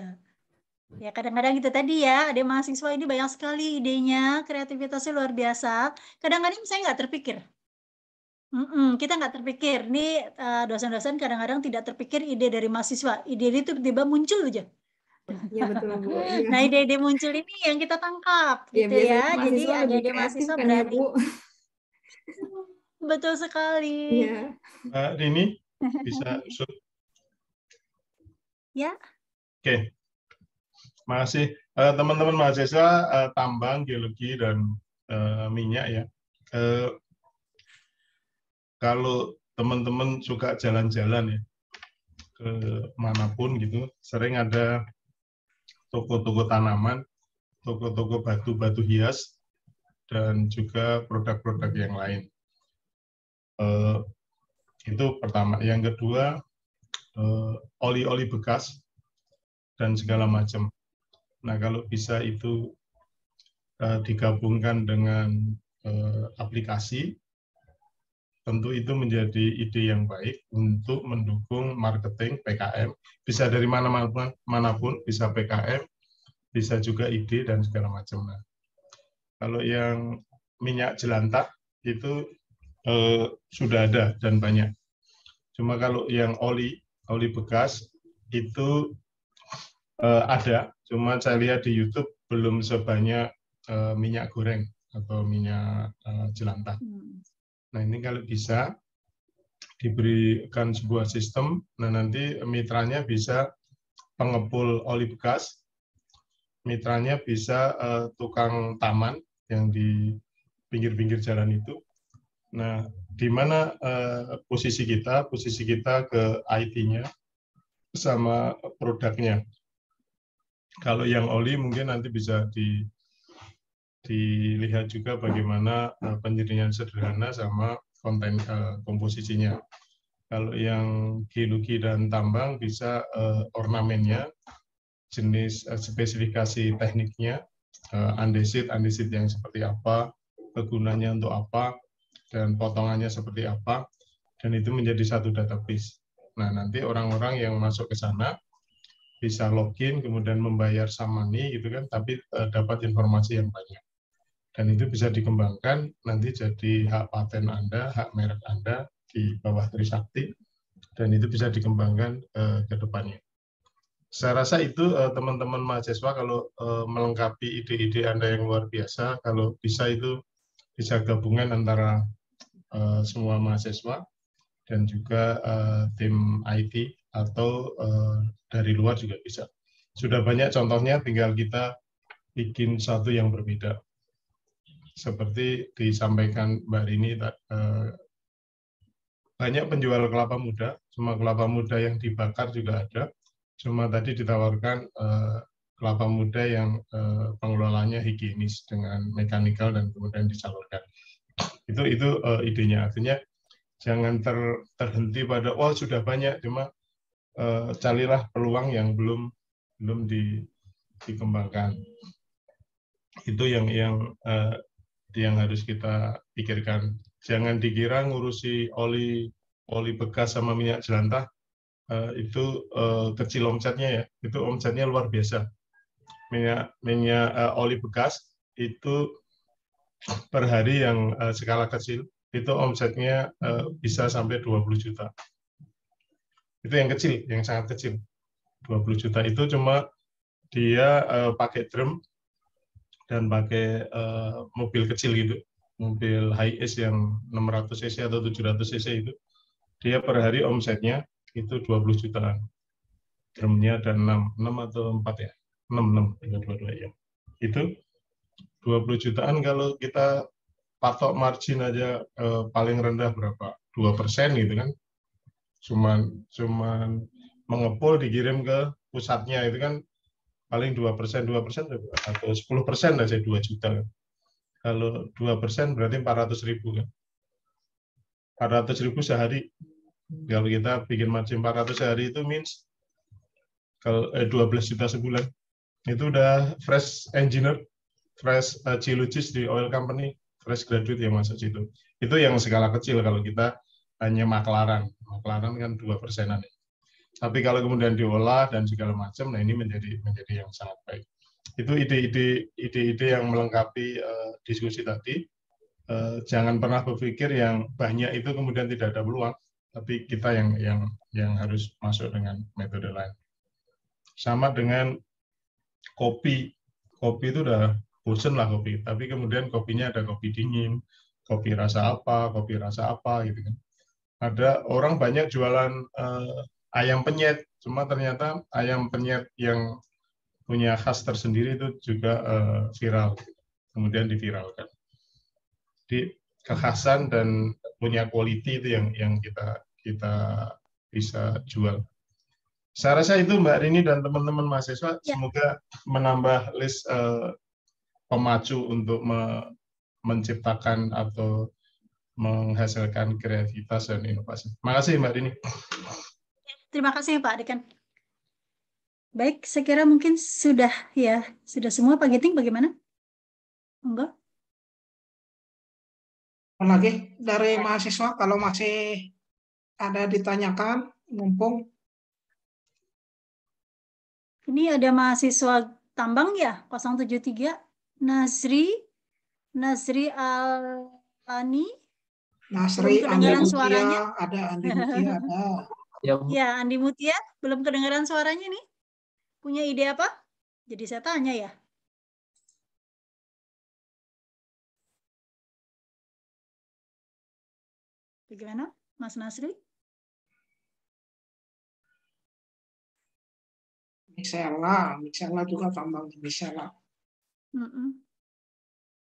Ya kadang-kadang itu tadi ya, adik mahasiswa ini banyak sekali idenya, kreativitasnya luar biasa. Kadang-kadang saya nggak terpikir. Kita nggak terpikir. Ini dosen-dosen kadang-kadang tidak terpikir ide dari mahasiswa. Ide itu tiba-tiba muncul aja. Iya betul, Bu. Iya. Nah ide-ide muncul ini yang kita tangkap, gitu ya. Jadi adik-adik mahasiswa kan berani. ya, Bu? Betul sekali. Iya. Rini bisa shoot. Ya. Oke. Makasih teman-teman mahasiswa tambang, geologi dan minyak ya. Kalau teman-teman suka jalan-jalan ya ke manapun gitu, sering ada toko-toko tanaman, toko-toko batu hias, dan juga produk-produk yang lain. Itu pertama. Yang kedua, oli-oli bekas dan segala macam. Nah, kalau bisa itu digabungkan dengan aplikasi, tentu itu menjadi ide yang baik untuk mendukung marketing PKM. Bisa dari manapun, bisa PKM, bisa juga ide dan segala macam. Nah, kalau yang minyak jelantah itu sudah ada dan banyak. Cuma kalau yang oli bekas itu ada, cuma saya lihat di YouTube belum sebanyak minyak goreng atau minyak jelantah. Nah ini kalau bisa diberikan sebuah sistem, nah nanti mitranya bisa pengepul oli bekas, mitranya bisa tukang taman yang di pinggir-pinggir jalan itu. Nah, di mana posisi kita? Posisi kita ke IT-nya sama produknya. Kalau yang oli mungkin nanti bisa dilihat juga bagaimana penjadian sederhana sama konten komposisinya. Kalau yang geologi dan tambang bisa ornamennya, jenis spesifikasi tekniknya, andesit yang seperti apa, kegunaannya untuk apa, dan potongannya seperti apa, dan itu menjadi satu database. Nah, nanti orang-orang yang masuk ke sana bisa login, kemudian membayar some money gitu kan, tapi dapat informasi yang banyak. Dan itu bisa dikembangkan nanti jadi hak paten Anda, hak merek Anda di bawah Trisakti, dan itu bisa dikembangkan ke depannya. Saya rasa itu teman-teman mahasiswa kalau melengkapi ide-ide Anda yang luar biasa, kalau bisa itu bisa gabungan antara semua mahasiswa dan juga tim IT atau dari luar juga bisa. Sudah banyak contohnya, tinggal kita bikin satu yang berbeda. Seperti disampaikan Mbak Rini, banyak penjual kelapa muda, cuma kelapa muda yang dibakar juga ada, cuma tadi ditawarkan kelapa muda yang pengelolaannya higienis dengan mekanikal dan kemudian disalurkan. Itu idenya, artinya jangan terhenti pada wah sudah banyak, cuma carilah peluang yang belum dikembangkan. Itu yang harus kita pikirkan. Jangan dikira ngurusi oli bekas sama minyak jelantah itu kecil omsetnya ya. Itu omsetnya luar biasa. Minyak oli bekas itu per hari yang skala kecil itu omsetnya bisa sampai 20 juta. Itu yang kecil, yang sangat kecil. 20 juta itu cuma dia pakai drum dan pakai mobil kecil gitu, mobil high ace yang 600 cc atau 700 cc itu, dia per hari omsetnya itu 20 jutaan. Drumnya ada 6 atau 4 ya, 6 dua-dua ya. Itu 20 jutaan kalau kita patok margin aja paling rendah berapa? 2% gitu kan. Cuman mengepul dikirim ke pusatnya itu kan paling 2% atau 10% aja 2 juta. Kalau 2% berarti 400.000 kan. 400.000 sehari. Kalau kita bikin margin 400 sehari itu means kalau 12 juta sebulan. Itu udah fresh engineer, fresh geologist di oil company, fresh graduate yang masuk situ. Itu yang skala kecil kalau kita hanya maklaran. Maklaran kan 2%-an. Tapi kalau kemudian diolah dan segala macam, nah ini menjadi yang sangat baik. Itu ide-ide yang melengkapi diskusi tadi. Jangan pernah berpikir yang banyak itu kemudian tidak ada peluang, tapi kita yang harus masuk dengan metode lain. Sama dengan kopi. Kopi itu udah bosen lah kopi, tapi kemudian kopinya ada kopi dingin, kopi rasa apa gitu kan. Ada orang banyak jualan ayam penyet, cuma ternyata ayam penyet yang punya khas tersendiri itu juga viral, kemudian diviralkan. Jadi kekhasan dan punya quality itu yang kita bisa jual. Saya rasa itu Mbak Rini dan teman-teman mahasiswa, semoga menambah list pemacu untuk menciptakan atau menghasilkan kreativitas dan inovasi. Terima kasih Mbak Rini. Terima kasih Pak Dekan. Baik, saya kira mungkin sudah semua. Pak Giting bagaimana? Enggak? Lagi dari mahasiswa kalau masih ada ditanyakan, mumpung. Ini ada mahasiswa tambang ya, 073, Nasri Alani. Nasri, Andi Mutia, ada Andi Mutia, ada. Ya, Andi Mutia, belum kedengaran suaranya nih. Punya ide apa? Jadi saya tanya ya. Bagaimana, Mas Nasri? Michela juga tambang Michela.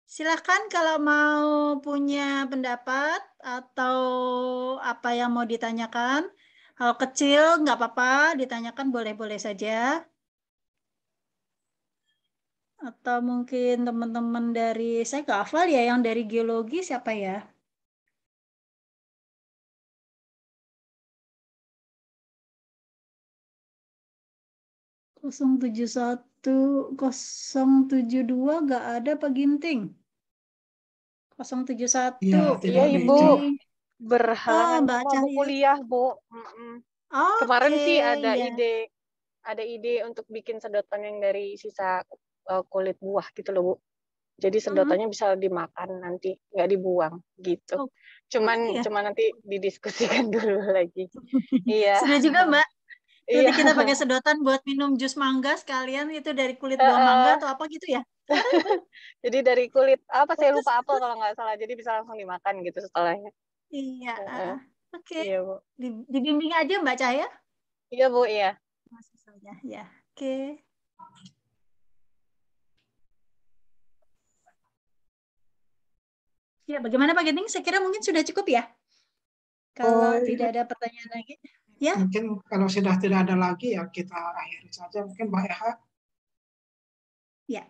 Silahkan kalau mau punya pendapat atau apa yang mau ditanyakan. Hal kecil nggak apa-apa, ditanyakan boleh-boleh saja. Atau mungkin teman-teman dari, saya nggak hafal ya, yang dari geologi siapa ya? Kosong 71, 072 nggak ada Pak Ginting. 071. Iya Ibu, berhalangan Mbak sama Bu Cahya. kuliah Bu. Kemarin sih ada iya. ide untuk bikin sedotan yang dari sisa kulit buah gitu loh Bu. Jadi sedotannya bisa dimakan nanti, nggak dibuang gitu. Cuman nanti didiskusikan dulu lagi. Iya. Sudah juga Mbak. Nanti Iya. kita pakai sedotan buat minum jus mangga sekalian, itu dari kulit buah mangga atau apa gitu ya? Jadi dari kulit apa, saya lupa apel kalau nggak salah. Jadi bisa langsung dimakan gitu setelahnya. Iya. Oke. Iya Bu. Dibimbing aja Mbak Cahya? Iya Bu, iya. Masih saja. Ya. Oke. Ya, bagaimana Pak Ginting? Saya kira mungkin sudah cukup ya. Kalau tidak ada pertanyaan lagi. Ya. Mungkin kalau sudah tidak ada lagi ya kita akhiri saja. Mungkin Mbak Eha. Ya.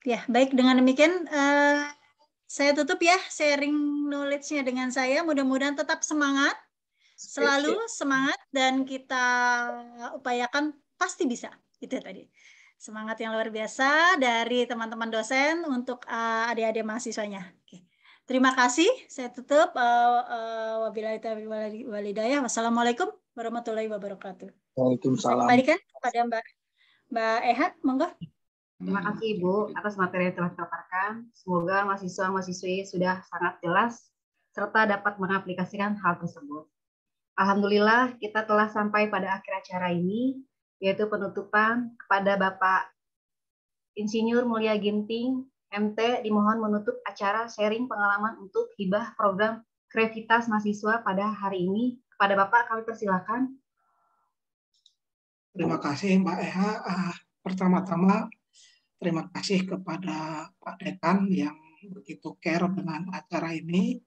Ya, baik, dengan demikian saya tutup ya sharing knowledge-nya dengan saya. Mudah-mudahan tetap semangat, selalu semangat, dan kita upayakan pasti bisa. Itu tadi. Semangat yang luar biasa dari teman-teman dosen untuk adik-adik mahasiswanya. Oke. Terima kasih. Saya tutup. Wabillahi taufiq wal hidayah. Wassalamualaikum warahmatullahi wabarakatuh. Waalaikumsalam. Kembalikan kepada Mbak Eha, monggo. Terima kasih Ibu atas materi yang telah dipaparkan. Semoga mahasiswa-mahasiswi sudah sangat jelas serta dapat mengaplikasikan hal tersebut. Alhamdulillah kita telah sampai pada akhir acara ini, yaitu penutupan. Kepada Bapak Insinyur Mulia Ginting, MT, dimohon menutup acara sharing pengalaman untuk hibah program kreativitas mahasiswa pada hari ini. Kepada Bapak kami persilakan. Terima kasih Mbak Eha. Pertama-tama terima kasih kepada Pak Dekan yang begitu care dengan acara ini.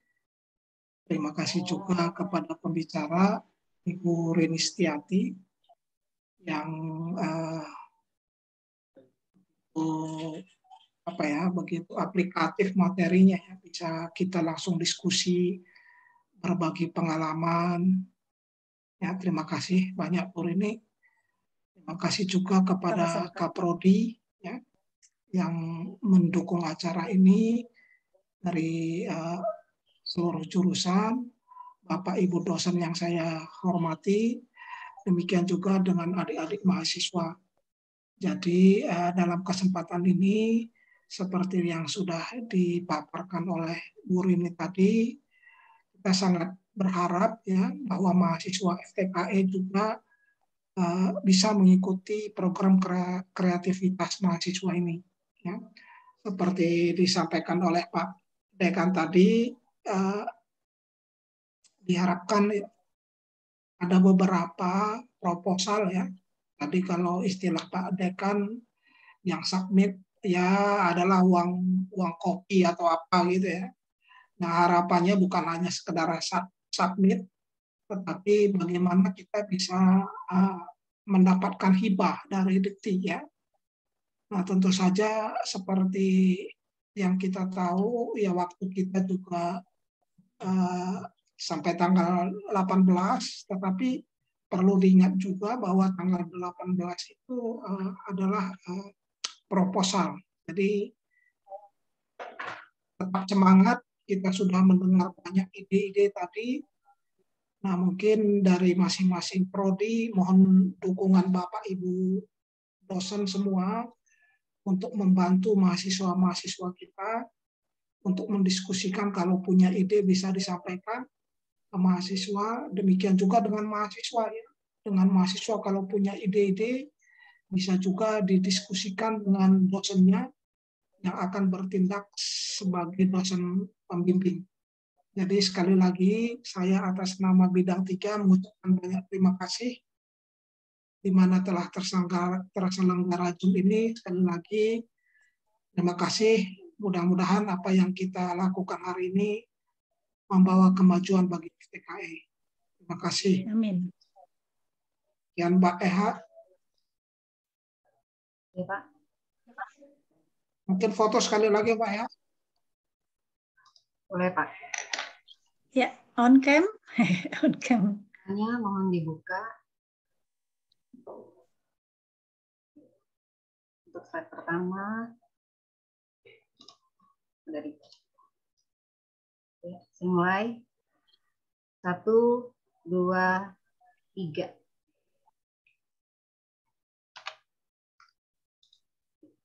Terima kasih juga kepada pembicara Ibu Rini Setiati yang begitu aplikatif materinya ya, bisa kita langsung diskusi, berbagi pengalaman. Ya, terima kasih banyak Bu Rini. Terima kasih juga kepada Kaprodi ya, yang mendukung acara ini dari seluruh jurusan, Bapak Ibu dosen yang saya hormati, demikian juga dengan adik-adik mahasiswa. Jadi dalam kesempatan ini, seperti yang sudah dipaparkan oleh Bu Rini tadi, kita sangat berharap ya bahwa mahasiswa FTKE juga bisa mengikuti program kreativitas mahasiswa ini. Ya. Seperti disampaikan oleh Pak Dekan tadi, diharapkan ada beberapa proposal ya. Tadi kalau istilah Pak Dekan yang submit ya adalah uang kopi atau apa gitu ya. Nah harapannya bukan hanya sekedar submit, tetapi bagaimana kita bisa mendapatkan hibah dari Dikti ya. Nah tentu saja seperti yang kita tahu ya waktu kita juga sampai tanggal 18, tetapi perlu diingat juga bahwa tanggal 18 itu adalah proposal. Jadi tetap semangat, kita sudah mendengar banyak ide-ide tadi. Nah mungkin dari masing-masing prodi mohon dukungan Bapak Ibu dosen semua untuk membantu mahasiswa-mahasiswa kita untuk mendiskusikan, kalau punya ide bisa disampaikan ke mahasiswa, demikian juga dengan mahasiswa ya. Dengan mahasiswa kalau punya ide-ide bisa juga didiskusikan dengan dosennya yang akan bertindak sebagai dosen pembimbing. Jadi sekali lagi saya atas nama Bidang 3 mengucapkan banyak terima kasih di mana telah terselenggara Zoom ini. Sekali lagi terima kasih. Mudah-mudahan apa yang kita lakukan hari ini membawa kemajuan bagi FTKE. Terima kasih. Amin. Yang Mbak Eha. Ya Pak. Mungkin foto sekali lagi Pak ya. Boleh Pak. Ya, on cam. On cam. Hanya mohon dibuka. Untuk slide pertama. Dari ya, mulai 1, 2, 3.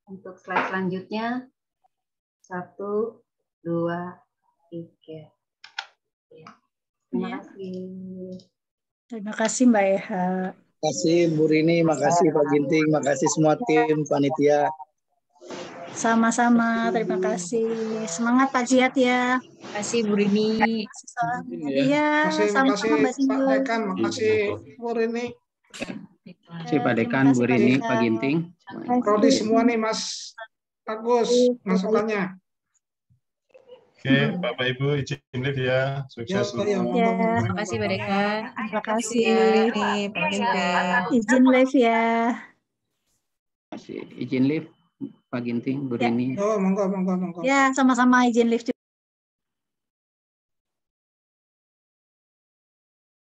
Untuk slide selanjutnya 1, 2, 3. Ya. Terima kasih. Terima kasih Mbak Eha. Terima kasih Bu Rini, makasih Pak Ginting, makasih semua tim panitia. Sama-sama, terima kasih. Semangat Pak Ziad ya. Terima kasih Bu Rini. Iya, sama-sama Mbak Sindu. Pak Dekan, makasih Bu Rini. Terima kasih Pak Dekan, Bu Rini, Pak Ginting. Prodi semua nih Mas Agus masukannya. Oke, Bapak Ibu izin live ya. Sukses. Terima kasih Pak Dekan. Terima kasih. Pak Ginting. Izin live ya. Izin live Pak Ginting, Bu Rini. Oh, monggo. Ya, sama-sama izin live.